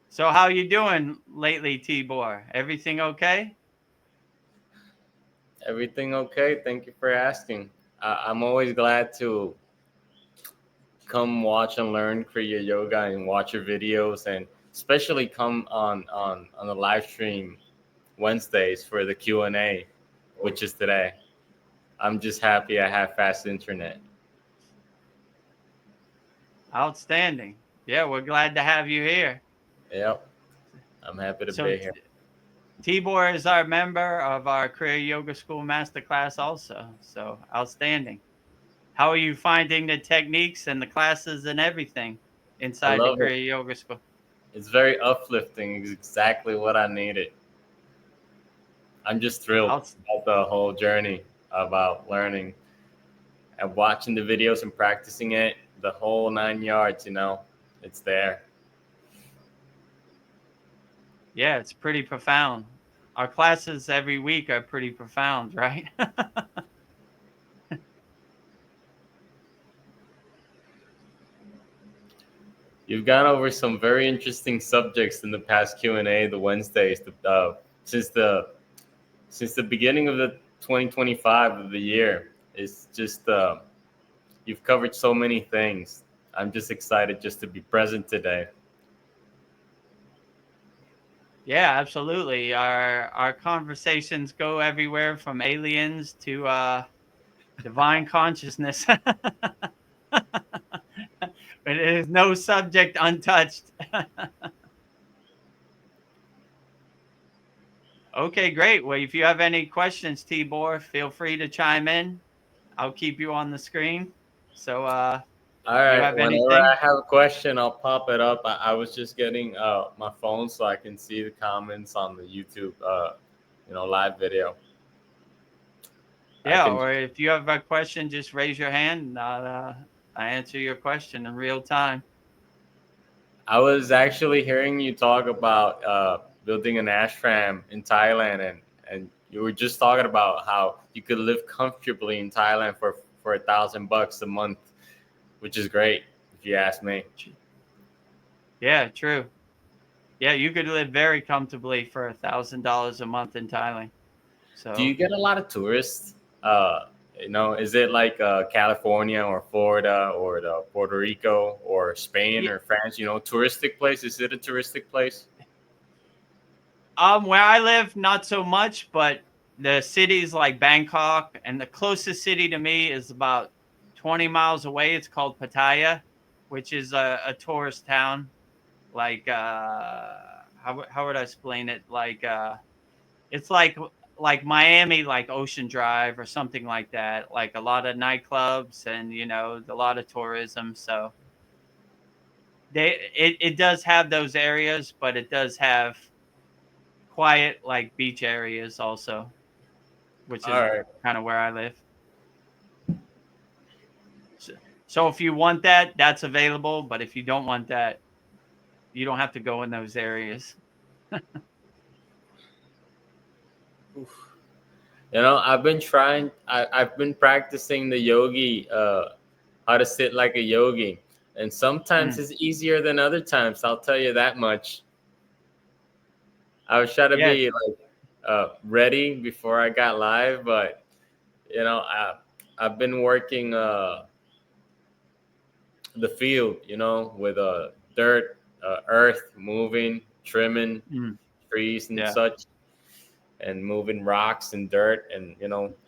So how you doing lately, Tibor? Everything okay? Everything okay? Thank you for asking. I'm always glad to come watch and learn Kriya Yoga and watch your videos, and especially come on the live stream Wednesdays for the Q&A, which is today. I'm just happy I have fast internet. Outstanding. Yeah, we're glad to have you here. Yep, I'm happy to So be here. Tibor is our member of our Kriya Yoga School Masterclass also. So outstanding. How are you finding the techniques and the classes and everything I inside the love it. Kriya Yoga School? It's very uplifting. It's exactly what I needed. I'm just thrilled Out, about the whole journey about learning and watching the videos and practicing it, the whole 9 yards, it's there. yeah, it's pretty profound. Our classes every week are pretty profound, right? You've gone over some very interesting subjects in the past Q&A, the Wednesdays, since the since the beginning of the 2025 of the year. It's just you've covered so many things. I'm just excited just to be present today. Yeah, absolutely. Our conversations go everywhere from aliens to divine consciousness. But it is no subject untouched. Okay, great. Well, if you have any questions, Tibor, feel free to chime in. I'll keep you on the screen. So All if you right. have Whenever I anything, have a question, I'll pop it up. I was just getting my phone so I can see the comments on the YouTube, live video. I yeah, can. or if you have a question, just raise your hand and I answer your question in real time. I was actually hearing you talk about building an ashram in Thailand, and you were just talking about how you could live comfortably in Thailand for $1,000 a month, which is great if you ask me. Yeah, true. Yeah, you could live very comfortably for $1,000 a month in Thailand. Do you So get a lot of tourists? Is it like California or Florida or the Puerto Rico or Spain yeah, or France? Touristic place. Is it a touristic place? where I live, not so much, but the cities like Bangkok and the closest city to me is about 20 miles away. It's called Pattaya, which is a tourist town. Like how would I explain it? Like it's like Miami, like Ocean Drive or something like that. Like a lot of nightclubs and a lot of tourism. So it does have those areas, but it does have quiet like beach areas also, which All is right. kind of where I live. So, so if you want that, that's available. But if you don't want that, you don't have to go in those areas. I've been trying. I've been practicing the yogi, how to sit like a yogi, and sometimes Mm. it's easier than other times. I'll tell you that much. I was trying to Yeah, be like ready before I got live, but I've been working the field, with dirt, earth, moving, trimming mm, trees and yeah, such, and moving rocks and dirt and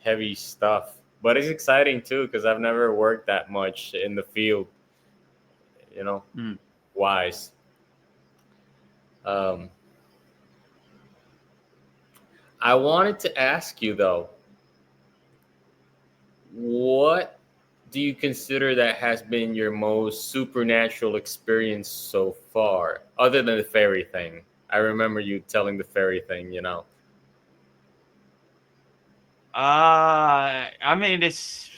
heavy stuff. But it's exciting too because I've never worked that much in the field. You know. mm. wise. Um, I wanted to ask you though, what do you consider that has been your most supernatural experience so far, other than the fairy thing? I remember you telling the fairy thing, you know. I mean, it's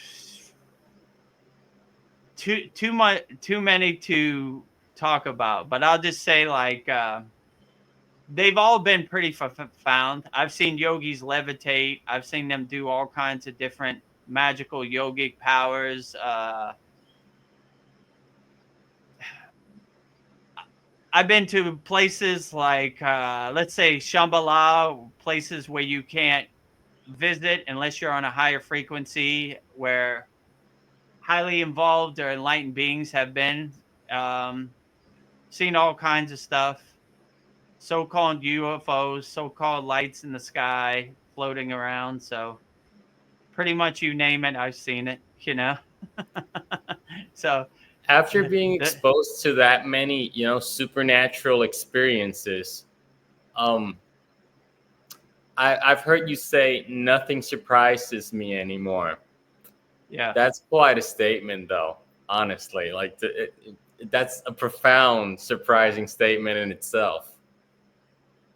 too many to talk about, but I'll just say like they've all been pretty profound. I've seen yogis levitate. I've seen them do all kinds of different magical yogic powers. I've been to places like let's say Shambhala, places where you can't visit unless you're on a higher frequency, where highly involved or enlightened beings have been. Um, Seen all kinds of stuff, so-called UFOs, so-called lights in the sky floating around. So pretty much you name it, I've seen it, you know. So After being the, exposed to that many, you know, supernatural experiences, um, I've heard you say nothing surprises me anymore. yeah. That's quite a statement, though. Honestly, like that's a profound, surprising statement in itself.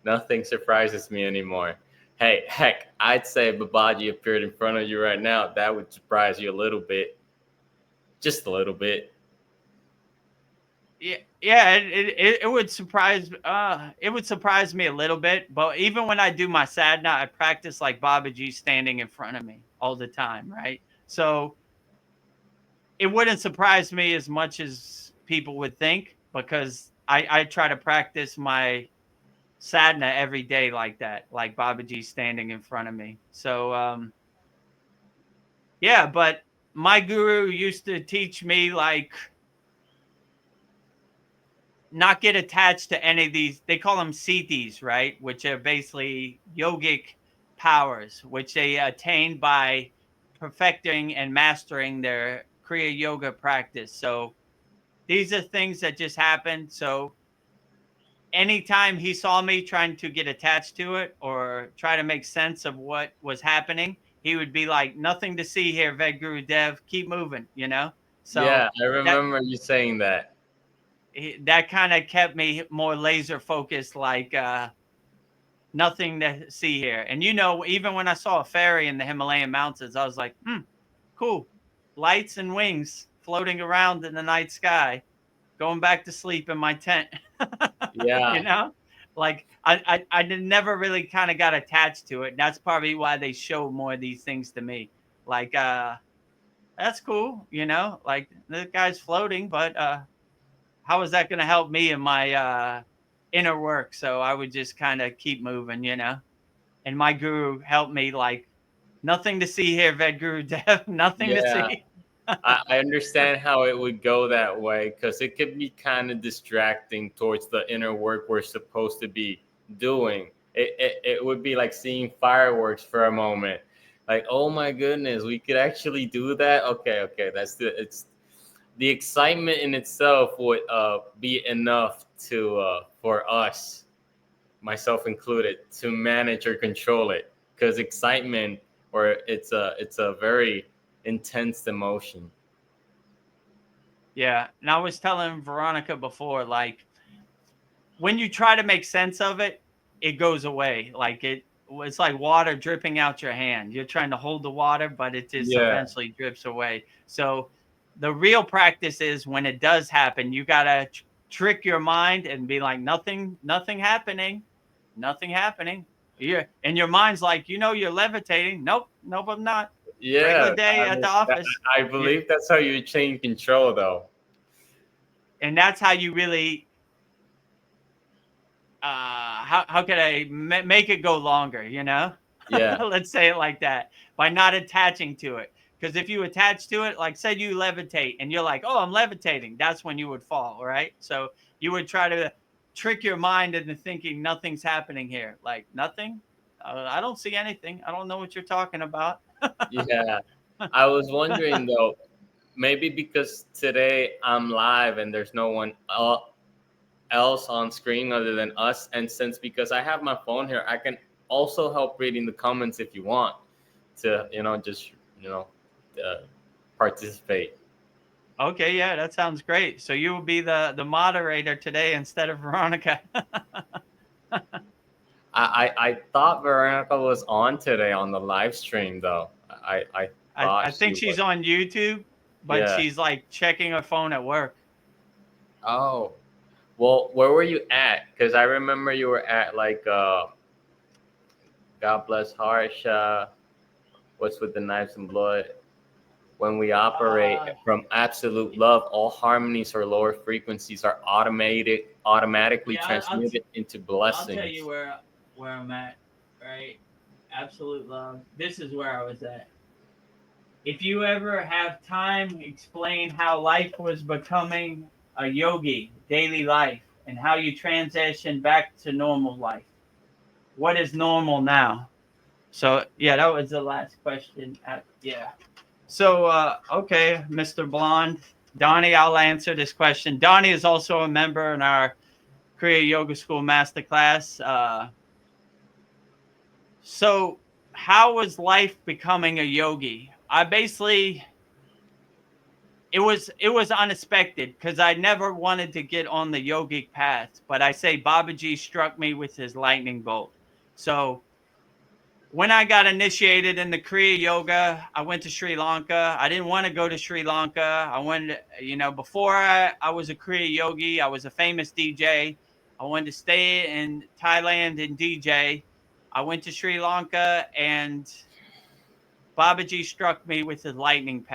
Nothing surprises me anymore. Hey, heck, I'd say if Babaji appeared in front of you right now, that would surprise you a little bit, just a little bit. Yeah, yeah, it would surprise it would surprise me a little bit, but even when I do my sadhana, I practice like Babaji standing in front of me all the time, right? So it wouldn't surprise me as much as people would think, because I try to practice my sadhana every day like that, like Babaji standing in front of me. So yeah, but my guru used to teach me like not get attached to any of these. They call them siddhis, right? Which are basically yogic powers, which they attain by perfecting and mastering their Kriya yoga practice. So these are things that just happen. So anytime he saw me trying to get attached to it or try to make sense of what was happening, he would be like, "Nothing to see here, Vedagurudev. Keep moving," you know. So Yeah, I that remember you saying that. that kind of kept me more laser focused, like nothing to see here. And you know, even when I saw a fairy in the Himalayan mountains, I was like, cool, lights and wings floating around in the night sky. Going back to sleep in my tent. You Yeah, know, like I never really kind of got attached to it. That's probably why they show more of these things to me. Like that's cool, you know, like the guy's floating, but how is that going to help me in my inner work? So I would just kind of keep moving, you know. And my guru helped me like, nothing to see here, Vedagurudev. Nothing to yeah. see. I understand how it would go that way because it could be kind of distracting towards the inner work we're supposed to be doing. It would be like seeing fireworks for a moment. Like, oh my goodness, we could actually do that. Okay, okay, it's the excitement in itself would be enough to for us, myself included, to manage or control it because excitement or it's a very intense emotion. Yeah. And I was telling Veronica before, like, when you try to make sense of it, it goes away. Like it's like water dripping out your hand. You're trying to hold the water, but it just Yeah, eventually drips away. So the real practice is when it does happen, you gotta trick your mind and be like, nothing happening, nothing happening. Yeah, and your mind's like, you know, you're levitating. Nope, nope, I'm not. Regular yeah. day at the office. I You, believe that's how you change control, though. and that's how you really how could I make it go longer, you know? Yeah, Let's say it like that, by not attaching to it. Because if you attach to it, like say you levitate and you're like, oh, I'm levitating, that's when you would fall, right? So you would try to trick your mind into thinking nothing's happening here. Like, nothing? I don't see anything. I don't know what you're talking about. yeah. I was wondering though, maybe because today I'm live and there's no one else on screen other than us. And since because I have my phone here, I can also help reading the comments if you want to, just uh, participate. Okay, yeah, that sounds great. So you will be the moderator today instead of Veronica. I thought Veronica was on today on the live stream though. I I thought she think was. she's on YouTube, but Yeah. she's like checking her phone at work. Oh. Well, where were you at? Because I remember you were at like God bless Harsha. What's with the knives and blood? When we operate Uh, from absolute love, all harmonies or lower frequencies are automatically yeah, transmuted into I'll tell you blessings. where I'm at. Right, absolute love. This is where I was at. If you ever have time, explain how life was becoming a yogi, daily life, and how you transition back to normal life. What is normal now? So yeah, that was the last question. Yeah. So okay, Mr. Blonde, Donnie, I'll answer this question. Donnie is also a member in our Kriya Yoga School Masterclass. So how was life becoming a yogi? I basically it was unexpected because I never wanted to get on the yogic path, but I say Babaji struck me with his lightning bolt. So when I got initiated in the Kriya yoga, I went to Sri Lanka. I didn't want to go to Sri Lanka. I wanted, before I was a Kriya yogi, I was a famous DJ. I wanted to stay in Thailand and DJ. I went to Sri Lanka and Babaji struck me with his lightning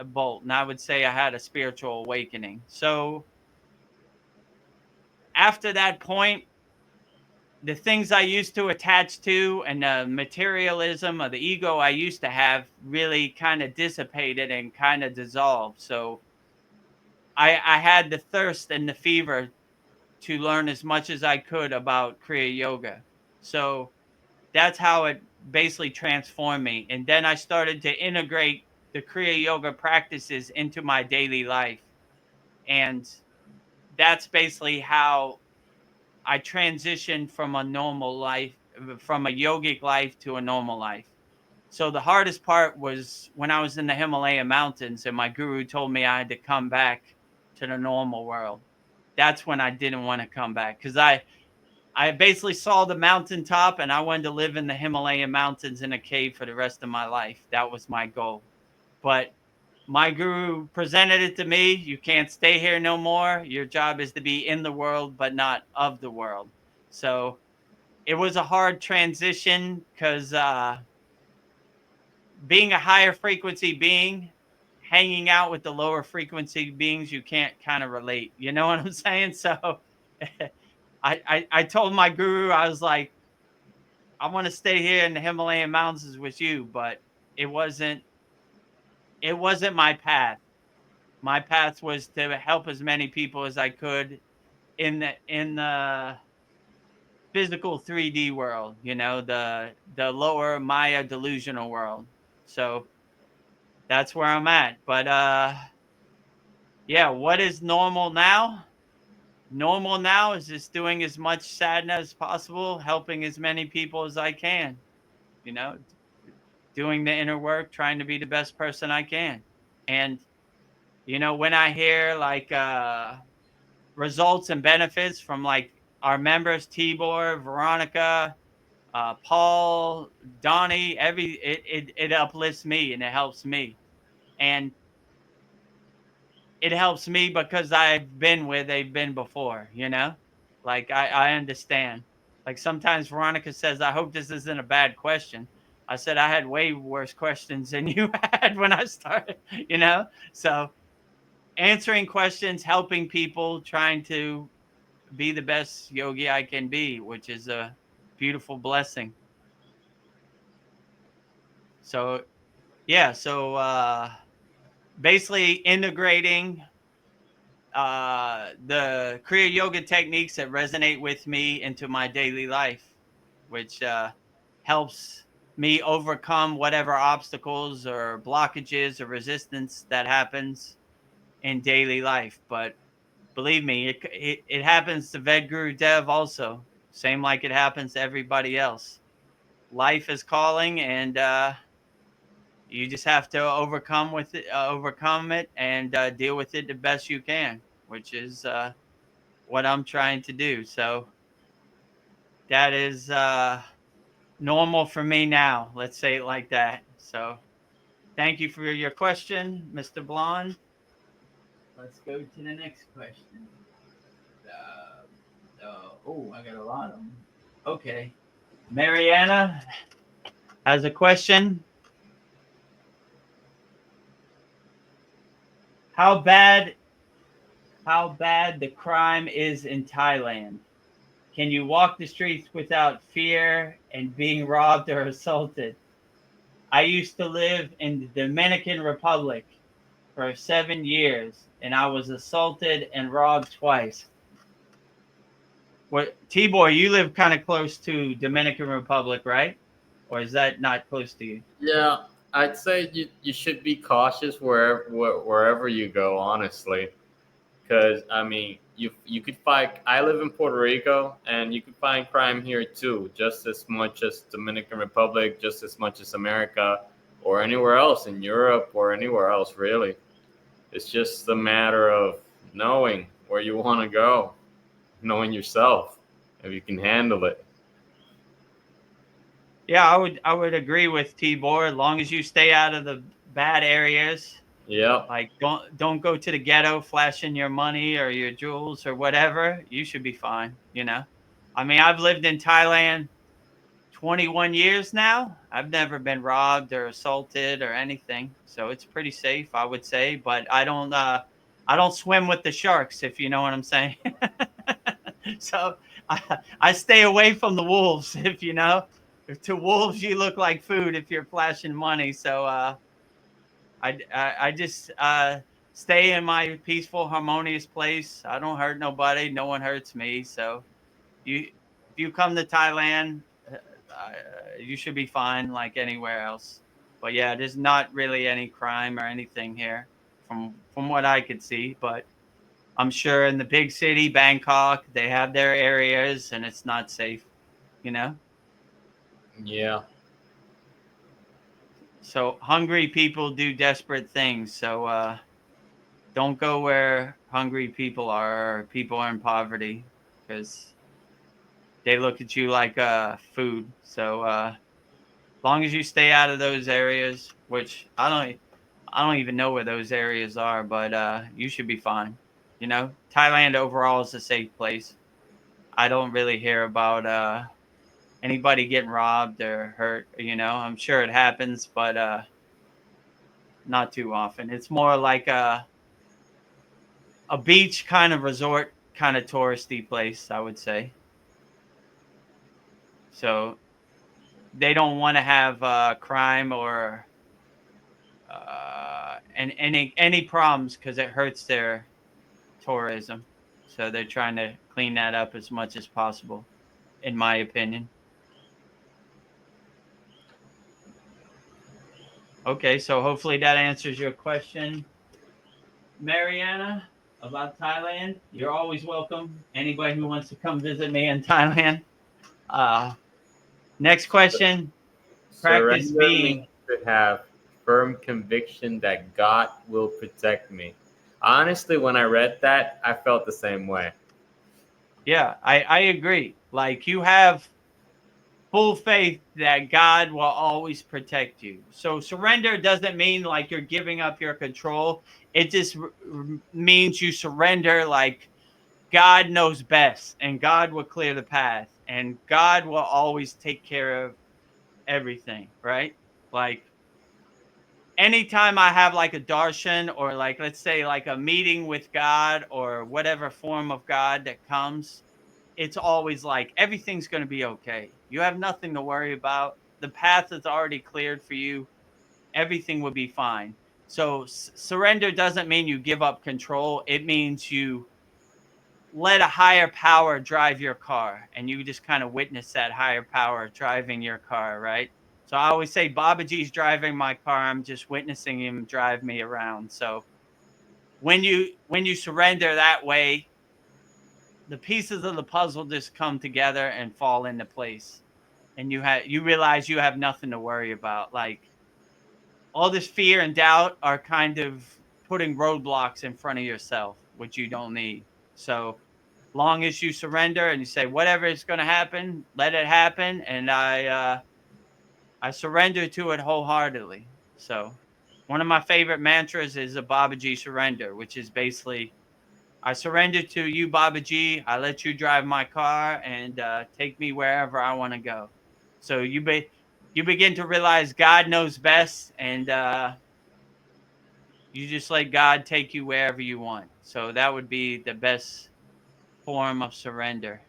bolt. And I would say I had a spiritual awakening. So after that point, the things I used to attach to and the materialism of the ego I used to have really kind of dissipated and kind of dissolved. So I had the thirst and the fever to learn as much as I could about Kriya Yoga. So that's how it basically transformed me. And then I started to integrate the Kriya Yoga practices into my daily life. And that's basically how I transitioned from a normal life, from a yogic life to a normal life. So the hardest part was when I was in the Himalayan mountains and my guru told me I had to come back to the normal world. That's when I didn't want to come back because I basically saw the mountaintop and I wanted to live in the Himalayan mountains in a cave for the rest of my life. That was my goal. But my guru presented it to me. You can't stay here no more. Your job is to be in the world, but not of the world. So it was a hard transition because being a higher frequency being, hanging out with the lower frequency beings, you can't kind of relate. You know what I'm saying? So I told my guru, I was like, I want to stay here in the Himalayan mountains with you, but it wasn't it wasn't my path. My path was to help as many people as I could in the physical 3D world, the lower Maya delusional world. So that's where I'm at. But yeah, what is normal now? Normal now is just doing as much sadhana as possible, helping as many people as I can, you know, doing the inner work, trying to be the best person I can. And when I hear like results and benefits from like our members, Tibor, Veronica, Paul, Donnie, it uplifts me and it helps me. And it helps me because I've been where they've been before. Like I understand. Like sometimes Veronica says, I hope this isn't a bad question. I said I had way worse questions than you had when I started. So answering questions, helping people, trying to be the best yogi I can be, which is a beautiful blessing. So yeah, so basically integrating the Kriya Yoga techniques that resonate with me into my daily life, which helps me overcome whatever obstacles or blockages or resistance that happens in daily life. But Believe me, it happens to Vedagurudev also. Same like it happens to everybody else. Life is calling, and you just have to overcome it, and deal with it the best you can, which is what I'm trying to do. So that is normal for me now. Let's say it like that. So thank you for your question, Mr. Blonde. Let's go to the next question. I got a lot of them. Okay. Mariana has a question. How bad the crime is in Thailand? Can you walk the streets without fear and being robbed or assaulted? I used to live in the Dominican Republic for 7 years, and I was assaulted and robbed twice. What, T-Boy, you live kind of close to Dominican Republic, right? Or is that not close to you? Yeah, I'd say you should be cautious wherever you go, honestly. Because I mean, you could find. I live in Puerto Rico, and you could find crime here too, just as much as Dominican Republic, just as much as America, or anywhere else in Europe, or anywhere else really. It's just a matter of knowing where you want to go, knowing yourself, if you can handle it. Yeah, I would agree with T-Boy. As long as you stay out of the bad areas, Yep. like don't go to the ghetto flashing your money or your jewels or whatever, you should be fine, you know. I mean, I've lived in Thailand 21 years now. I've never been robbed or assaulted or anything. So it's pretty safe, I would say, but I don't swim with the sharks, if you know what I'm saying. So I stay away from the wolves, if you know. To wolves you look like food if you're flashing money. So I just stay in my peaceful, harmonious place. I don't hurt nobody. No one hurts me. So if you come to Thailand, you should be fine like anywhere else. But yeah, there's not really any crime or anything here from what I could see. But I'm sure in the big city, Bangkok, they have their areas and it's not safe, you know? Yeah. So hungry people do desperate things. So don't go where hungry people are or people are in poverty because they look at you like food. So long as you stay out of those areas, which I don't even know where those areas are, but you should be fine. You know, Thailand overall is a safe place. I don't really hear about anybody getting robbed or hurt. You know, I'm sure it happens, but not too often. It's more like a beach kind of resort, kind of touristy place, I would say. So they don't want to have crime or and any problems because it hurts their tourism. So they're trying to clean that up as much as possible, in my opinion. Okay, so hopefully that answers your question, Mariana, about Thailand. You're always welcome. Anybody who wants to come visit me in Thailand. Uh, Next question. Practice Surrender means being. to have firm conviction that God will protect me. Honestly, when I read that, I felt the same way. Yeah, I agree. Like you have full faith that God will always protect you. So surrender doesn't mean like you're giving up your control. It just means you surrender like God knows best and God will clear the path and God will always take care of everything, right? Like anytime I have like a darshan or like let's say like a meeting with God or whatever form of God that comes, it's always like everything's going to be okay. You have nothing to worry about. The path is already cleared for you. Everything will be fine. So surrender doesn't mean you give up control. It means you let a higher power drive your car and you just kind of witness that higher power driving your car, right? So I always say Babaji's driving my car. I'm just witnessing him drive me around. So when you surrender that way, the pieces of the puzzle just come together and fall into place, and you realize you have nothing to worry about. Like all this fear and doubt are kind of putting roadblocks in front of yourself, which you don't need. So long as you surrender and you say whatever is going to happen, let it happen, and I surrender to it wholeheartedly. So one of my favorite mantras is a Babaji surrender, which is basically I surrender to you, Babaji. I let you drive my car and take me wherever I want to go. So you begin to realize God knows best, and you just let God take you wherever you want. So that would be the best form of surrender,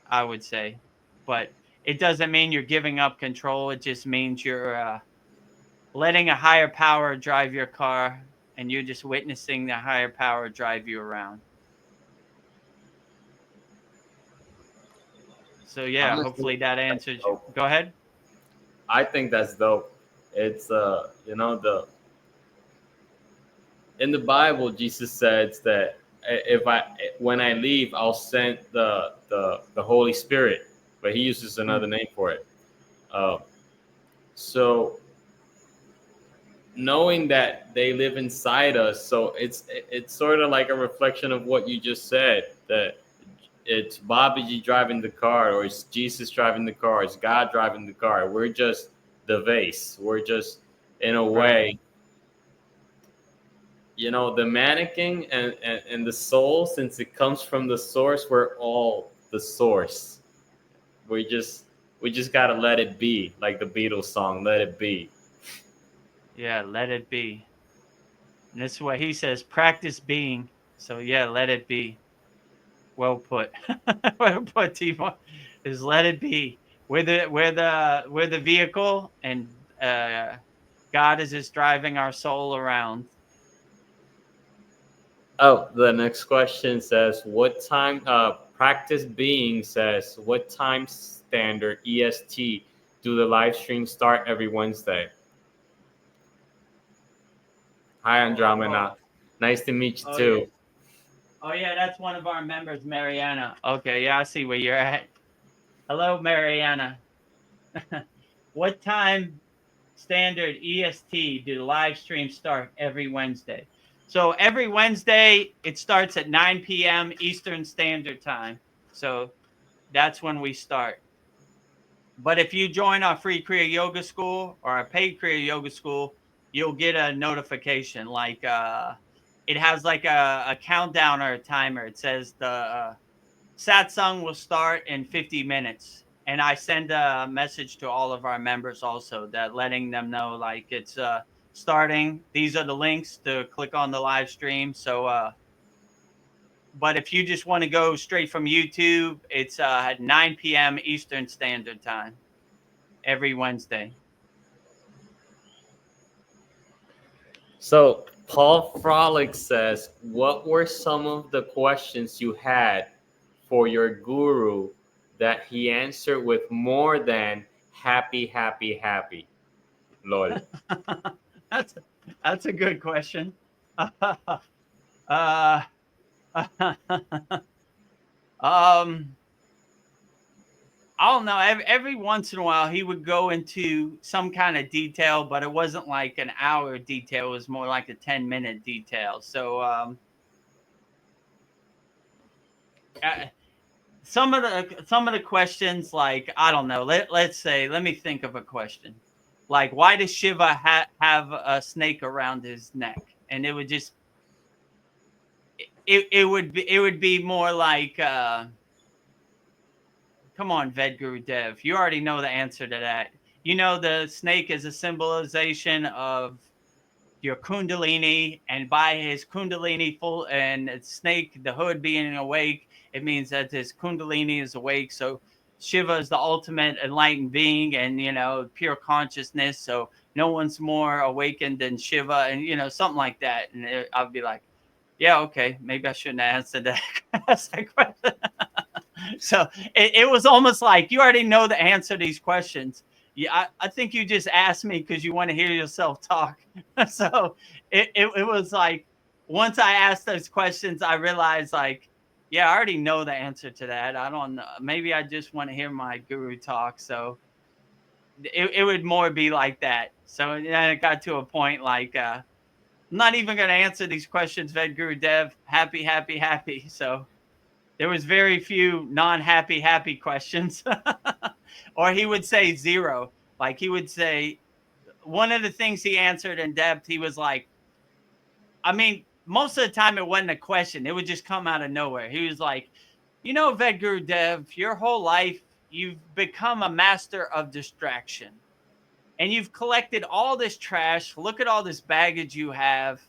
I would say. But it doesn't mean you're giving up control. It just means you're letting a higher power drive your car, and you're just witnessing the higher power drive you around. So yeah, Honestly, hopefully that that's answers you. dope. Go ahead. I think that's dope. It's the in the Bible, Jesus says that if I when I leave, I'll send the Holy Spirit, but he uses Mm, another name for it. Uh, so knowing that they live inside us, so it's sort of like a reflection of what you just said, that it's Babaji driving the car, or it's Jesus driving the car, it's God driving the car. We're just the vase. We're just, in a right. way, the mannequin and the soul, since it comes from the source, we're all the source. We just gotta let it be, like the Beatles song, "Let It Be." Yeah, let it be. And this is what he says, practice being. So yeah, let it be. Well put. Well put, Timo. Is let it be. We're the vehicle, and uh, God is just driving our soul around. Oh, the next question says, what time, practice being says, what time standard EST do the live streams start every Wednesday? Hi, Oh, Andromeda. Nice to meet you oh yeah. too. Oh yeah, that's one of our members, Mariana. Okay, yeah, I see where you're at. Hello, Mariana. What time standard EST do the live streams start every Wednesday? So every Wednesday it starts at 9 p.m. Eastern Standard Time. So that's when we start. But if you join our free Kriya Yoga School or our paid Kriya Yoga School, you'll get a notification. Like it has like a countdown or a timer. It says the Satsang will start in 50 minutes. And I send a message to all of our members also, that letting them know like it's starting. These are the links to click on the live stream. So but if you just want to go straight from YouTube, it's at 9 p.m. Eastern Standard Time every Wednesday. So, Paul Frolic says, what were some of the questions you had for your guru that he answered with more than happy, happy, happy? Lol. that's that's a good question. uh, um, I don't know. Every once in a while, he would go into some kind of detail, but it wasn't like an hour detail. It was more like a 10-minute detail. So uh, some of the questions, like I don't know. Let's say, let me think of a question. Like, why does Shiva have a snake around his neck? And it would just it would be more like come on, Vedagurudev. You already know the answer to that. You know the snake is a symbolization of your kundalini, and by his kundalini full and snake, the hood being awake, it means that his kundalini is awake. So Shiva is the ultimate enlightened being, and pure consciousness. So no one's more awakened than Shiva, and something like that. And I'll be like, yeah, okay, maybe I shouldn't have answered that, that question. So it was almost like you already know the answer to these questions. Yeah, I think you just asked me because you want to hear yourself talk. So it was like, once I asked those questions, I realized like, yeah, I already know the answer to that. I don't know. Maybe I just want to hear my guru talk. So it would more be like that. So then it got to a point like, I'm not even going to answer these questions, Vedagurudev. Happy, happy, happy. So there was very few non-happy, happy questions. Or he would say zero. Like he would say, one of the things he answered in depth, he was like, I mean, most of the time it wasn't a question. It would just come out of nowhere. He was like, you know, Vedagurudev, your whole life, you've become a master of distraction. And you've collected all this trash. Look at all this baggage you have.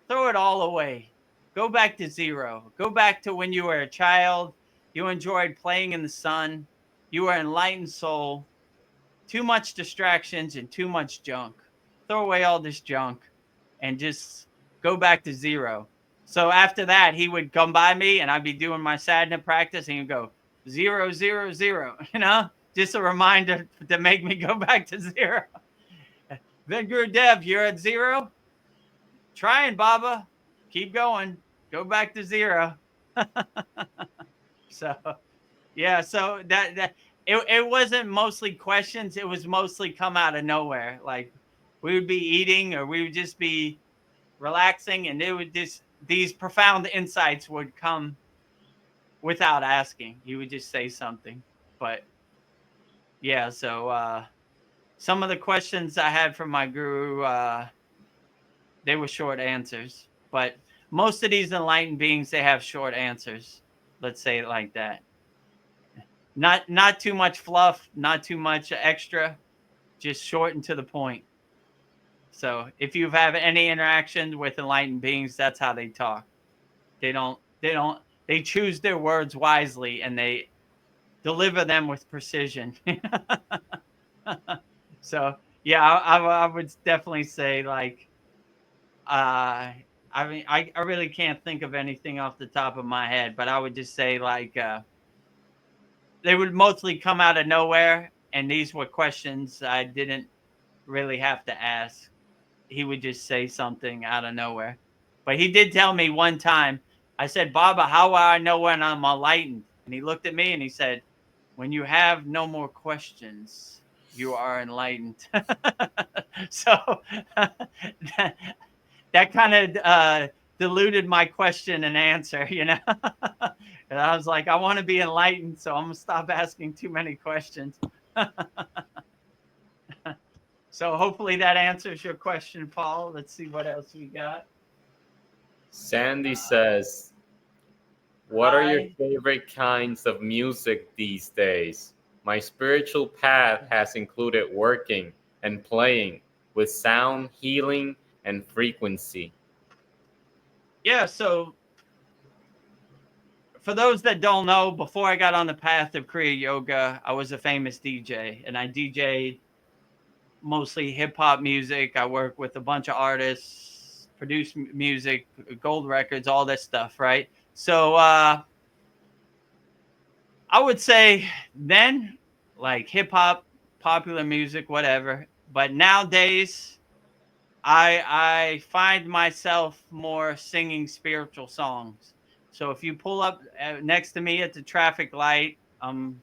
Throw it all away. Go back to zero. Go back to when you were a child. You enjoyed playing in the sun. You were an enlightened soul. Too much distractions and too much junk. Throw away all this junk and just go back to zero. So after that, he would come by me and I'd be doing my sadhana practice and he'd go 0, 0, 0, you know, just a reminder to make me go back to zero. Then Gurudev, you're at zero. Trying, Baba. Keep going. Go back to zero. So yeah, so that it wasn't mostly questions. It was mostly come out of nowhere. Like we would be eating or we would just be relaxing and it would just, these profound insights would come without asking. He would just say something. But yeah, so some of the questions I had from my guru, they were short answers. But most of these enlightened beings, they have short answers. Let's say it like that. Not too much fluff, not too much extra, just short and to the point. So if you've had any interaction with enlightened beings, that's how they talk. They choose their words wisely and they deliver them with precision. So yeah, I would definitely say like, I mean, I really can't think of anything off the top of my head, but I would just say like, they would mostly come out of nowhere. And these were questions I didn't really have to ask. He would just say something out of nowhere. But he did tell me one time, I said, Baba, how will I know when I'm enlightened? And he looked at me and he said, when you have no more questions, you are enlightened. So that kind of diluted my question and answer, you know. And I was like, I want to be enlightened, so I'm going to stop asking too many questions. So hopefully that answers your question, Paul. Let's see what else we got. Sandy says, what are your Hi. favorite kinds of music these days? My spiritual path has included working and playing with sound, healing, and frequency. Yeah, so for those that don't know, before I got on the path of Kriya Yoga, I was a famous DJ, and I DJ'd mostly hip hop music. I work with a bunch of artists, produce music, gold records, all this stuff, right? So I would say then, like hip hop, popular music, whatever. But nowadays, I find myself more singing spiritual songs. So if you pull up next to me at the traffic light, I'm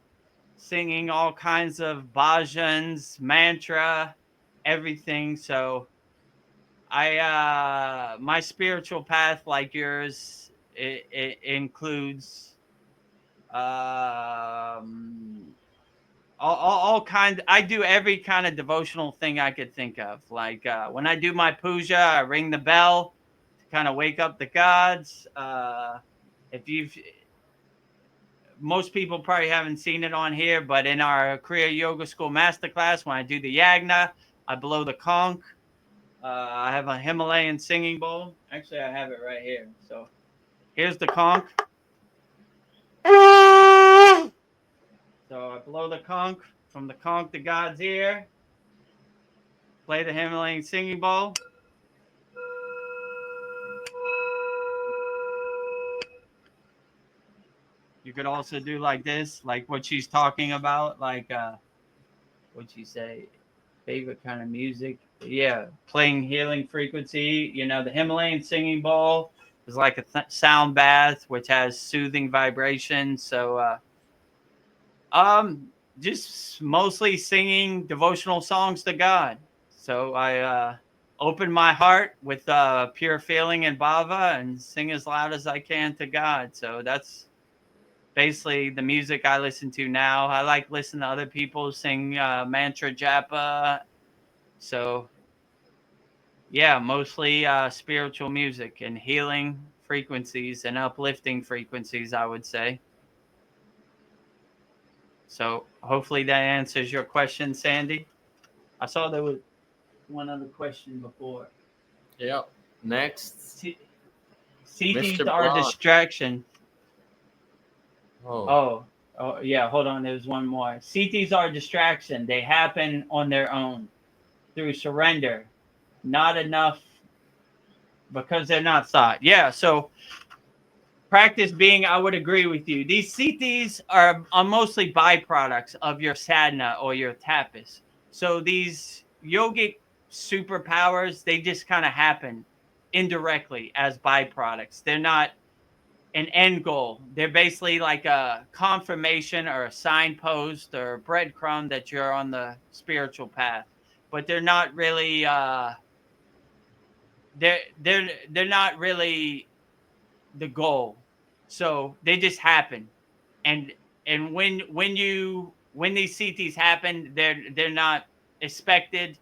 singing all kinds of bhajans, mantra, everything. So my spiritual path, like yours, it includes all kind. I do every kind of devotional thing I could think of. Like when I do my puja, I ring the bell to kind of wake up the gods. If you've Most people probably haven't seen it on here, but in our Kriya Yoga School Masterclass, when I do the yagna, I blow the conch. I have a Himalayan singing bowl. Actually, I have it right here. So here's the conch. So I blow the conch from the conch to God's ear. Play the Himalayan singing bowl. You could also do like this, like what she's talking about, like what'd she say? Favorite kind of music? Yeah, playing healing frequency. You know, the Himalayan singing bowl. It's like a sound bath, which has soothing vibrations. So, just mostly singing devotional songs to God. So I open my heart with pure feeling and bhava and sing as loud as I can to God. So that's basically the music I listen to now. I like listening to other people sing mantra japa. So yeah, mostly spiritual music and healing frequencies and uplifting frequencies, I would say. So hopefully that answers your question, Sandy. I saw there was one other question before. Yep. Next, CTs Mr. are a Blonde. distraction. Oh, Oh, yeah. Hold on. There's one more. CTs are a distraction. They happen on their own through surrender. Not enough because they're not thought. Yeah. So practice being, I would agree with you. These CTs are mostly byproducts of your sadhana or your tapas. So these yogic superpowers, they just kind of happen indirectly as byproducts. They're not an end goal. They're basically like a confirmation or a signpost or a breadcrumb that you're on the spiritual path. But they're not really they're not really the goal. So they just happen. And when these CTs happen, they're not expected.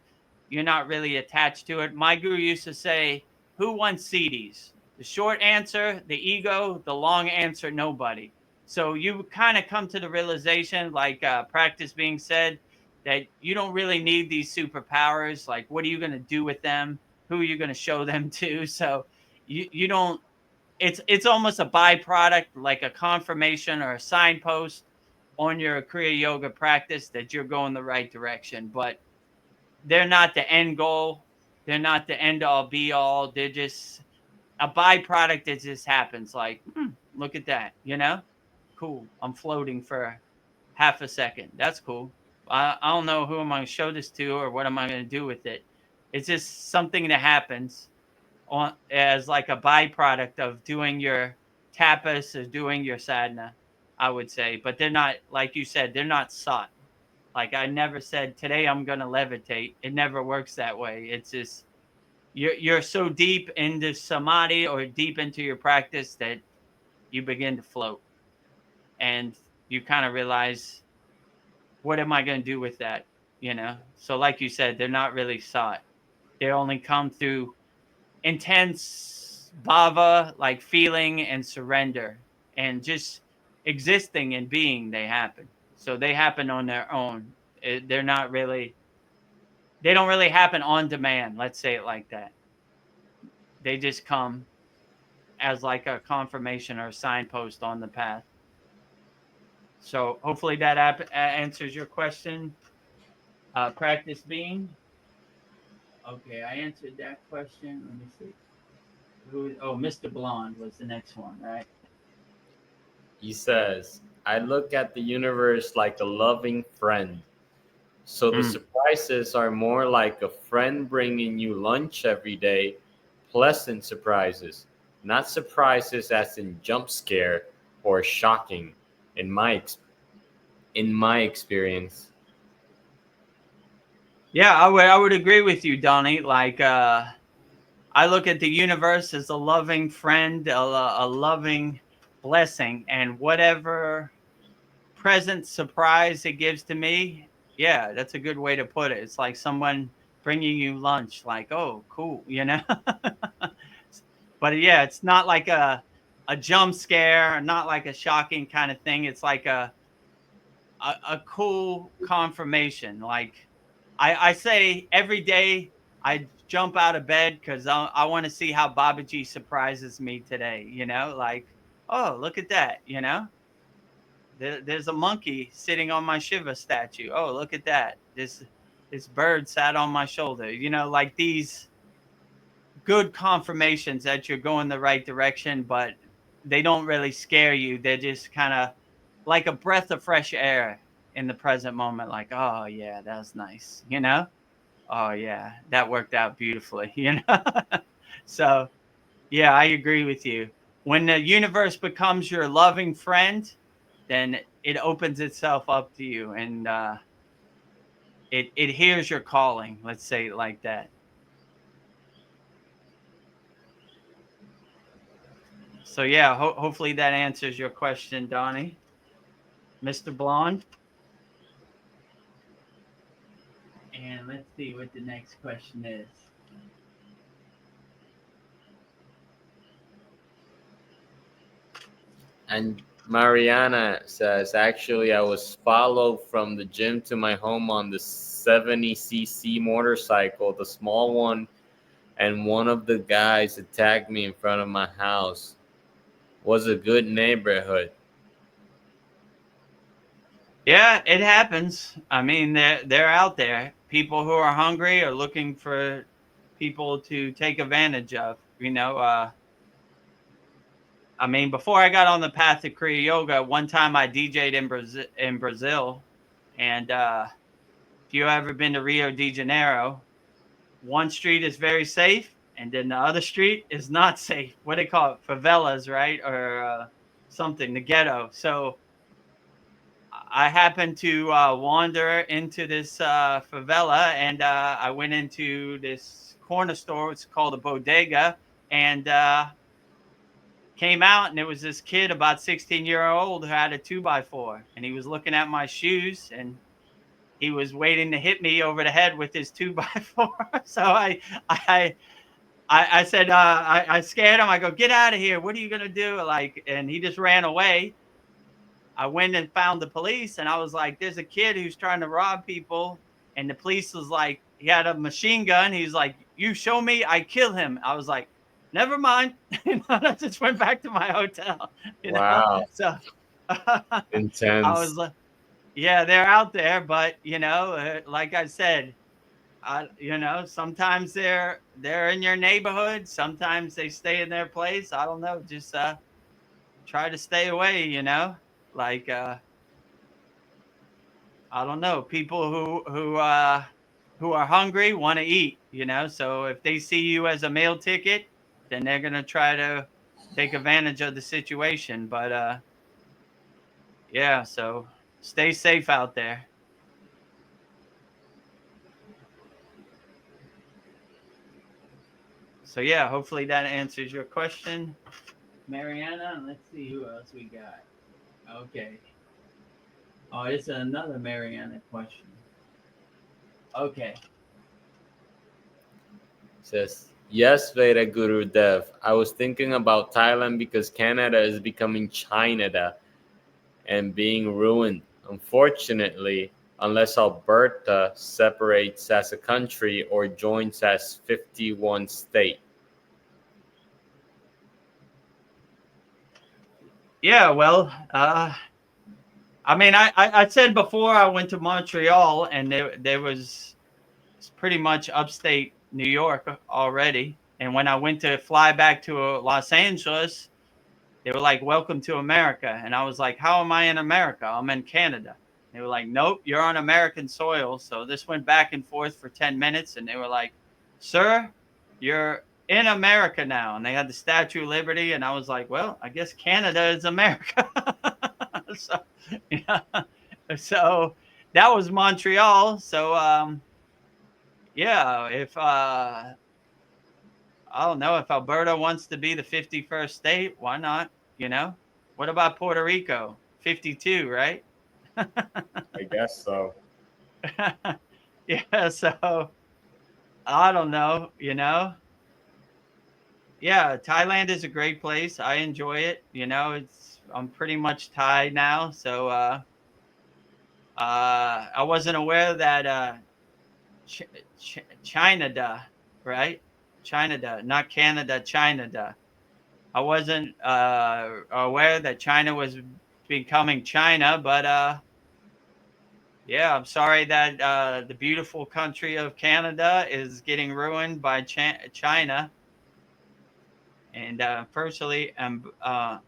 You're not really attached to it. My guru used to say, "Who wants CDs?" The short answer, the ego. The long answer, nobody. So you kind of come to the realization, like practice being said, that you don't really need these superpowers. Like, what are you going to do with them? Who are you going to show them to? So you don't. It's almost a byproduct, like a confirmation or a signpost on your Kriya Yoga practice that you're going the right direction. But they're not the end goal. They're not the end all be all. They're just a byproduct that just happens. Like, look at that, cool. I'm floating for half a second. That's cool. I don't know who am I going to show this to or what am I going to do with it. It's just something that happens on as like a byproduct of doing your tapas or doing your sadhana, I would say. But they're not, like you said, they're not sought. Like I never said today I'm gonna levitate. It never works that way. It's just you're so deep into samadhi or deep into your practice that you begin to float and you kind of realize, what am I going to do with that? So like you said, they're not really sought. They only come through intense bhava, like feeling and surrender and just existing and being. They happen. So they happen on their own. They're not really, they don't really happen on demand. Let's say it like that. They just come as like a confirmation or a signpost on the path. So hopefully that answers your question. Practice being. Okay, I answered that question. Let me see. Mr. Blonde was the next one, right? he says, I look at the universe like a loving friend. So the surprises are more like a friend bringing you lunch every day, pleasant surprises, not surprises as in jump scare or shocking in my experience. Yeah, I would agree with you, Donnie. Like I look at the universe as a loving friend, a loving blessing, and whatever present surprise it gives to me, yeah, that's a good way to put it. It's like someone bringing you lunch, like, oh, cool, But yeah, it's not like a jump scare, not like a shocking kind of thing. It's like a cool confirmation. Like I say every day I jump out of bed because I want to see how Babaji surprises me today. Like, oh, look at that. There's a monkey sitting on my Shiva statue. Oh, look at that. This bird sat on my shoulder. Like these good confirmations that you're going the right direction, but they don't really scare you. They're just kind of like a breath of fresh air in the present moment. Like, oh yeah, that was nice. Oh yeah, that worked out beautiful. So Yeah, I agree with you. When the universe becomes your loving friend, then it opens itself up to you, and it hears your calling. Let's say it like that. So yeah, hopefully that answers your question, Donnie. Mr. Blonde. And let's see what the next question is. And Mariana says, actually, I was followed from the gym to my home on the 70cc motorcycle, the small one, and one of the guys attacked me in front of my house. Was a good neighborhood. Yeah, it happens. I mean, they're out there. People who are hungry are looking for people to take advantage of. I mean, before I got on the path to Kriya Yoga, one time I DJ'd in Brazil, and if you ever been to Rio de Janeiro, one street is very safe, and then the other street is not safe. What do they call it? Favelas, right, or something, the ghetto. So I happened to wander into this favela, and I went into this corner store. It's called a bodega, and came out, and there was this kid, about 16-year-old, who had a 2x4, and he was looking at my shoes, and he was waiting to hit me over the head with his 2x4. So I said, I scared him. I go, get out of here. What are you going to do? Like, and he just ran away. I went and found the police, and I was like, there's a kid who's trying to rob people. And the police was like, he had a machine gun. He's like, you show me, I kill him. I was like, never mind. I just went back to my hotel, Wow, So I was intense. like, yeah, they're out there, but like I said, sometimes they're in your neighborhood. Sometimes they stay in their place. I don't know. Just try to stay away. Like I don't know. People who are hungry want to eat. So if they see you as a meal ticket, then they're gonna try to take advantage of the situation. But yeah. So stay safe out there. So yeah, hopefully that answers your question, Mariana. And let's see who else we got. Okay. Oh, it's another Mariana question. Okay. Says, yes, Vedagurudev. I was thinking about Thailand because Canada is becoming China and being ruined. Unfortunately, unless Alberta separates as a country or joins as 51 state. Yeah, well, I mean, I said before I went to Montreal, and there was it's pretty much upstate New York already. And when I went to fly back to Los Angeles, they were like, welcome to America. And I was like, how am I in America? I'm in Canada. They were like, nope, you're on American soil. So this went back and forth for 10 minutes. And they were like, sir, you're in America now. And they had the Statue of Liberty. And I was like, well, I guess Canada is America. so, yeah. So that was Montreal. So, yeah, if I don't know, if Alberta wants to be the 51st state, why not? What about Puerto Rico? 52, right? I guess so. Yeah, so I don't know. Yeah, Thailand is a great place. I enjoy it. I'm pretty much Thai now, so I wasn't aware that Ch- China, right? China, not Canada, China. I wasn't aware that China was becoming China, but yeah, I'm sorry that the beautiful country of Canada is getting ruined by China. And personally,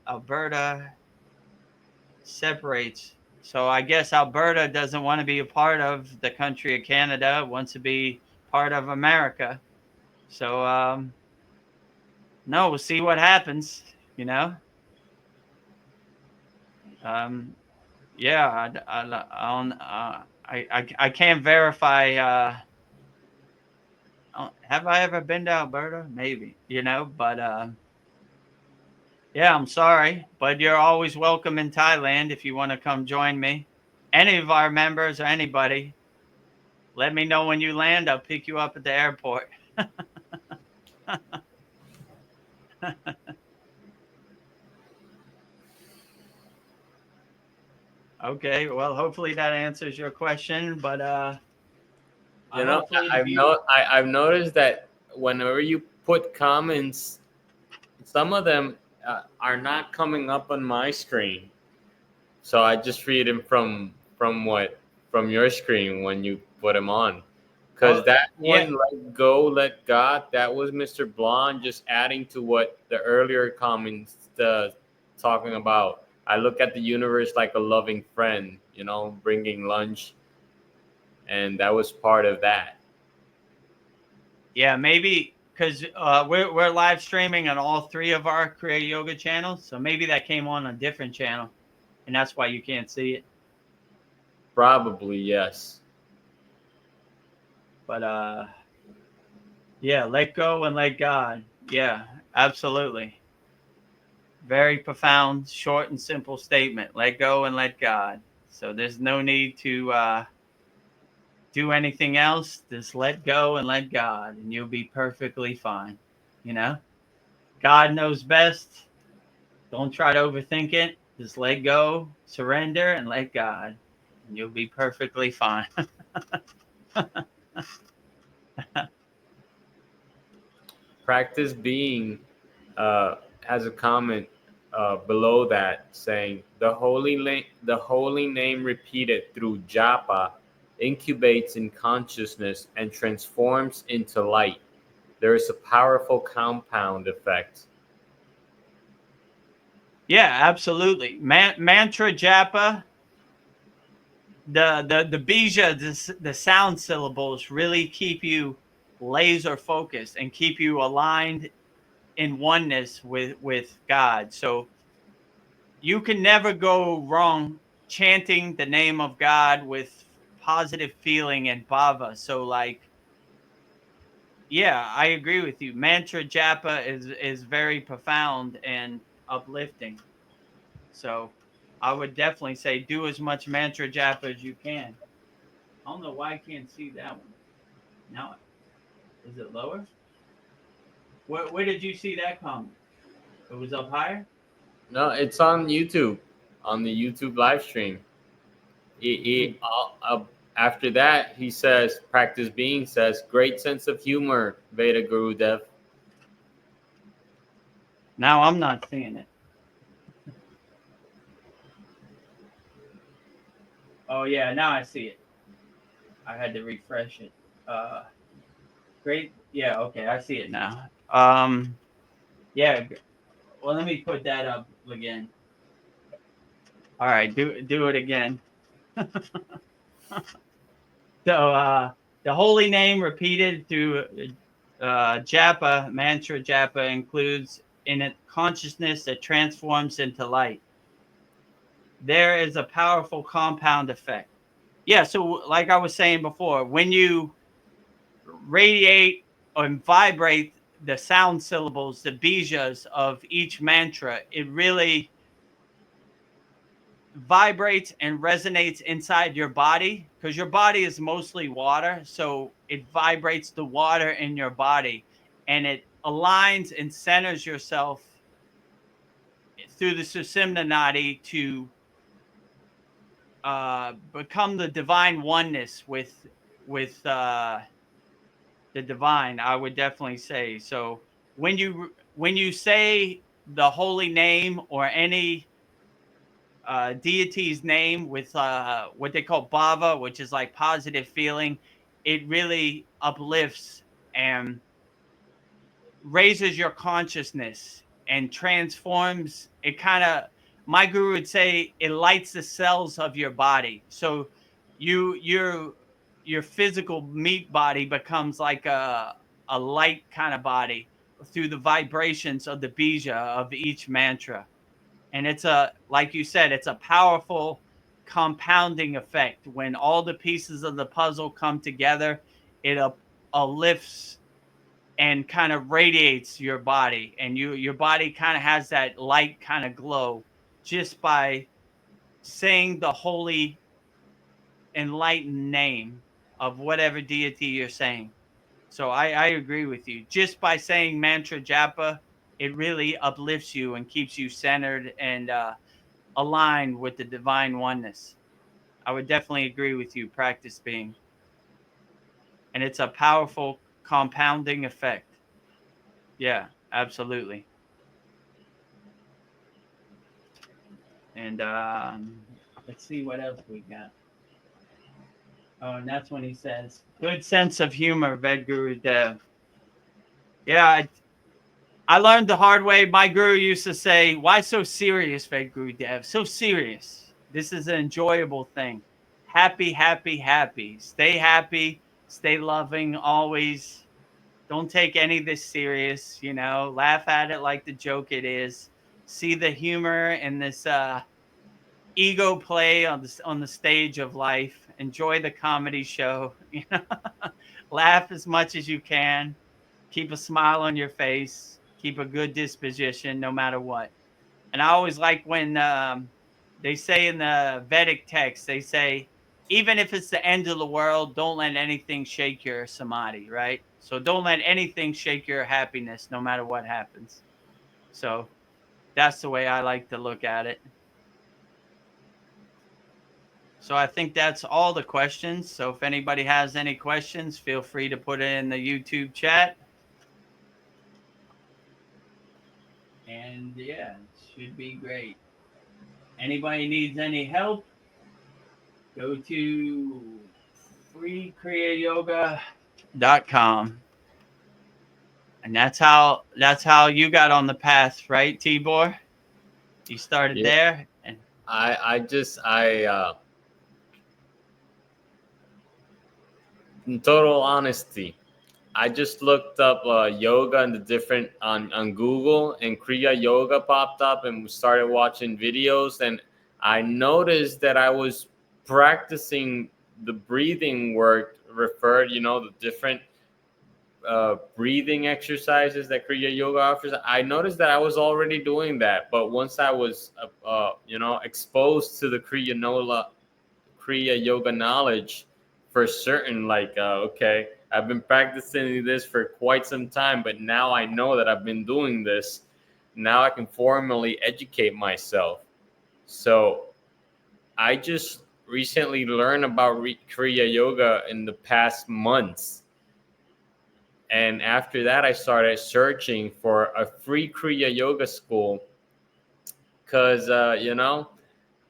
Alberta separates. So I guess Alberta doesn't want to be a part of the country of Canada, wants to be part of America. So No, we'll see what happens. You know. Yeah, I don't. I can't verify. Have I ever been to Alberta? Maybe. You know, but yeah, I'm sorry, but you're always welcome in Thailand if you want to come join me. Any of our members or anybody, let me know when you land. I'll pick you up at the airport. Okay, well, hopefully that answers your question, but You know, hopefully if you I've noticed that whenever you put comments, some of them are not coming up on my screen. So I just read them from your screen when you put them on. Because oh that yeah, one, let go, let God, that was Mr. Blonde just adding to what the earlier comments talking about. I look at the universe like a loving friend, bringing lunch, and that was part of that. yeah, maybe because we're live streaming on all three of our Kriya Yoga channels, so maybe that came on a different channel, and that's why you can't see it. Probably yes. But yeah, let go and let God. Yeah, absolutely. Very profound, short and simple statement. Let go and let God. So there's no need to do anything else. Just let go and let God, and you'll be perfectly fine. You know, God knows best. Don't try to overthink it. Just let go, surrender, and let God, and you'll be perfectly fine. Practice being has a comment below that saying the holy name repeated through japa incubates in consciousness and transforms into light. There is a powerful compound effect. Yeah, absolutely. Mantra japa, the bija, the sound syllables really keep you laser focused and keep you aligned in oneness with God. So you can never go wrong chanting the name of God with positive feeling and bhava. So like, yeah, I agree with you. Mantra japa is very profound and uplifting. So I would definitely say do as much mantra japa as you can. I don't know why I can't see that one. Now, is it lower? Where did you see that comment? It was up higher? No, it's on YouTube, on the YouTube live stream. Hmm. After that, he says, practice being says, great sense of humor, Vedagurudev. Now I'm not seeing it. Oh yeah, now I see it. I had to refresh it. Uh, Great. Yeah. Okay. I see it now. Yeah. Well, let me put that up again. All right. Do it again. So, the holy name repeated through japa mantra japa includes in it consciousness that transforms into light. There is a powerful compound effect. Yeah. So, like I was saying before, when you radiate and vibrate the sound syllables, the bijas of each mantra, it really vibrates and resonates inside your body because your body is mostly water. So it vibrates the water in your body and it aligns and centers yourself through the Susimna Nadi to become the divine oneness with the divine. I would definitely say so. When you say the holy name or any deity's name with what they call bhava, which is like positive feeling, it really uplifts and raises your consciousness and transforms it. Kind of, my guru would say, it lights the cells of your body. So you your physical meat body becomes like a light kind of body, through the vibrations of the bija of each mantra. And it's a, like you said, it's a powerful compounding effect. When all the pieces of the puzzle come together, it uplifts and kind of radiates your body, and your body kind of has that light kind of glow just by saying the holy enlightened name of whatever deity you're saying. So I agree with you. Just by saying mantra japa, it really uplifts you and keeps you centered and aligned with the divine oneness. I would definitely agree with you. Practice being, and it's a powerful compounding effect. Yeah, absolutely. And let's see what else we got. Oh, and that's when he says, "Good sense of humor, Vedagurudev." Yeah, I learned the hard way. My guru used to say, "Why so serious, Vedagurudev? So serious. This is an enjoyable thing. Happy, happy, happy. Stay happy. Stay loving always. Don't take any of this serious. You know, laugh at it like the joke it is. See the humor in this ego play on the stage of life. Enjoy the comedy show. You know, laugh as much as you can. Keep a smile on your face. Keep a good disposition, no matter what." And I always like when they say in the Vedic text, they say, even if it's the end of the world, don't let anything shake your samadhi, right? So don't let anything shake your happiness, no matter what happens. So that's the way I like to look at it. So I think that's all the questions. So if anybody has any questions, feel free to put it in the YouTube chat. And yeah, it should be great. Anybody needs any help, go to freekriyayogamasterclass.com. And that's how you got on the path, right, Tibor? You started Yeah. there, and in total honesty, I just looked up yoga and the different on Google, and Kriya Yoga popped up, and we started watching videos, and I noticed that I was practicing the breathing work referred, the different breathing exercises that Kriya Yoga offers. I noticed that I was already doing that, but once I was exposed to the Kriya Yoga knowledge for certain, like okay, I've been practicing this for quite some time, but now I know that I've been doing this. Now I can formally educate myself. So I just recently learned about Kriya Yoga in the past months. And after that, I started searching for a free Kriya Yoga school because,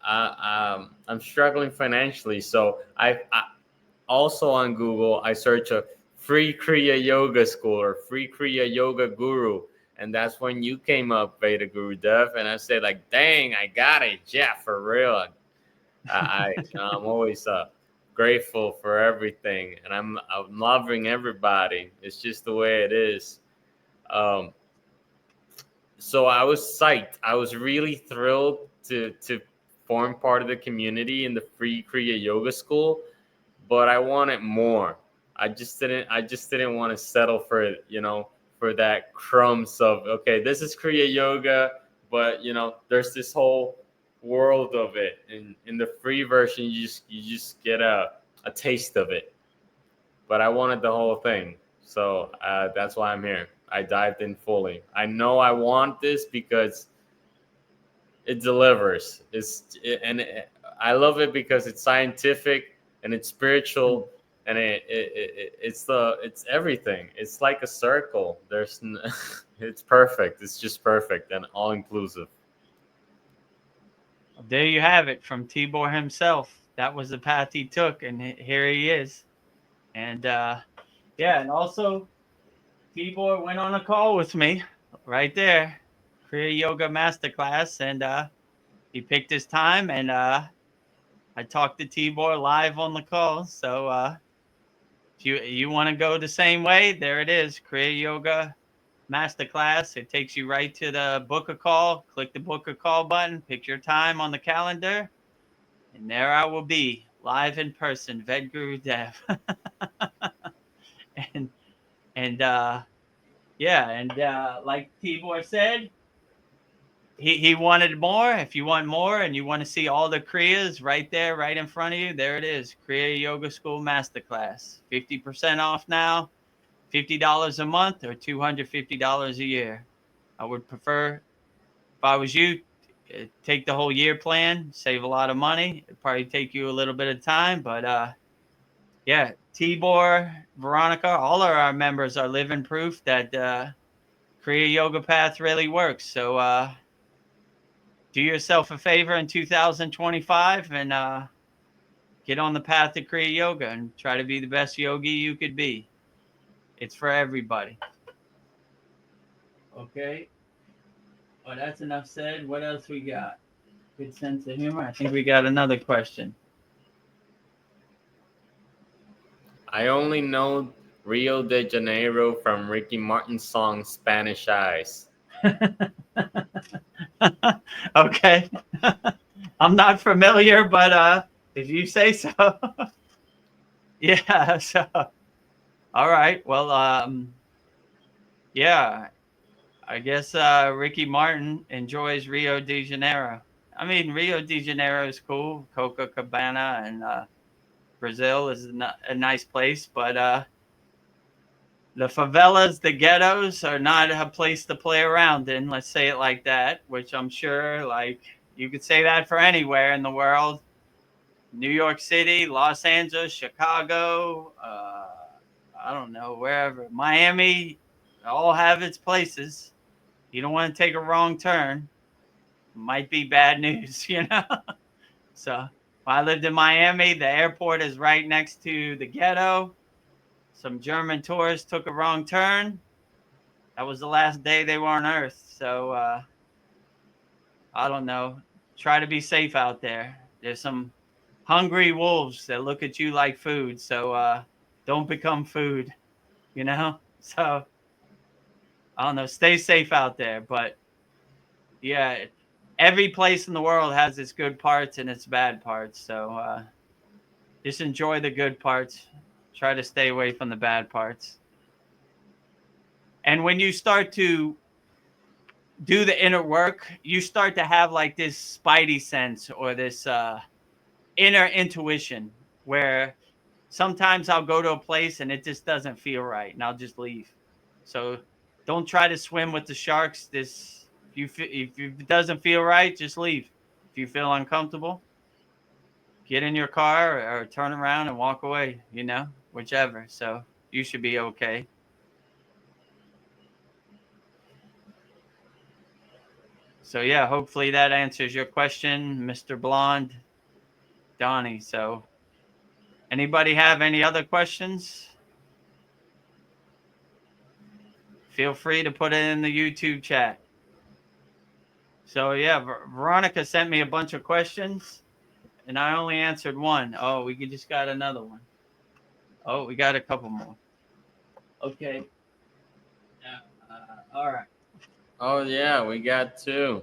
I'm struggling financially. So I also on Google, I search a free Kriya Yoga school or free Kriya Yoga guru. And that's when you came up, Vedagurudev. And I said, like, dang, I got it. Yeah, for real. I'm always grateful for everything. And I'm loving everybody. It's just the way it is. So I was psyched. I was really thrilled to form part of the community in the free Kriya Yoga school, but I wanted more. I just didn't want to settle for for that crumbs of, okay, this is Kriya Yoga, but there's this whole world of it. In the free version, you just get a taste of it. But I wanted the whole thing, so that's why I'm here. I dived in fully. I know I want this because it delivers. I love it because it's scientific and it's spiritual, and it's everything. It's like a circle. It's perfect. It's just perfect and all inclusive. there you have it from Tibor himself. That was the path he took, and here he is. And yeah, and also Tibor went on a call with me right there, Kriya Yoga Masterclass, and he picked his time, and I talked to Tibor live on the call. So if you want to go the same way, there it is, Kriya Yoga Masterclass. It takes you right to the book a call. Click the book a call button, pick your time on the calendar, and there I will be, live in person, Vedagurudev. and like Tibor said, he wanted more. If you want more and you want to see all the Kriyas right there, right in front of you, there it is. Kriya Yoga School Masterclass. 50% off now, $50 a month or $250 a year. I would prefer, if I was you, take the whole year plan, save a lot of money. It'd probably take you a little bit of time, but yeah, Tibor, Veronica, all of our members are living proof that Kriya Yoga Path really works. So do yourself a favor in 2025 and get on the path of Kriya Yoga and try to be the best yogi you could be. It's for everybody. Okay. Well, that's enough said. What else we got? Good sense of humor. I think we got another question. I only know Rio de Janeiro from Ricky Martin's song Spanish Eyes. Okay. I'm not familiar, but if you say so. Yeah, so all right. Well, yeah. I guess Ricky Martin enjoys Rio de Janeiro. I mean, Rio de Janeiro is cool. Copacabana and Brazil is a nice place, but the favelas, the ghettos are not a place to play around in. Let's say it like that, which I'm sure, like, you could say that for anywhere in the world. New York City, Los Angeles, Chicago, I don't know, wherever. Miami, all have its places. You don't want to take a wrong turn. Might be bad news, you know? So when I lived in Miami, the airport is right next to the ghetto. Some German tourists took a wrong turn. That was the last day they were on Earth. So I don't know. Try to be safe out there. There's some hungry wolves that look at you like food. So don't become food, you know? So I don't know. Stay safe out there. But yeah, every place in the world has its good parts and its bad parts. So just enjoy the good parts. Try to stay away from the bad parts. And when you start to do the inner work, you start to have like this spidey sense or this inner intuition where sometimes I'll go to a place and it just doesn't feel right and I'll just leave. So don't try to swim with the sharks. If it doesn't feel right, just leave. If you feel uncomfortable, get in your car or turn around and walk away, you know, whichever. So you should be okay. So yeah, hopefully that answers your question, Mr. Blonde, Donnie. So anybody have any other questions? Feel free to put it in the YouTube chat. So yeah, Veronica sent me a bunch of questions and I only answered one. Oh, we just got another one. Oh, we got a couple more. Okay. All right. Oh yeah, we got two.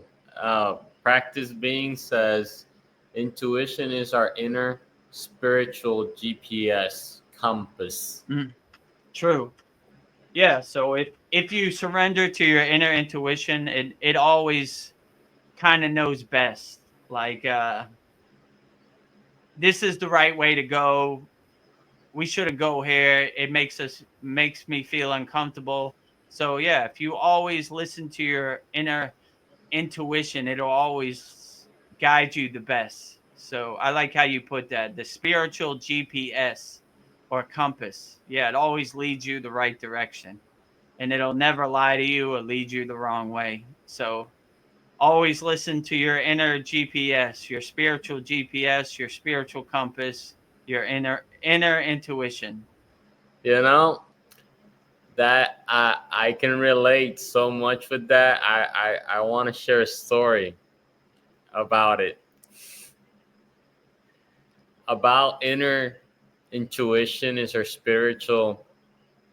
Practice Being says, intuition is our inner spiritual GPS compass. True. Yeah. So if you surrender to your inner intuition, it always kind of knows best. Like this is the right way to go. We shouldn't go here. It makes me feel uncomfortable. So yeah, if you always listen to your inner intuition, it'll always guide you the best. So I like how you put that, the spiritual GPS or compass. Yeah, it always leads you the right direction and it'll never lie to you or lead you the wrong way. So always listen to your inner GPS, your spiritual GPS, your spiritual compass, your inner intuition. You know, that I can relate so much with that. I want to share a story about it. About inner intuition is our spiritual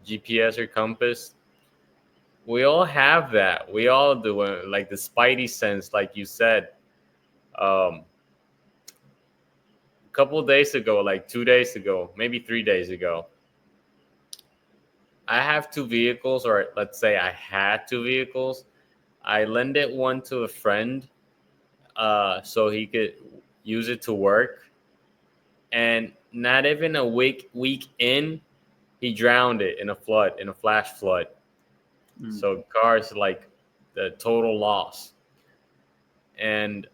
GPS or compass. we all have that. We all do it, like the spidey sense, like you said. A couple of days ago, like 2 days ago, maybe 3 days ago, I have two vehicles, or let's say I had two vehicles. I lended one to a friend so he could use it to work. And not even a week in, he drowned it in a flood, in a flash flood. So car's like the total loss. And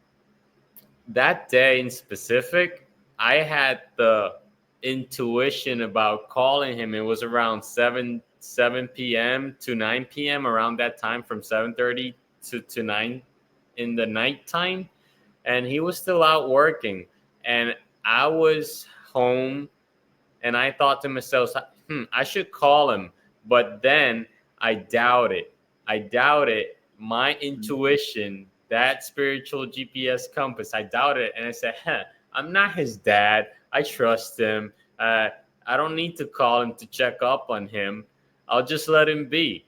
that day in specific, I had the intuition about calling him. It was around 7 p.m. to 9 p.m. around that time, from 7:30 to 9 in the nighttime. And he was still out working. And I was home, and I thought to myself, I should call him. But then I doubt it. I doubt it. My intuition, that spiritual GPS compass, I doubted it. And I said, I'm not his dad. I trust him. I don't need to call him to check up on him. I'll just let him be.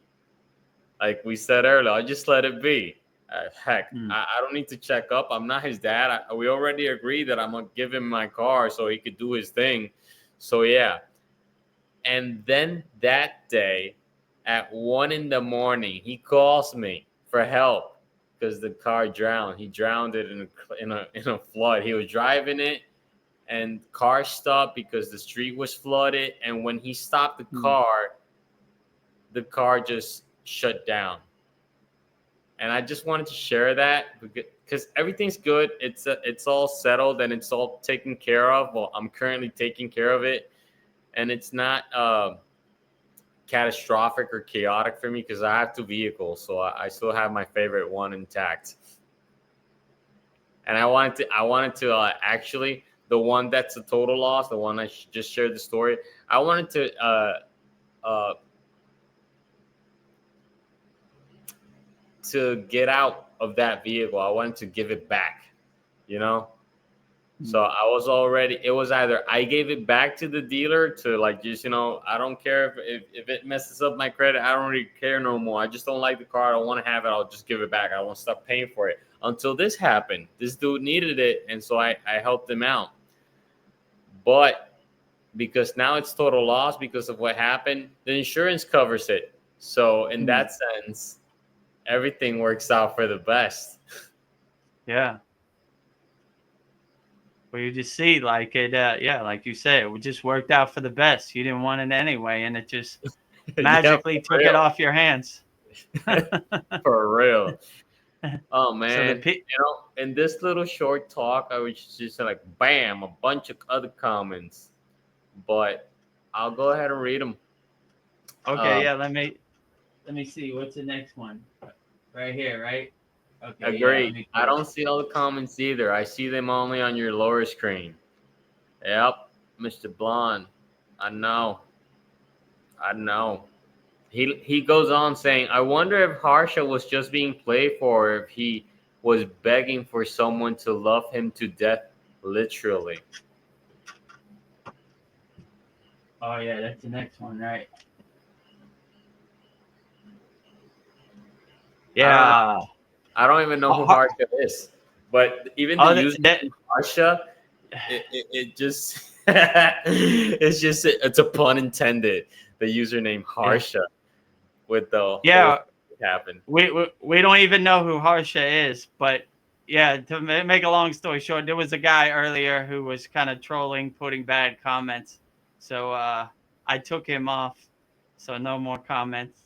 Like we said earlier, I'll just let it be. I don't need to check up. I'm not his dad. We already agreed that I'm going to give him my car so he could do his thing. So, yeah. And then that day at 1 a.m, he calls me for help because the car drowned. He drowned it in a flood. He was driving it, and car stopped because the street was flooded. And when he stopped the car just shut down. And I just wanted to share that because everything's good. It's all settled and it's all taken care of. Well, I'm currently taking care of it, and it's not catastrophic or chaotic for me because I have two vehicles, so I still have my favorite one intact. And I wanted to actually, the one that's a total loss, the one I just shared the story. I wanted to get out of that vehicle. I wanted to give it back, you know. So I was already, it was either I gave it back to the dealer to like, just, I don't care if it messes up my credit. I don't really care no more. I just don't like the car. I don't want to have it. I'll just give it back. I won't stop paying for it until this happened. This dude needed it. And so I helped him out. But because now it's total loss because of what happened, the insurance covers it. So in that sense, everything works out for the best. Yeah. Well, you just see, like it, like you said, it just worked out for the best. You didn't want it anyway, and it just magically took it off your hands. For real. Oh man, So in this little short talk, I was just like, bam, a bunch of other comments, but I'll go ahead and read them. Okay, let me see. What's the next one? Right here, right? Okay. Agreed. Yeah, I don't see all the comments either. I see them only on your lower screen. Yep, Mr. Blonde. I know. He goes on saying, I wonder if Harsha was just being playful or if he was begging for someone to love him to death, literally. Oh, yeah, that's the next one, right? Yeah. I don't even know who Harsha is. But even the username Harsha, it just it's a pun intended. The username Harsha with the whole happened. We don't even know who Harsha is, but yeah, to make a long story short, there was a guy earlier who was kind of trolling, putting bad comments. So I took him off. So no more comments.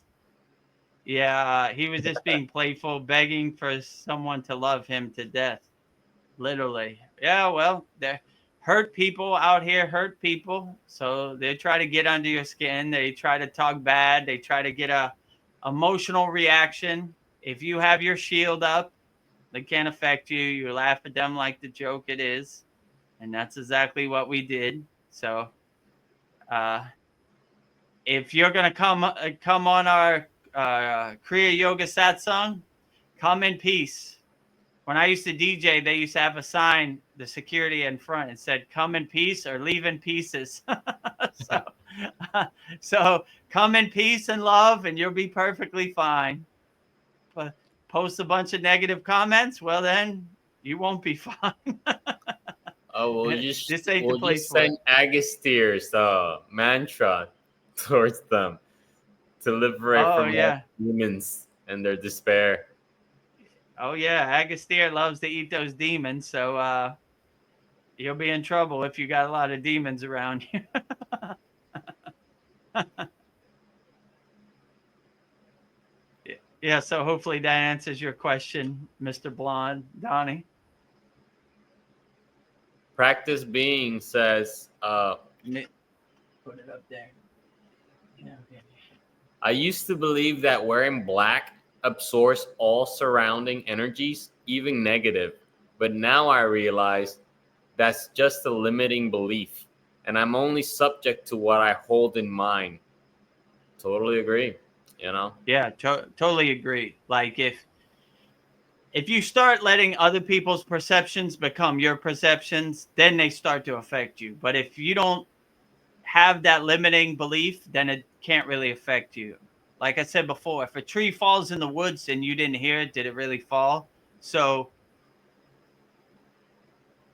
Yeah, he was just being playful, begging for someone to love him to death. Literally. Yeah, well, they're hurt people out here, hurt people. So they try to get under your skin. They try to talk bad. They try to get a emotional reaction. If you have your shield up, they can't affect you. You laugh at them like the joke it is. And that's exactly what we did. So if you're going to come on our Kriya Yoga Satsang, come in peace. When I used to DJ, they used to have a sign, the security in front, and said, come in peace or leave in pieces. So So come in peace and love, and you'll be perfectly fine. But post a bunch of negative comments, well, then you won't be fine. Oh, This ain't the we'll place just for it. send Agastyr's mantra towards them to liberate Oh from all yeah. demons and their despair. Oh yeah. Agastier loves to eat those demons, so you'll be in trouble if you got a lot of demons around you. Yeah, so hopefully that answers your question, Mr. Blonde, Donnie. Practice Being says, Put it up there. Yeah, okay. I used to believe that wearing black absorbs all surrounding energies, even negative. But now I realize that's just a limiting belief, and I'm only subject to what I hold in mind. Totally agree, you know? Yeah, totally agree. Like if you start letting other people's perceptions become your perceptions, then they start to affect you. But if you don't have that limiting belief, then it can't really affect you. Like I said before, if a tree falls in the woods and you didn't hear it, did it really fall? So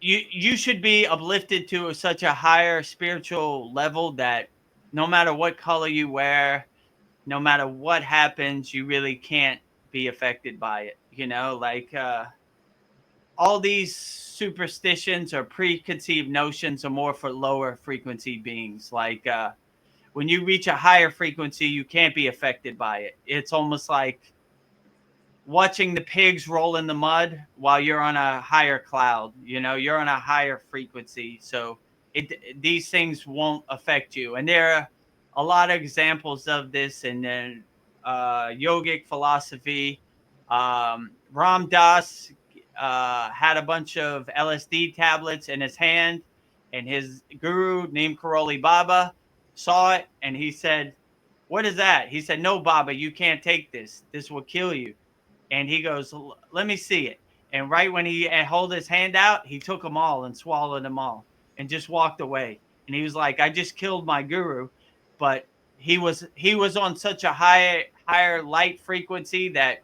you should be uplifted to such a higher spiritual level that no matter what color you wear, no matter what happens, you really can't be affected by it. Like all these superstitions or preconceived notions are more for lower frequency beings. Like when you reach a higher frequency, you can't be affected by it. It's almost like watching the pigs roll in the mud while you're on a higher cloud. You're on a higher frequency, so these things won't affect you. And there are a lot of examples of this in yogic philosophy. Ram Dass had a bunch of LSD tablets in his hand, and his guru named Karoli Baba saw it, and he said, "What is that?" He said, "No, Baba, you can't take this. This will kill you." And he goes, "Let me see it." And right when he held his hand out, he took them all and swallowed them all and just walked away. And he was like, "I just killed my guru," but he was on such a higher light frequency that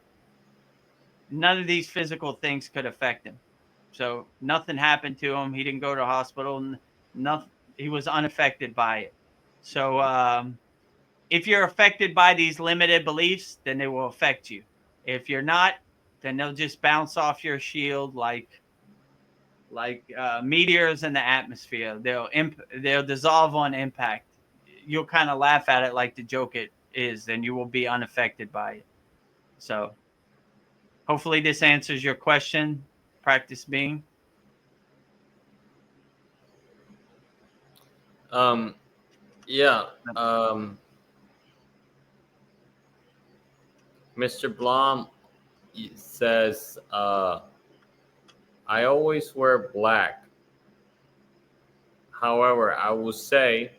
none of these physical things could affect him. So nothing happened to him. He didn't go to hospital. Nothing. He was unaffected by it. So if you're affected by these limited beliefs, then they will affect you. If you're not, then they'll just bounce off your shield like meteors in the atmosphere. They'll dissolve on impact. You'll kind of laugh at it like the joke it is, and you will be unaffected by it. So hopefully this answers your question. Practice being. Um, yeah. Mr. Blom says, I always wear black. However, I will say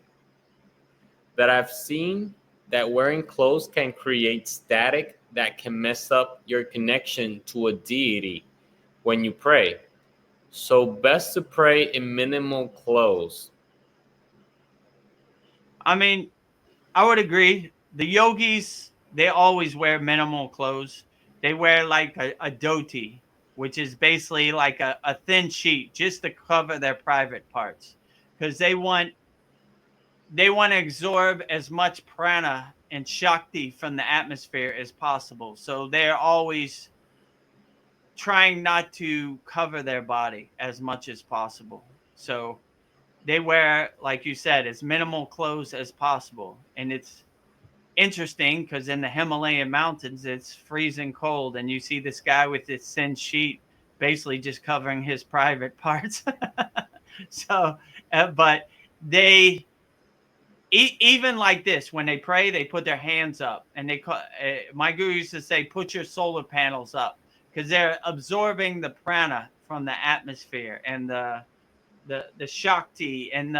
that I've seen that wearing clothes can create static that can mess up your connection to a deity when you pray. So, best to pray in minimal clothes. I mean, I would agree. The yogis, they always wear minimal clothes. They wear like a dhoti, which is basically like a thin sheet just to cover their private parts. Because they want to absorb as much prana and shakti from the atmosphere as possible. So they're always trying not to cover their body as much as possible. So they wear, like you said, as minimal clothes as possible. And it's interesting because in the Himalayan mountains, it's freezing cold, and you see this guy with this thin sheet basically just covering his private parts. So, but they, even like this, when they pray, they put their hands up, and my guru used to say, "Put your solar panels up," because they're absorbing the prana from the atmosphere and the shakti and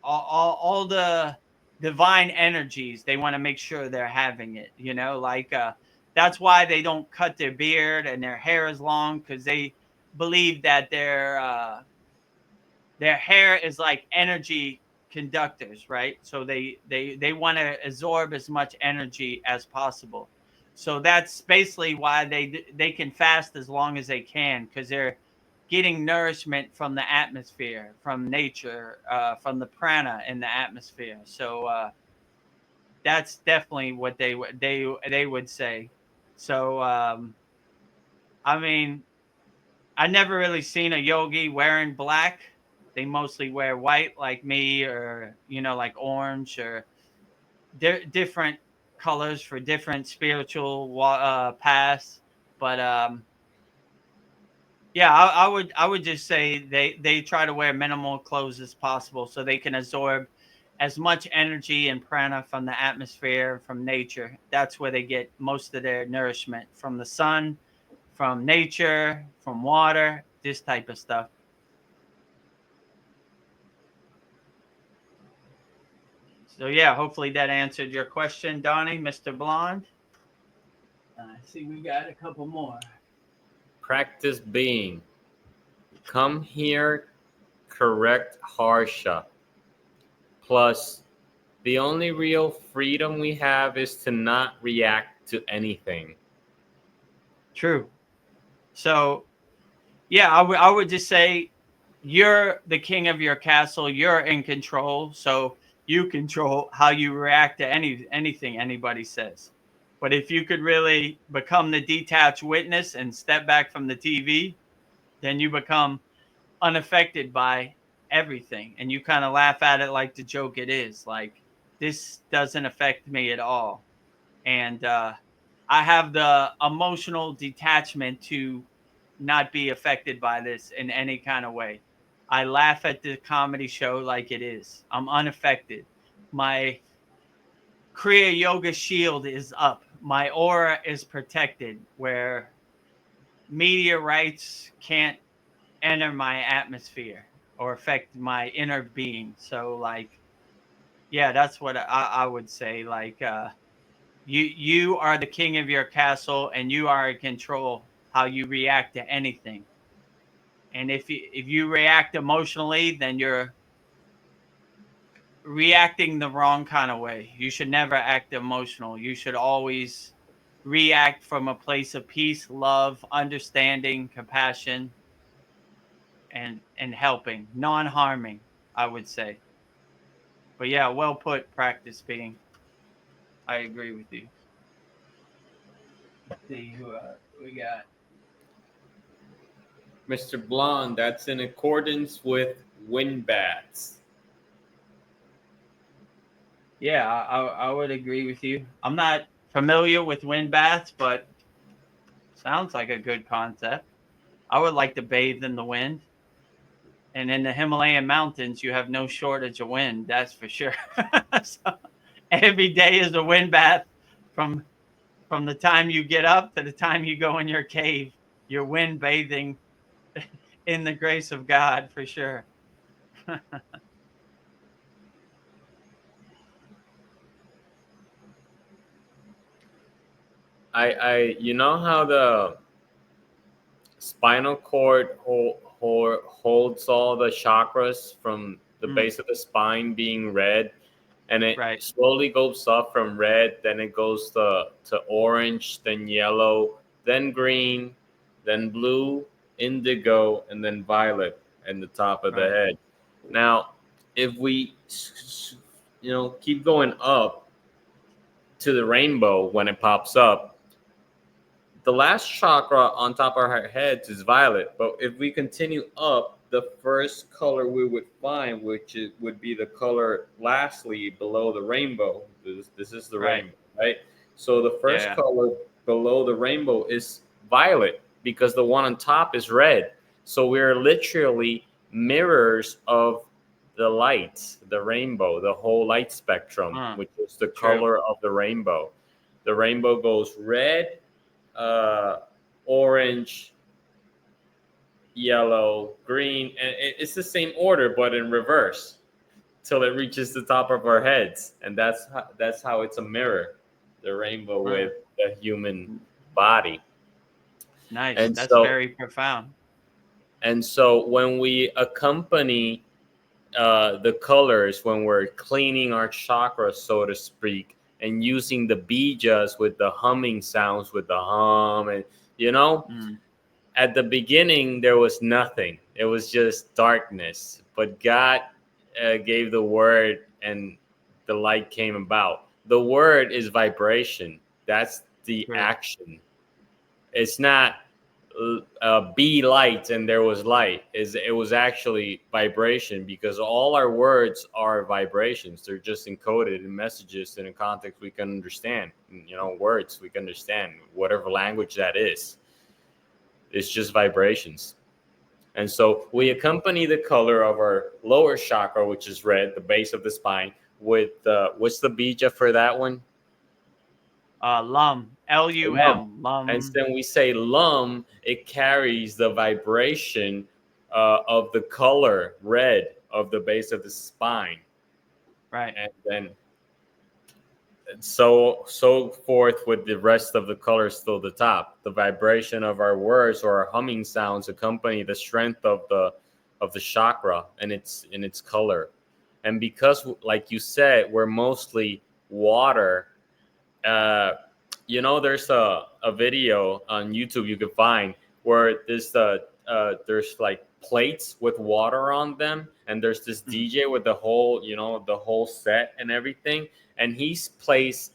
all the divine energies. They want to make sure they're having it, like that's why they don't cut their beard and their hair is long, because they believe that their hair is like energy conductors, right? So they want to absorb as much energy as possible. So that's basically why they can fast as long as they can, because they're getting nourishment from the atmosphere, from nature, from the prana in the atmosphere. So that's definitely what they would say. So I mean, I never really seen a yogi wearing black. They mostly wear white, like me, or like orange, or different colors for different spiritual paths. But yeah, I would just say they try to wear minimal clothes as possible so they can absorb as much energy and prana from the atmosphere, from nature. That's where they get most of their nourishment, from the sun, from nature, from water, this type of stuff. So yeah, hopefully that answered your question, Donnie, Mr. Blonde. I see we got a couple more. Practice being. Come here, correct Harsha. Plus, the only real freedom we have is to not react to anything. True. So yeah, I would just say you're the king of your castle. You're in control, so you control how you react to anything anybody says. But if you could really become the detached witness and step back from the TV, then you become unaffected by everything, and you kind of laugh at it like the joke it is. Like, this doesn't affect me at all, and I have the emotional detachment to not be affected by this in any kind of way. I laugh at the comedy show like it is. I'm unaffected. My Kriya Yoga shield is up. My aura is protected, where meteorites can't enter my atmosphere or affect my inner being. So, like, yeah, that's what I would say. Like, you are the king of your castle, and you are in control how you react to anything. And if you react emotionally, then you're reacting the wrong kind of way. You should never act emotional. You should always react from a place of peace, love, understanding, compassion, and helping, non-harming, I would say. But yeah, well put, practice being. I agree with you. Let's see who we got. Mr. Blonde, that's in accordance with wind bats. Yeah, I would agree with you. I'm not familiar with wind baths, but sounds like a good concept. I would like to bathe in the wind. And in the Himalayan mountains, you have no shortage of wind, that's for sure. So every day is a wind bath from the time you get up to the time you go in your cave. You're wind bathing in the grace of God for sure. You know how the spinal cord holds all the chakras from the base of the spine being red, and it Right. slowly goes up from red, then it goes to orange, then yellow, then green, then blue, indigo, and then violet in the top of the Right. head. Now, if we keep going up to the rainbow when it pops up, the last chakra on top of our heads is violet, but if we continue up, the first color we would find, would be the color lastly below the rainbow. This is the Right. rainbow, right? So the first Yeah. color below the rainbow is violet, because the one on top is red. So we're literally mirrors of the light, the rainbow, the whole light spectrum, which is the True. color of the rainbow. The rainbow goes red, orange, yellow, green, and it's the same order but in reverse till it reaches the top of our heads, and that's how it's a mirror, the rainbow with the human body. Nice. And That's so very profound. and so when we accompany the colors when we're cleaning our chakras, so to speak, and using the bijas with the humming sounds, with the hum, and Mm. at the beginning there was nothing. It was just darkness, but God gave the word, and the light came about. The word is vibration. That's the True. action. It's not be light and there was light. It was actually vibration, because all our words are vibrations. They're just encoded in messages in a context we can understand. Words we can understand, whatever language that is. It's just vibrations. And so we accompany the color of our lower chakra, which is red, the base of the spine, with what's the bija for that one? Lum, Lum. Lum, And lum. then we say lum, it carries the vibration of the color red of the base of the spine. Right. And then so forth with the rest of the colors till the top. The vibration of our words or our humming sounds accompany the strength of the chakra and its color. And because, like you said, we're mostly water, there's a video on YouTube you can find where there's like plates with water on them, and there's this Mm. DJ with the whole set and everything, and he plays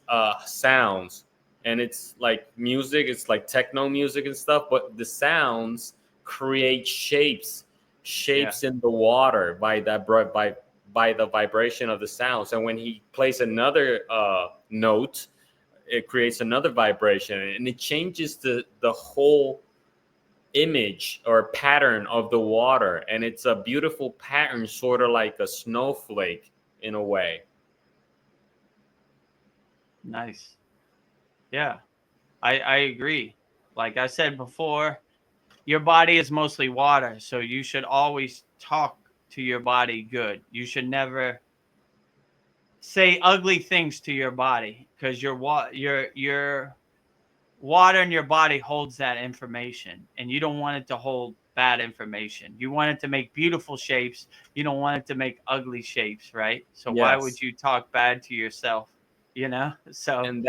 sounds, and it's like music, it's like techno music and stuff, but the sounds create shapes Yeah. in the water by the vibration of the sounds. And when he plays another note, it creates another vibration, and it changes the whole image or pattern of the water. And it's a beautiful pattern, sort of like a snowflake in a way. Nice. Yeah. I agree. Like I said before, your body is mostly water, so you should always talk to your body good. You should never say ugly things to your body, because your water in your body holds that information, and you don't want it to hold bad information. You want it to make beautiful shapes. You don't want it to make ugly shapes, right? So why would Yes. you talk bad to yourself? So And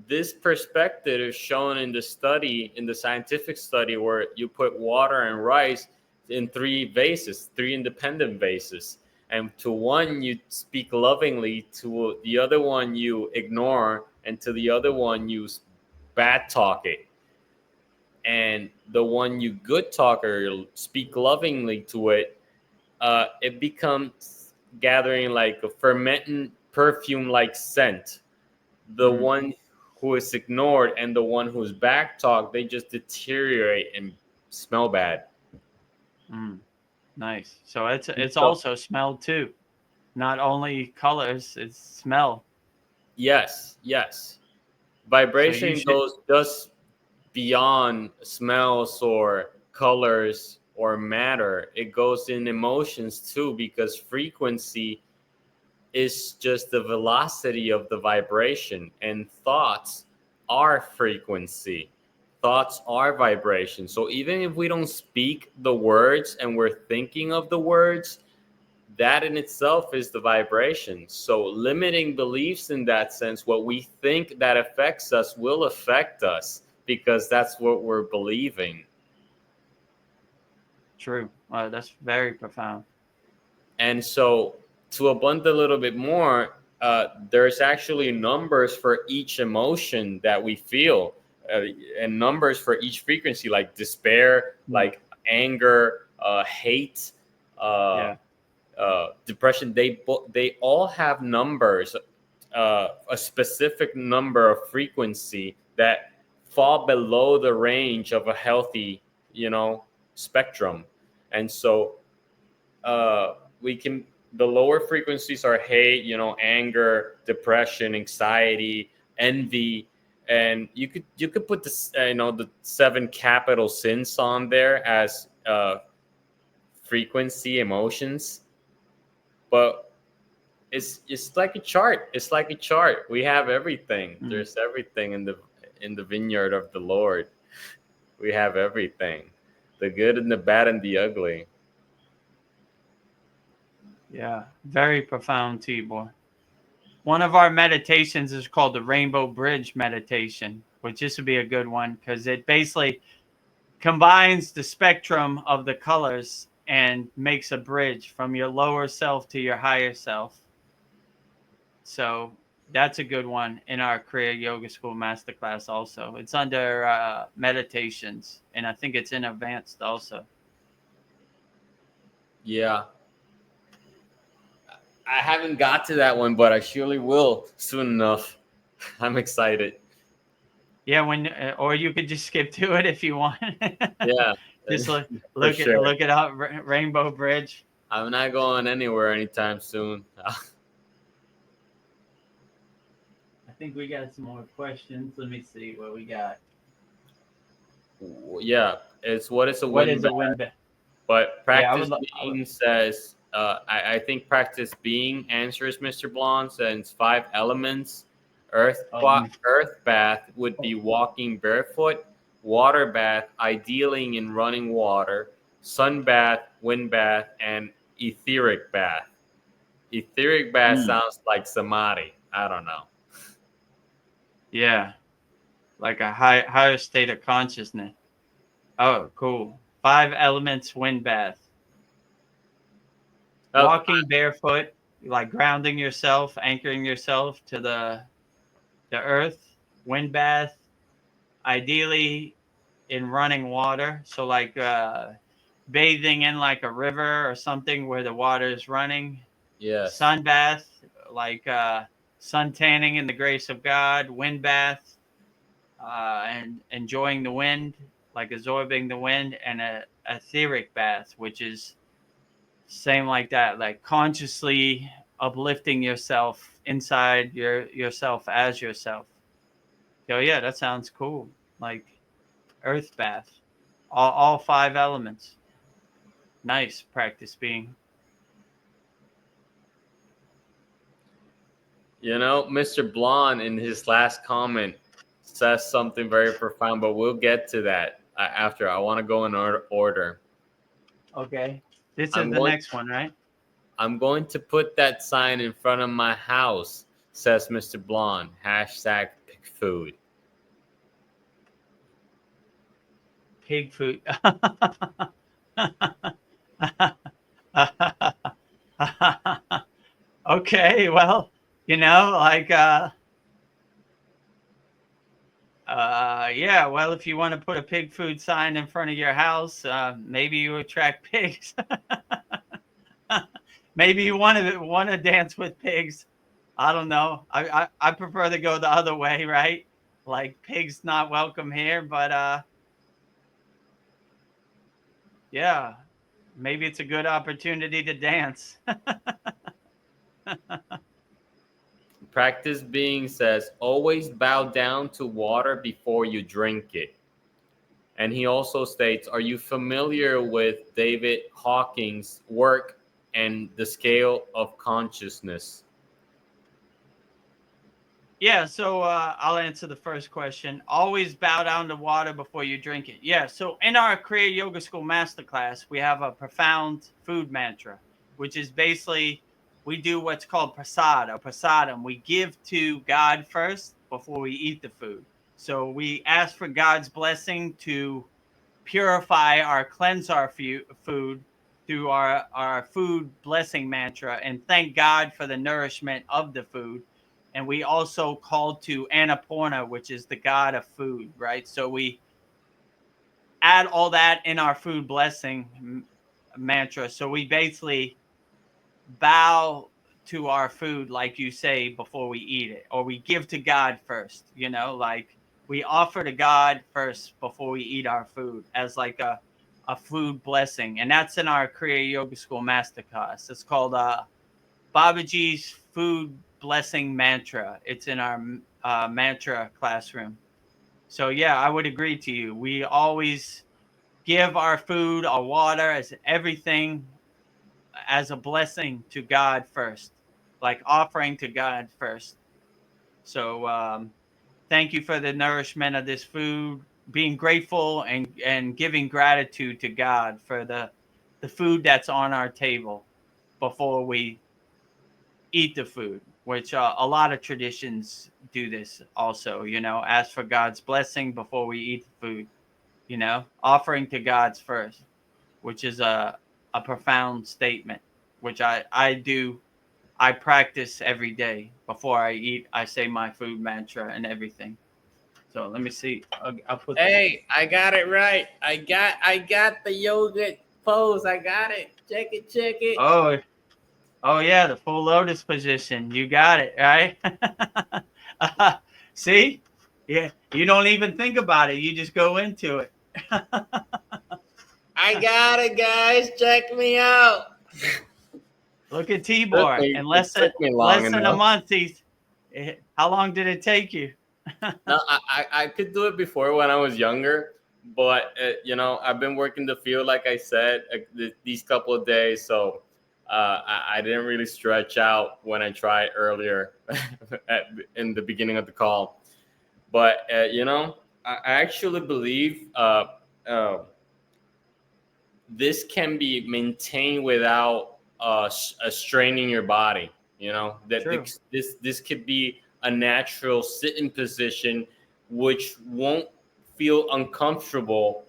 this perspective is shown in the scientific study, where you put water and rice in three vases, three independent vases. And to one you speak lovingly, to the other one you ignore, and to the other one you bad talk it. And the one you good talk or speak lovingly to it, it becomes gathering like a fermenting perfume like scent. The mm, one who is ignored and the one who's back talk, they just deteriorate and smell bad. mm, nice. So it's So also smell too, not only colors. It's smell. yes, So you vibration should. goes just beyond smells or colors or matter. It goes in emotions too, because frequency is just the velocity of the vibration, and thoughts are frequency. Thoughts are vibration. So even if we don't speak the words and we're thinking of the words, that in itself is the vibration. So limiting beliefs in that sense, what we think that affects us will affect us, because that's what we're believing. True. That's very profound. And so, to abund a little bit more, there's actually numbers for each emotion that we feel, and numbers for each frequency, like despair, Mm, like anger, hate, uh, yeah. depression. They all have numbers, a specific number of frequency that fall below the range of a healthy, spectrum. And so, we can the lower frequencies are hate, anger, depression, anxiety, envy. And you could put this, the seven capital sins on there as frequency emotions. But it's like a chart. It's like a chart. We have everything. Mm, There's everything in the vineyard of the Lord. We have everything, the good and the bad and the ugly. Yeah, very profound, Tibor. One of our meditations is called the Rainbow Bridge meditation, which this would be a good one because it basically combines the spectrum of the colors and makes a bridge from your lower self to your higher self. So that's a good one in our Kriya Yoga School Masterclass also. It's under meditations, and I think it's in advanced also. Yeah. I haven't got to that one, but I surely will soon enough. I'm excited. Yeah, when or you could just skip to it if you want. Yeah, Just for sure. look it up, Rainbow Bridge. I'm not going anywhere anytime soon. I think we got some more questions. Let me see what we got. Yeah, it's what is a What win is a back? win back? But Yeah, practice being says, I think practice being answers Mr. Blonde says 5 elements. Um, Earth bath would be walking barefoot. Water bath, ideally in running water. Sun bath, wind bath, and etheric bath. Etheric bath sounds like samadhi. I don't know. yeah, like a higher state of consciousness. Oh, cool. 5 elements wind bath. Oh, Walking barefoot, like grounding yourself, anchoring yourself to the earth. Wind bath, ideally in running water. So like bathing in like a river or something where the water is running. yes. Sun bath, like sun tanning in the grace of God. Wind bath, and enjoying the wind, like absorbing the wind. And a etheric bath, which is same like that, like consciously uplifting yourself inside yourself as yourself. So yeah, that sounds cool. Like earth bath, all 5 elements. Nice practice being. You know, Mr. Blonde in his last comment says something very profound, but we'll get to that after. I want to go in order. Okay, this is I'm the going. next one, right? I'm going to put that sign in front of my house. Says Mr. Blonde. Hashtag pick food. Pig food. Okay, well, like yeah, well, if you want to put a pig food sign in front of your house, maybe you attract pigs. Maybe you want to dance with pigs. I don't know. I prefer to go the other way, right? Like pigs not welcome here, but yeah, maybe it's a good opportunity to dance. Practice being says always bow down to water before you drink it. And he also states, are you familiar with David Hawking's work and the scale of consciousness? Yeah, so I'll answer the first question. Always bow down to water before you drink it. Yeah, so in our Kriya Yoga School Masterclass, we have a profound food mantra, which is basically we do what's called prasad or prasadam. We give to God first before we eat the food. So we ask for God's blessing to purify or cleanse our food through our food blessing mantra and thank God for the nourishment of the food. And we also call to Annapurna, which is the god of food, right? So we add all that in our food blessing mantra. So we basically bow to our food, like you say, before we eat it, or we give to God first, like we offer to God first before we eat our food as like a food blessing. And that's in our Kriya Yoga School Masterclass. It's called Babaji's Food Blessing Mantra. It's in our mantra classroom. So yeah, I would agree to you. We always give our food, our water, as everything as a blessing to God first, like offering to God first. So thank you for the nourishment of this food, being grateful and giving gratitude to God for the food that's on our table before we eat the food, which a lot of traditions do this also, ask for God's blessing before we eat the food, offering to God's first, which is a profound statement, which I do. I practice every day before I eat. I say my food mantra and everything. So let me see. I'll put. Hey, I got it right. I got the yoga pose. I got it. Check it. Check it. Oh yeah, the full lotus position. You got it, right? See? Yeah, you don't even think about it. You just go into it. I got it, guys. Check me out. Look at Tibor. In It took me long less than a enough. month, how long did it take you? No, I could do it before when I was younger, but I've been working the field like I said these couple of days, so I didn't really stretch out when I tried earlier in the beginning of the call. But I actually believe this can be maintained without straining your body. That True. this could be a natural sitting position, which won't feel uncomfortable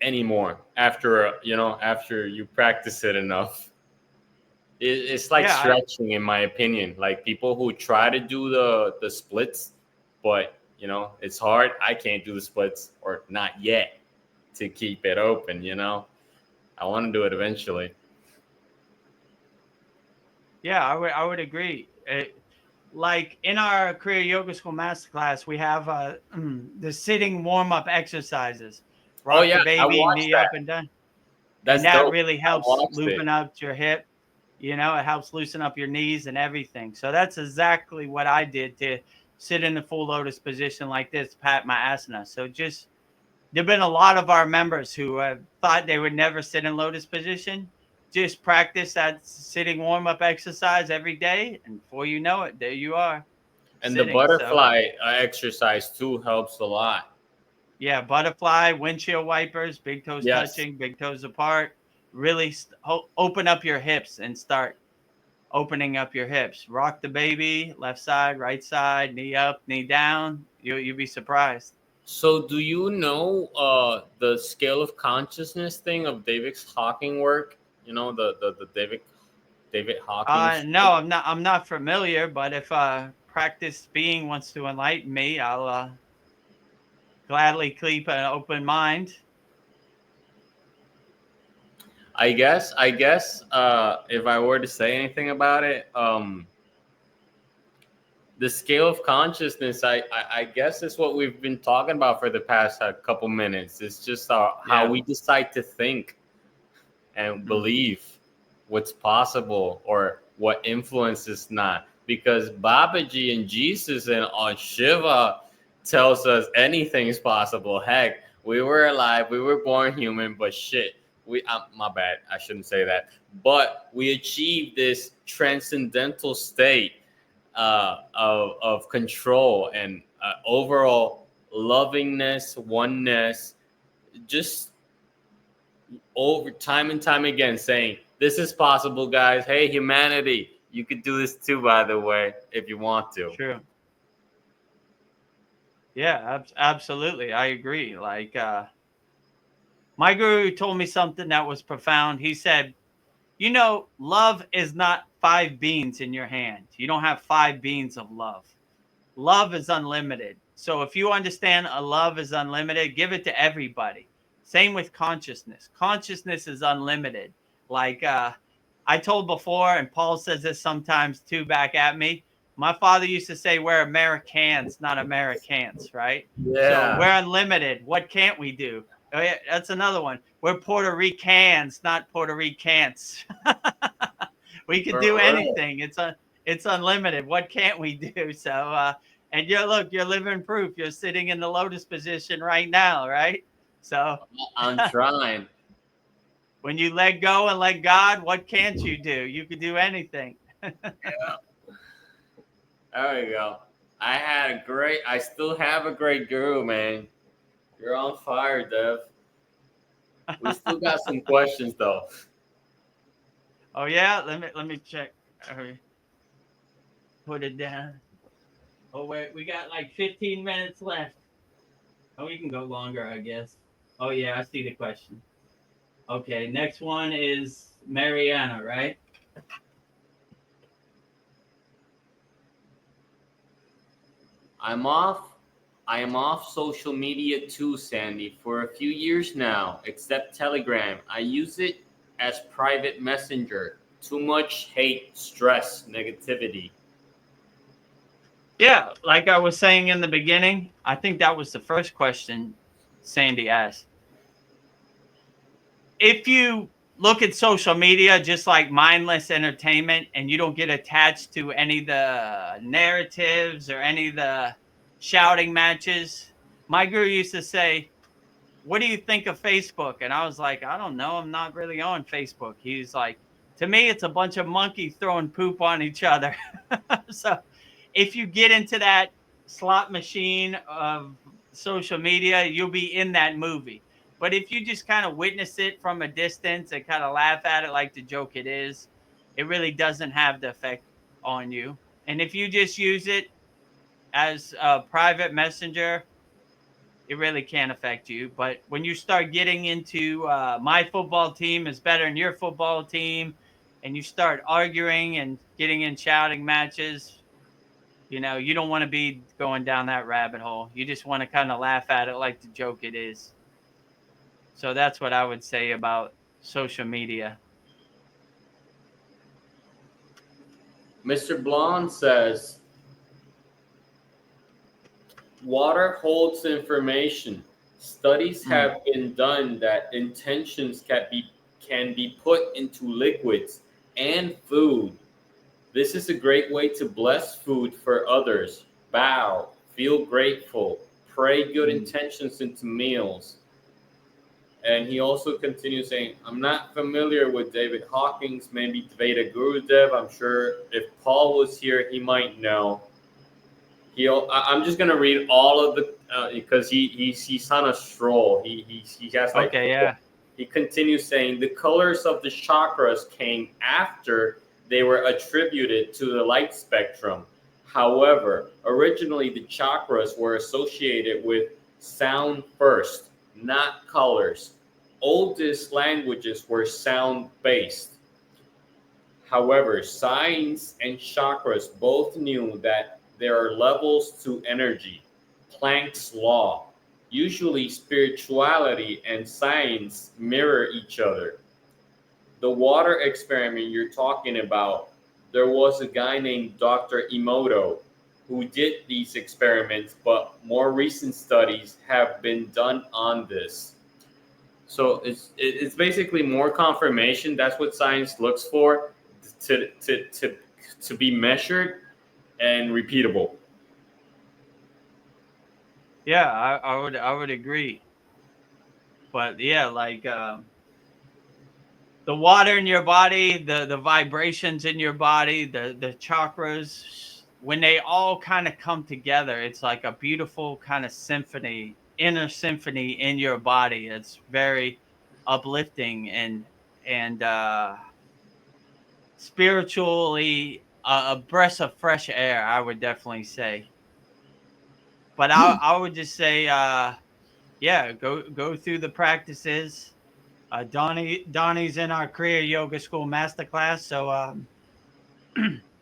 anymore after after you practice it enough. It's like Yeah, stretching, in my opinion. Like people who try to do the splits, but it's hard. I can't do the splits, or not yet, to keep it open. I want to do it eventually. yeah, I would agree. Like in our Kriya Yoga School Masterclass, we have the sitting warm up exercises. Oh Rock yeah, the I baby, watched knee that. up and down. And That's that dope. really I helps watched loosen it. up your hip. It helps loosen up your knees and everything. So that's exactly what I did to sit in the full lotus position like this, pat my asana. So just there've been a lot of our members who have thought they would never sit in lotus position. Just practice that sitting warm up exercise every day, and before you know it, there you are And the sitting. So butterfly exercise too helps a lot. yeah, butterfly, windshield wipers, big toes Yes. touching, big toes apart. Really open up your hips and start opening up your hips. Rock the baby, left side, right side, knee up, knee down. You'll be surprised. So, do you know the scale of consciousness thing of David Hawking work? The David Hawking. No, I'm not familiar, but if practice being wants to enlighten me, I'll gladly keep an open mind. I guess if I were to say anything about it, the scale of consciousness, I guess is what we've been talking about for the past couple minutes. It's just how Yeah. we decide to think and Mm. believe what's possible or what influences not. Because Babaji and Jesus and Shiva tells us anything is possible. Heck, we were alive, we were born human, but shit, my bad, I shouldn't say that. But we achieved this transcendental state of control and overall lovingness, oneness, just over time and time again saying, this is possible, guys. Hey, humanity, you could do this too, by the way, if you want to. True. Yeah, absolutely. I agree. Like my guru told me something that was profound. He said, love is not 5 beans in your hand. You don't have 5 beans of love. Love is unlimited. So if you understand a love is unlimited, give it to everybody. Same with consciousness. Consciousness is unlimited. Like I told before, and Paul says this sometimes too back at me. My father used to say we're Americans, not Americans, right? So Yeah. we're unlimited. What can't we do? Oh, yeah, that's another one. We're Puerto Ricans, not Puerto Ricans. We could For do real. anything. It's unlimited. What can't we do? So and you're living proof. You're sitting in the lotus position right now, right? So I'm trying. when you let go and let God, what can't you do? You could do anything. Yeah. There we go. I still have a great guru, man. You're on fire, Dev. We still got some questions, though. Oh yeah, let me check. Put it down. Oh wait, we got like 15 minutes left. Oh, we can go longer, I guess. Oh yeah, I see the question. Okay, next one is Mariana, right? I'm off. I am off social media too, Sandy, for a few years now, except Telegram. I use it as private messenger. Too much hate, stress, negativity. Yeah, like I was saying in the beginning, I think that was the first question Sandy asked. If you look at social media just like mindless entertainment and you don't get attached to any of the narratives or any of the shouting matches, my guru used to say, "What do you think of Facebook?" And I was like, "I don't know. I'm not really on Facebook." He's like, "To me, it's a bunch of monkeys throwing poop on each other." So if you get into that slot machine of social media, you'll be in that movie. But if you just kind of witness it from a distance and kind of laugh at it like the joke it is, it really doesn't have the effect on you. And if you just use it as a private messenger, it really can't affect you. But when you start getting into my football team is better than your football team, and you start arguing and getting in shouting matches, you don't want to be going down that rabbit hole. You just want to kind of laugh at it like the joke it is. So that's what I would say about social media. Mr. Blonde says, water holds information. Studies Mm. have been done that intentions can be put into liquids and food. This is a great way to bless food for others. Bow, feel grateful, pray good Mm. intentions into meals. And he also continues saying, I'm not familiar with David Hawkins, maybe Vedagurudev. I'm sure if Paul was here, he might know. I'm just gonna read all of the because he's on a stroll. He has like Okay, yeah. he continues saying the colors of the chakras came after they were attributed to the light spectrum. However, originally the chakras were associated with sound first, not colors. Oldest languages were sound based. However, science and chakras both knew that there are levels to energy, Planck's law. Usually, spirituality and science mirror each other. The water experiment you're talking about, there was a guy named Dr. Emoto who did these experiments, but more recent studies have been done on this. So it's basically more confirmation. That's what science looks for, to be measured and repeatable. Yeah, I would agree. But yeah, like the water in your body, the vibrations in your body, the chakras, when they all kind of come together, it's like a beautiful kind of symphony, inner symphony in your body. It's very uplifting and spiritually a breath of fresh air, I would definitely say. But I would just say yeah, go through the practices. Donnie's in our Kriya Yoga School Masterclass, so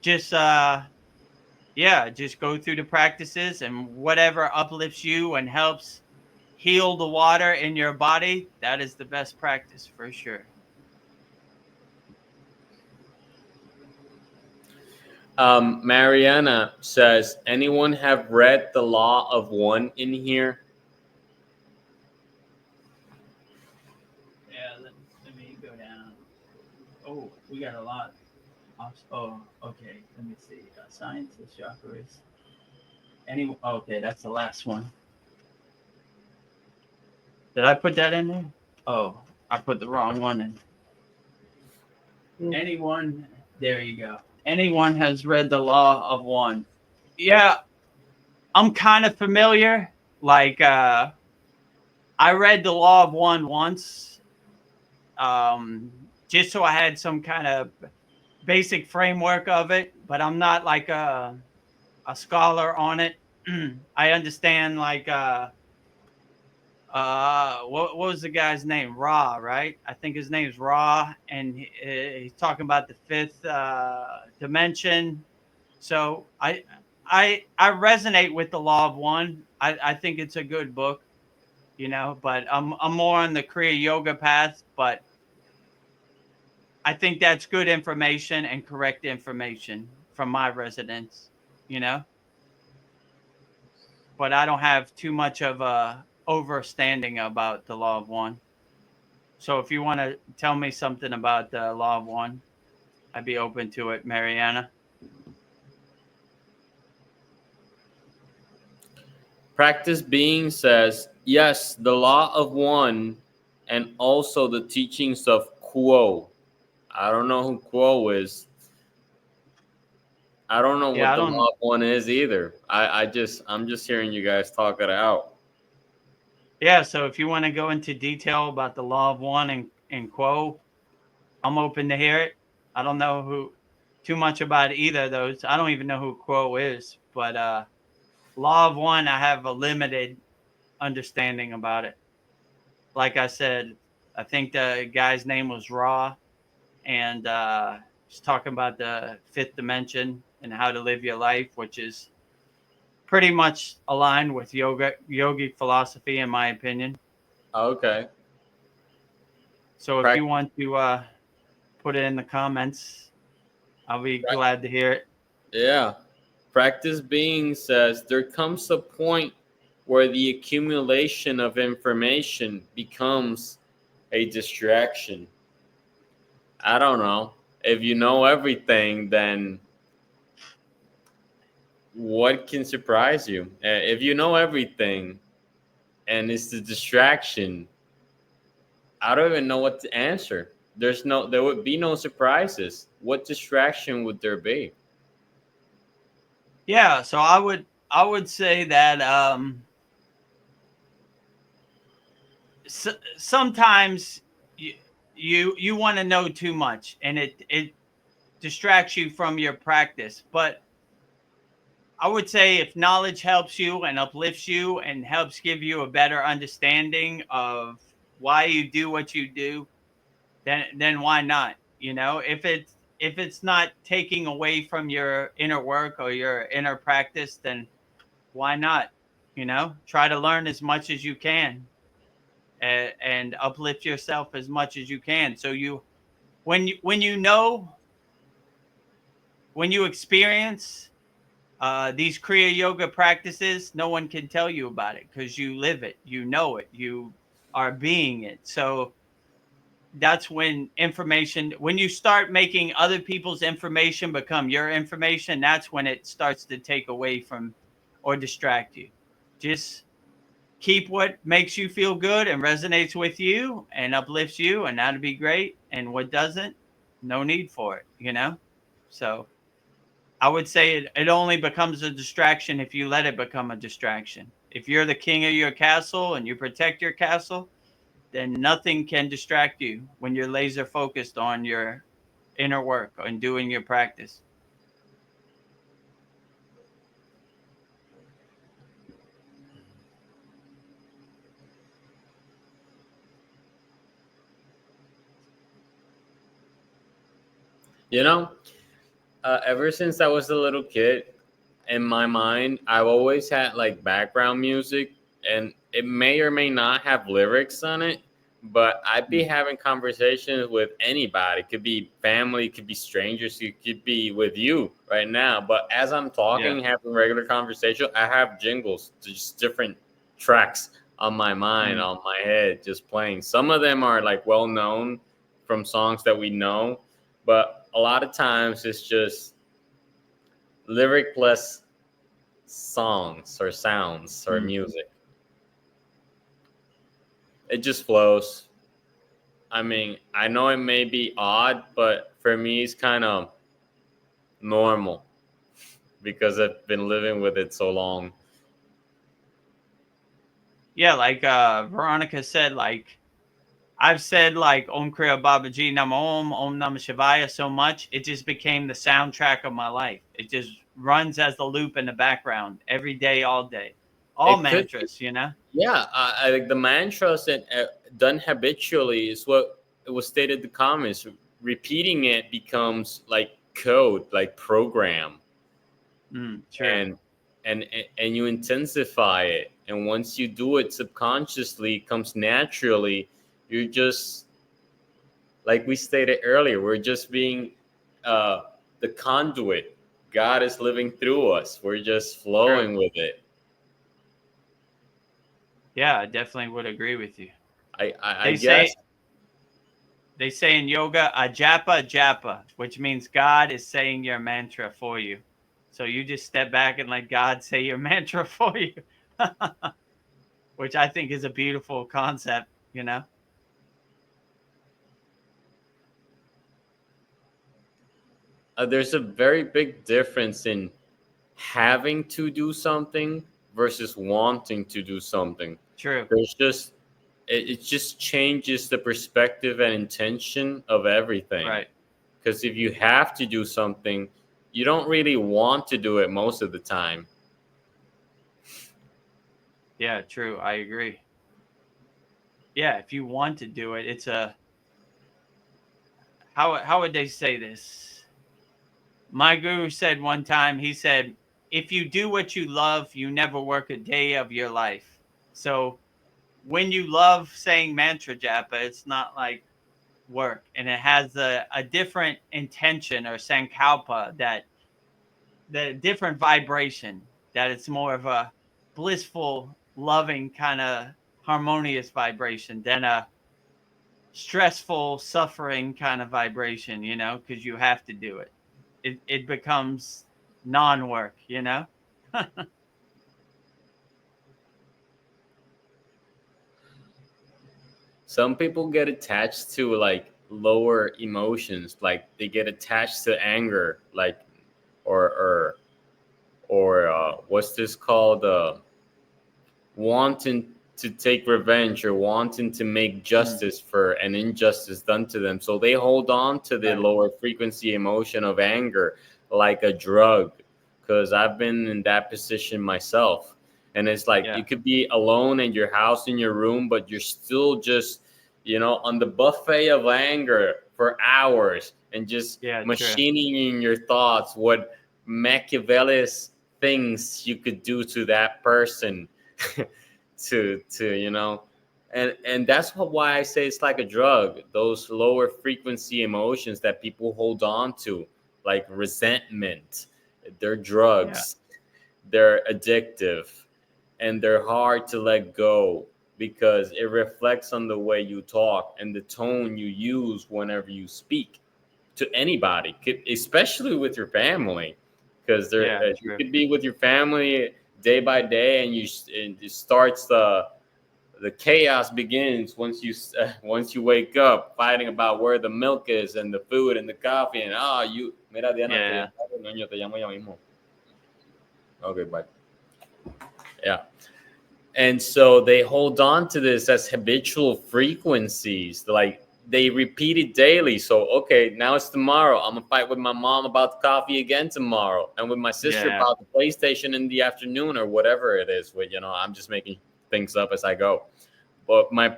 just yeah, just go through the practices and whatever uplifts you and helps heal the water in your body, that is the best practice for sure. Mariana says, anyone have read The Law of One in here? Yeah, let me go down. Oh, we got a lot. Oh, okay. Let me see. Science of chakras. Okay, that's the last one. Did I put that in there? Oh, I put the wrong one in. Anyone, there you go. Anyone has read The Law of One. Yeah, I'm kind of familiar. Like, I read The Law of One once. Um, just so I had some kind of basic framework of it, but I'm not like a scholar on it. I understand like what was the guy's name? Ra, right? I think his name's Ra, and he's talking about the fifth dimension. So I resonate with the Law of One. I think it's a good book, you know, but I'm more on the Kriya Yoga path, but I think that's good information and correct information from my residents, you know. But I don't have too much of a overstanding about the Law of One. So if you want to tell me something about the Law of One, I'd be open to it, Mariana. Practice Being says, yes, the law of one and also the teachings of Quo. I don't know who Quo is. I don't know Yeah, what I the don't. law of one is either. I'm just hearing you guys talk it out. Yeah, so if you want to go into detail about the Law of One and Quo, I'm open to hear it. I don't know who too much about either of those. I don't even know who Quo is, but Law of One, I have a limited understanding about it. Like I said, I think the guy's name was Ra, and he's talking about the fifth dimension and how to live your life, which is pretty much aligned with yogic philosophy, in my opinion. Okay. So if Prac- you want to put it in the comments, I'll be glad to hear it. yeah. Practice Being says there comes a point where the accumulation of information becomes a distraction. I don't know. If you know everything, then what can surprise you? If you know everything and it's the distraction, I don't even know what to answer. There would be no surprises. What distraction would there be? Yeah, so I would say that sometimes you want to know too much, and it distracts you from your practice. But I would say if knowledge helps you and uplifts you and helps give you a better understanding of why you do what you do, then why not? You know, if it's not taking away from your inner work or your inner practice, then why not? You know, try to learn as much as you can, and uplift yourself as much as you can. So when you when you experience these Kriya yoga practices, no one can tell you about it because you live it, you know it, you are being it. So that's when you start making other people's information become your information, that's when it starts to take away from or distract you. Just keep what makes you feel good and resonates with you and uplifts you, and that'd be great. And what doesn't, no need for it, you know? So I would say it only becomes a distraction if you let it become a distraction. If you're the king of your castle and you protect your castle, then nothing can distract you when you're laser focused on your inner work and doing your practice. You know, ever since I was a little kid, in my mind, I've always had like background music, and it may or may not have lyrics on it, but I'd be having conversations with anybody. It could be family, it could be strangers, it could be with you right now. But as I'm Yeah. talking, having regular conversation, I have jingles, just different tracks on my mind, Mm. on my head, just playing. Some of them are like well known from songs that we know, but a lot of times it's just lyricless songs or sounds or Mm. music. It just flows. I mean, I know it may be odd, but for me, it's kind of normal because I've been living with it so long. Yeah, like Veronica said, like I've said like Om Kriya Babaji Nam Om Namah Shivaya so much, it just became the soundtrack of my life. It just runs as the loop in the background every day, all day. All It could be, mantras, you know? yeah. I like the mantras and done habitually is what it was stated in the comments. Repeating it becomes like code, like program, True. and and you intensify it. And once you do it subconsciously, it comes naturally. You're just like we stated earlier. We're just being uh, the conduit. God is living through us. We're just True. flowing with it. Yeah, I definitely would agree with you. I They say guess. they say in yoga, ajapa japa, which means God is saying your mantra for you. So you just step back and let God say your mantra for you, which I think is a beautiful concept, you know? There's a very big difference in having to do something versus wanting to do something. True. There's just it just changes the perspective and intention of everything. Right. Because if you have to do something, you don't really want to do it most of the time. Yeah, true. I agree. Yeah, if you want to do it, it's a how would they say this? My guru said one time, he said, if you do what you love, you never work a day of your life. So when you love saying mantra japa, it's not like work, and it has a different intention or sankalpa, that the different vibration, that it's more of a blissful, loving kind of harmonious vibration than a stressful, suffering kind of vibration, you know, because you have to do it. It becomes non-work, you know? Some people get attached to like lower emotions, like they get attached to anger, like or what's this called? Wanting to take revenge or wanting to make Mm, justice for an injustice done to them. So they hold on to the right. lower frequency emotion of anger like a drug. Because I've been in that position myself. And it's like you Yeah. could be alone in your house, in your room, but you're still just, on the buffet of anger for hours and just Yeah, true. machining in your thoughts what Machiavelli's things you could do to that person to and that's why I say it's like a drug. Those lower frequency emotions that people hold on to, like resentment, they're Yeah. drugs. They're addictive, and they're hard to let go because it reflects on the way you talk and the tone you use whenever you speak to anybody, especially with your family, because Yeah, you true. could be with your family day by day, and it starts the chaos begins once you once you wake up fighting about where the milk is and the food and the coffee and you mira Diana te Yeah. niño te llamo ya mismo. Okay, bye. Yeah. And so they hold on to this as habitual frequencies. Like they repeat it daily. So, okay, now it's tomorrow. I'm going to fight with my mom about the coffee again tomorrow. And with my sister Yeah. about the PlayStation in the afternoon or whatever it is. With, I'm just making things up as I go. But my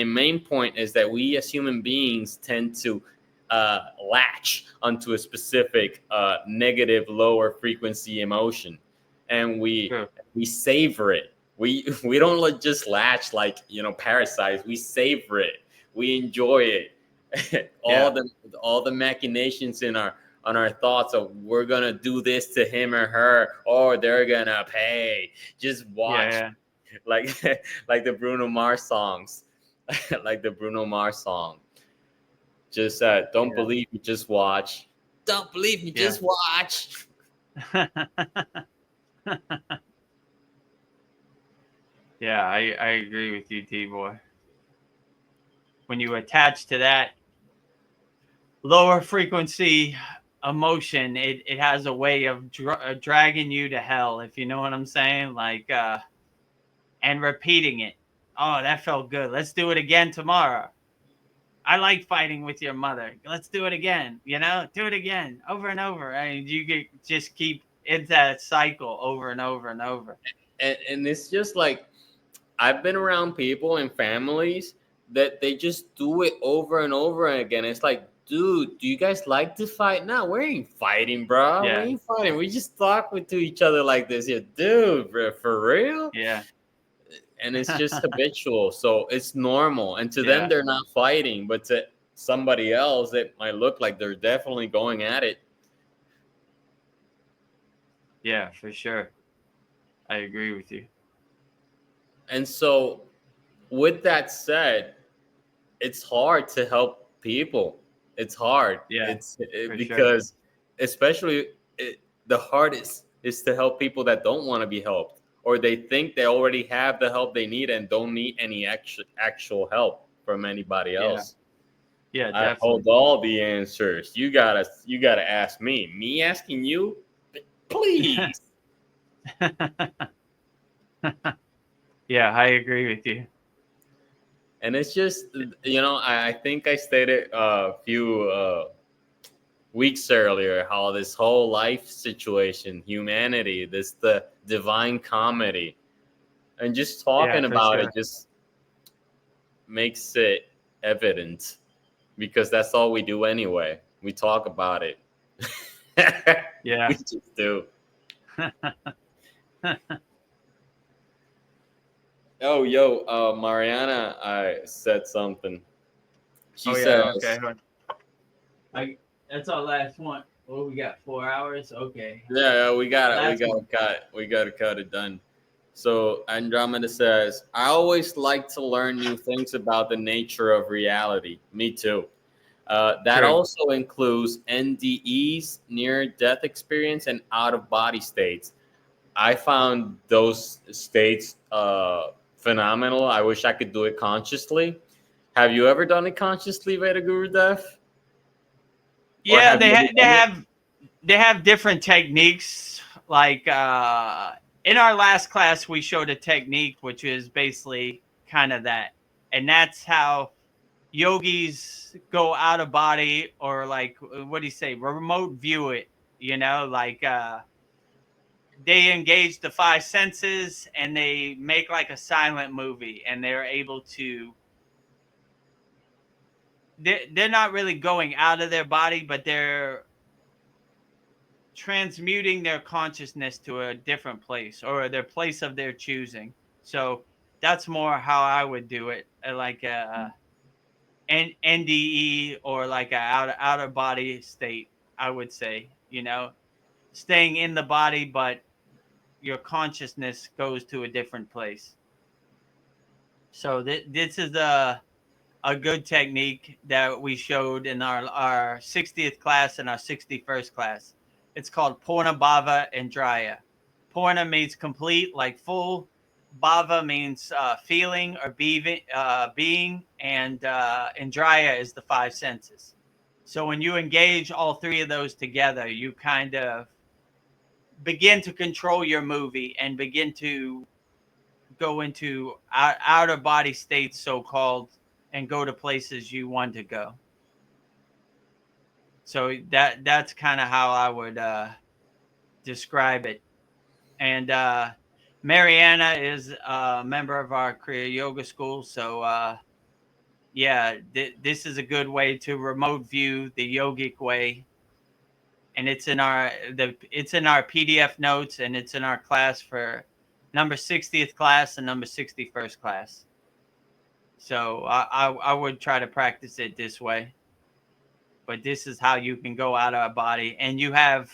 main point is that we as human beings tend to latch onto a specific negative, lower frequency emotion. And True. we savor it. We don't just latch like parasites. We savor it. We enjoy it. all Yeah. the all the machinations in our on our thoughts of we're gonna do this to him or her, or they're gonna pay. Just Yeah. watch, Yeah. like like the Bruno Mars songs, like the Bruno Mars song. Just don't Yeah. believe me, just watch. Don't believe me, Yeah. just watch. Yeah, I agree with you, T boy. When you attach to that lower frequency emotion, it has a way of dragging you to hell, if you know what I'm saying. Like, and repeating it. Oh, that felt good. Let's do it again tomorrow. I like fighting with your mother. Let's do it again. You know, do it again over and over. I mean, you could just keep it's that cycle over and over and over. And it's just like I've been around people and families that they just do it over and over again. It's like, dude, do you guys like to fight? No, we ain't fighting, bro. We Yeah. ain't fighting. We just talk to each other like this. Yeah, dude, bro, for real? Yeah. And it's just habitual. So it's normal. And to them, Yeah. they're not fighting. But to somebody else, it might look like they're definitely going at it. Yeah, for sure. I agree with you. And so, with that said, it's hard to help people. It's hard. Yeah, for sure. Because, especially, the hardest is to help people that don't want to be helped, or they think they already have the help they need and don't need any actual help from anybody Yeah. else. Yeah, I definitely. hold all the answers. You gotta ask me. Me asking you, please. Yeah, I agree with you. And it's just, I think I stated a few weeks earlier how this whole life situation, humanity, the divine comedy, and just Yeah, talking for about it sure. just makes it evident, because that's all we do anyway. We talk about it. Yeah. We just do. Oh, yo, Mariana, I said something. She Oh yeah, okay. says, Hold on. That's our last one. Well, we got 4 hours. Okay. "Yeah, we Last one. gotta cut it done." So Andromeda says, "I always like to learn new things about the nature of reality." Me too. That True. also includes NDEs, near-death experience, and out-of-body states. I found those states phenomenal. I wish I could do it consciously. Have you ever done it consciously, Vedagurudev? Or Yeah, have you ever done it? they have different techniques. Like in our last class, we showed a technique which is basically kind of that, and that's how yogis go out of body, or like what do you say, remote view it. You know, like they engage the five senses and they make like a silent movie, and they're able to. They're not really going out of their body, but they're transmuting their consciousness to a different place, or their place of their choosing. So that's more how I would do it, like an NDE, or like a out of body state. I would say, staying in the body, but your consciousness goes to a different place. So this is a good technique that we showed in our 60th class and our 61st class. It's called Purna Bhava and Draya. Purna means complete, like full. Bhava means feeling or being, and Draya is the five senses. So when you engage all three of those together, you kind of begin to control your movie and begin to go into out of body states, so called, and go to places you want to go. So that's kind of how I would describe it. And Mariana is a member of our Kriya Yoga School, so yeah, this is a good way to remote view the yogic way, and it's in our PDF notes, and it's in our class for number 60th class and number 61st class. So I would try to practice it this way. But this is how you can go out of a body, and you have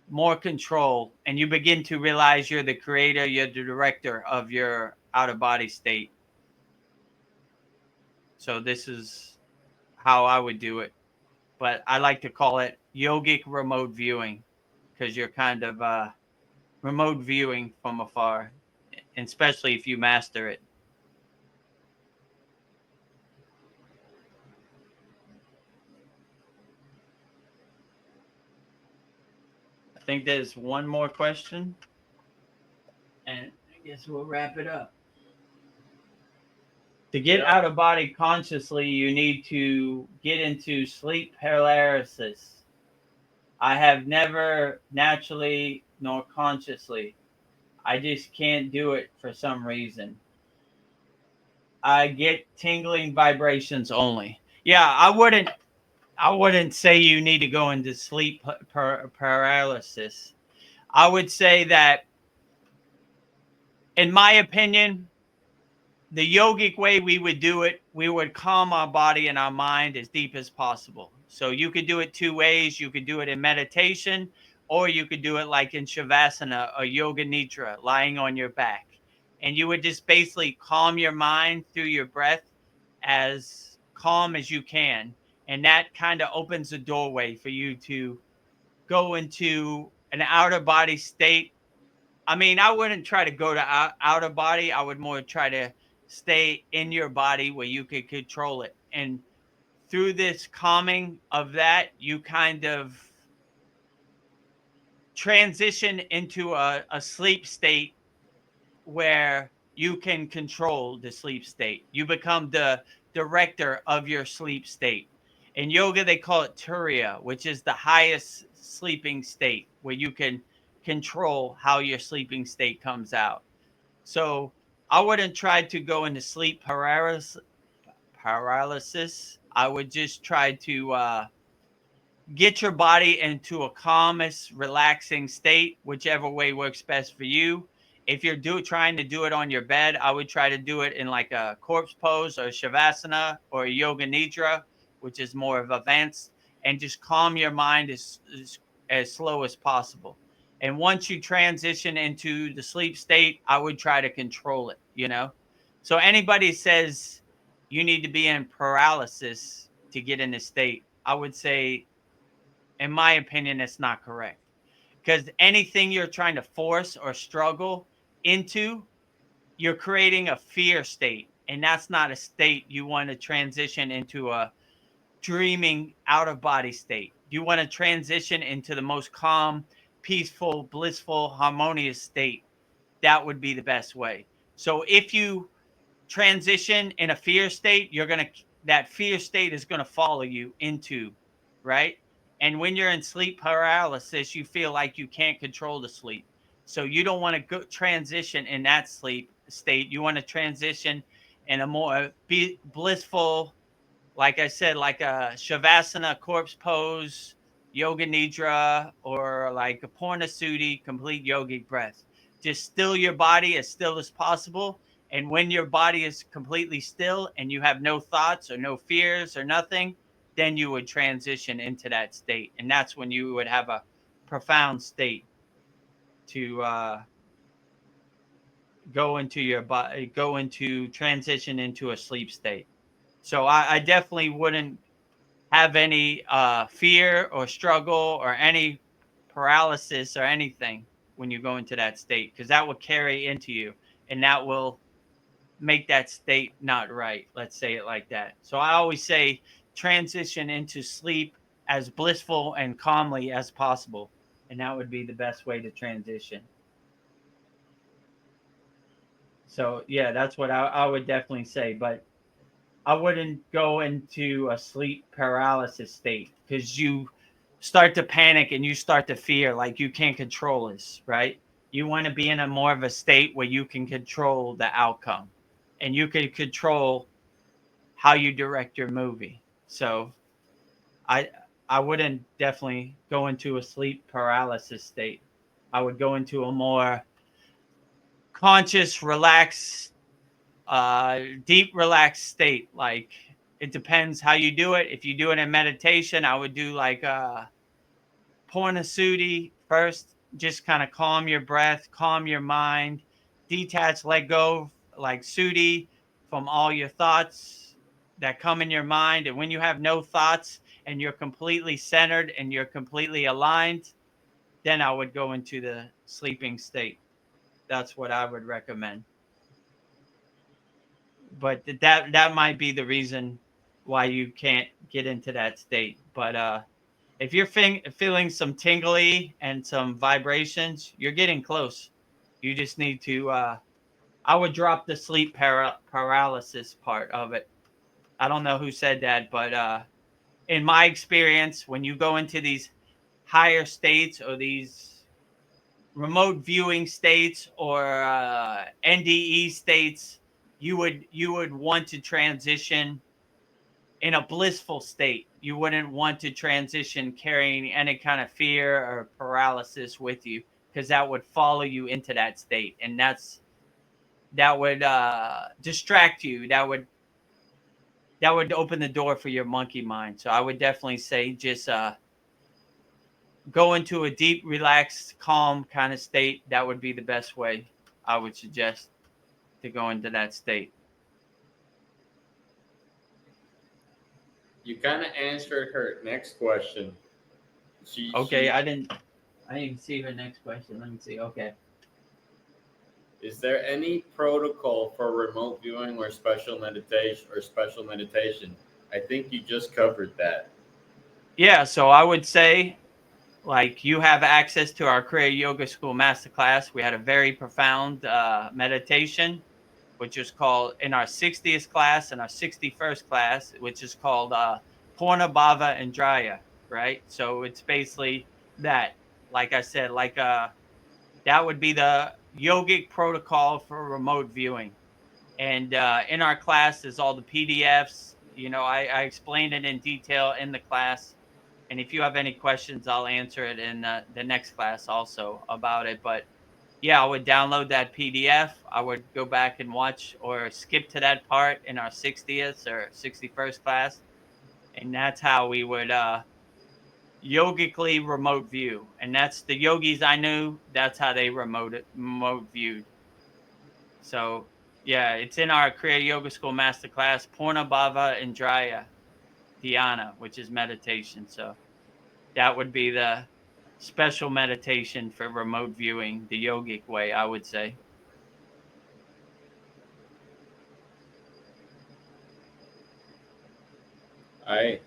more control, and you begin to realize you're the creator, you're the director of your out of body state. So this is how I would do it. But I like to call it yogic remote viewing, because you're kind of remote viewing from afar, and especially if you master it. I think there's one more question, and I guess we'll wrap it up. To get Yeah. out of body consciously, you need to get into sleep paralysis. I have never naturally nor consciously. I just can't do it for some reason. I get tingling vibrations only. Yeah, I wouldn't say you need to go into sleep paralysis. I would say that, in my opinion, the yogic way we would do it, we would calm our body and our mind as deep as possible. So you could do it two ways. You could do it in meditation, or you could do it like in Shavasana or Yoga Nidra, lying on your back. And you would just basically calm your mind through your breath as calm as you can. And that kind of opens the doorway for you to go into an outer body state. I mean, I wouldn't try to go to outer body. I would more try to stay in your body where you could control it. And through this calming of that, you kind of transition into a sleep state where you can control the sleep state. You become the director of your sleep state. In yoga, they call it turiya, which is the highest sleeping state where you can control how your sleeping state comes out. So I wouldn't try to go into sleep paralysis. I would just try to get your body into a calmest, relaxing state, whichever way works best for you. If you're trying to do it on your bed, I would try to do it in like a corpse pose or shavasana or a yoga nidra, which is more of advanced, and just calm your mind as slow as possible. And once you transition into the sleep state, I would try to control it, you know? So anybody says you need to be in paralysis to get in this state, I would say, in my opinion, it's not correct. Because anything you're trying to force or struggle into, you're creating a fear state. And that's not a state you want to transition into, a dreaming out of body state. You want to transition into the most calm, peaceful, blissful, harmonious state. That would be the best way. So if you transition in a fear state, that fear state is going to follow you into, right? And when you're in sleep paralysis, you feel like you can't control the sleep. So you don't want to go transition in that sleep state. You want to transition in a more blissful, like I said, like a shavasana corpse pose, yoga nidra, or like a purnasudi, complete yogic breath. Just still your body as still as possible. And when your body is completely still and you have no thoughts or no fears or nothing, then you would transition into that state. And that's when you would have a profound state to go into your body, go into transition into a sleep state. So I definitely wouldn't have any fear or struggle or any paralysis or anything when you go into that state, because that will carry into you and that will make that state not right. Let's say it like that. So I always say transition into sleep as blissful and calmly as possible. And that would be the best way to transition. So, yeah, that's what I would definitely say. But I wouldn't go into a sleep paralysis state because you start to panic and you start to fear like you can't control this, right? You want to be in a more of a state where you can control the outcome and you can control how you direct your movie. So I I wouldn't definitely go into a sleep paralysis state. I would go into a more conscious, relaxed, deep relaxed state. Like, it depends how you do it. If you do it in meditation, I would do like Purnasudi first. Just kind of calm your breath, calm your mind, detach, let go, like Sudi, from all your thoughts that come in your mind. And when you have no thoughts and you're completely centered and you're completely aligned, then I would go into the sleeping state. That's what I would recommend. But that might be the reason why you can't get into that state. But if you're feeling some tingly and some vibrations, you're getting close. You just need to I would drop the sleep paralysis part of it. I don't know who said that, but in my experience, when you go into these higher states or these remote viewing states or NDE states, you would want to transition in a blissful state. You wouldn't want to transition carrying any kind of fear or paralysis with you, because that would follow you into that state, and that would distract you. That would open the door for your monkey mind. So I would definitely say just go into a deep, relaxed, calm kind of state. That would be the best way I would suggest to go into that state. You kind of answered her next question. Okay, I didn't even see her next question. Let me see. Okay. Is there any protocol for remote viewing or special meditation? I think you just covered that. Yeah, so I would say, like, you have access to our Kriya Yoga School Masterclass. We had a very profound meditation, which is called, in our 60th class and our 61st class, which is called Purna Bhava Indraya, right? So it's basically that, like I said, that would be the yogic protocol for remote viewing. And in our class is all the PDFs. I explained it in detail in the class. And if you have any questions, I'll answer it in the next class also about it. But yeah, I would download that PDF. I would go back and watch or skip to that part in our 60th or 61st class. And that's how we would yogically remote view. And that's the yogis I knew. That's how they remote viewed. So yeah, it's in our Kriya Yoga School Masterclass, Purna Bhava Indraya Dhyana, which is meditation. So that would be the special meditation for remote viewing, the yogic way, I would say. I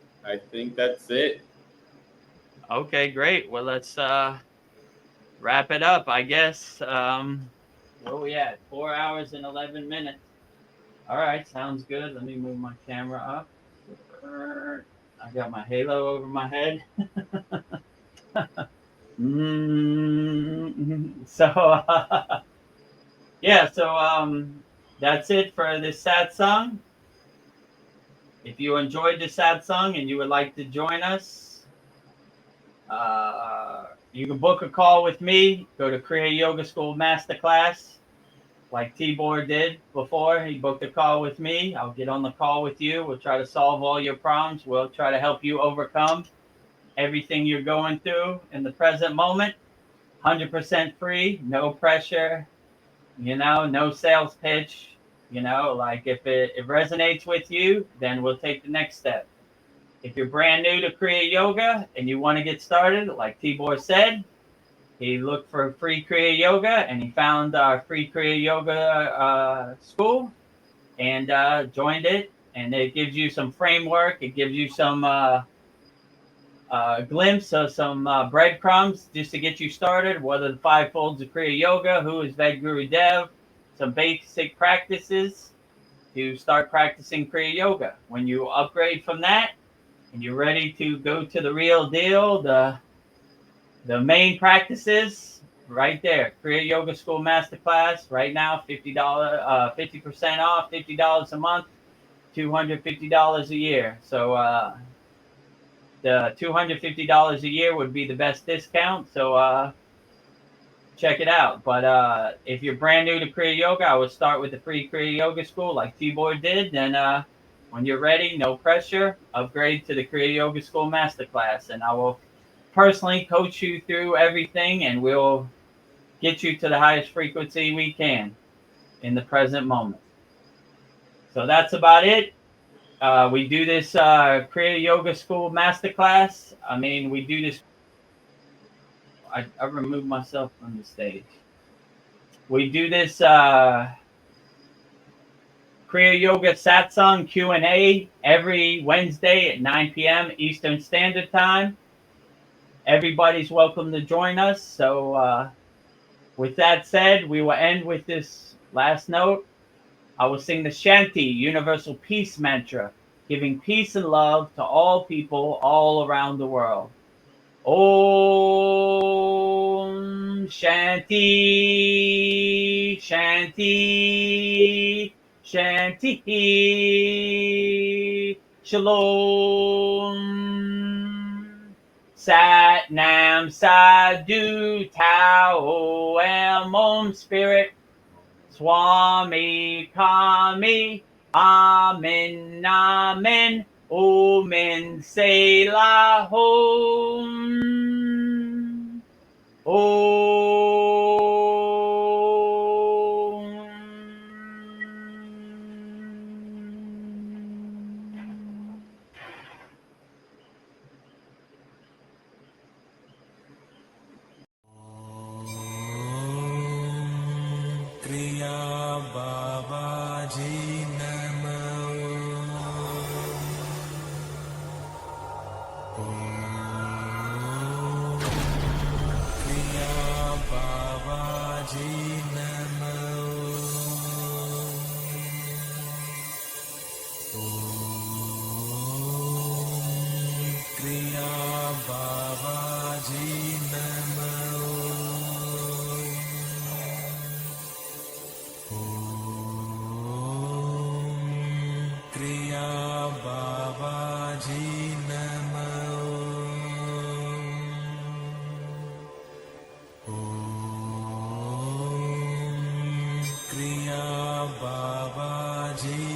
think that's it. Okay, great. Well, let's wrap it up, I guess. Where are we at? 4 hours and 11 minutes. All right, sounds good. Let me move my camera up. I got my halo over my head. So, yeah, so that's it for this Satsang. If you enjoyed the Satsang and you would like to join us, you can book a call with me. Go to Kriya Yoga School Masterclass, like Tibor did before. He booked a call with me. I'll get on the call with you. We'll try to solve all your problems. We'll try to help you overcome everything you're going through in the present moment. 100% free, no pressure, no sales pitch. Like if it resonates with you, then we'll take the next step. If you're brand new to Kriya Yoga and you want to get started, like Tibor said, he looked for free Kriya Yoga and he found our free Kriya Yoga school and joined it. And it gives you some framework. It gives you some glimpse of some breadcrumbs just to get you started. What are the 5 folds of Kriya Yoga? Who is Vedagurudev? Some basic practices to start practicing Kriya Yoga. When you upgrade from that and you're ready to go to the real deal, the main practices, right there. Kriya Yoga School Masterclass right now, $50, 50% off, $50 a month, $250 a year. So the $250 a year would be the best discount. So check it out. But if you're brand new to Kriya Yoga, I would start with the free Kriya Yoga School like Tibor did. Then when you're ready, no pressure, upgrade to the Kriya Yoga School Masterclass. And I will personally coach you through everything, and we'll get you to the highest frequency we can in the present moment. So that's about it. We do this Kriya Yoga School Masterclass. We do this. I removed myself from the stage. We do this Kriya Yoga Satsang Q&A every Wednesday at 9 p.m. Eastern Standard Time. Everybody's welcome to join us. So with that said, we will end with this Last note, I will sing the Shanti Universal Peace Mantra, giving peace and love to all people all around the world. Om Shanti, Shanti, Shanti, Shalom. Sat Nam Sadhu Tao Am Om Spirit Swami Kami Amen Amen Omen Selah Om Om. Kriya Babaji Namo. Kriya Babaji Namo. Kriya Babaji Namo. Kriya Babaji Namo. Kriya Babaji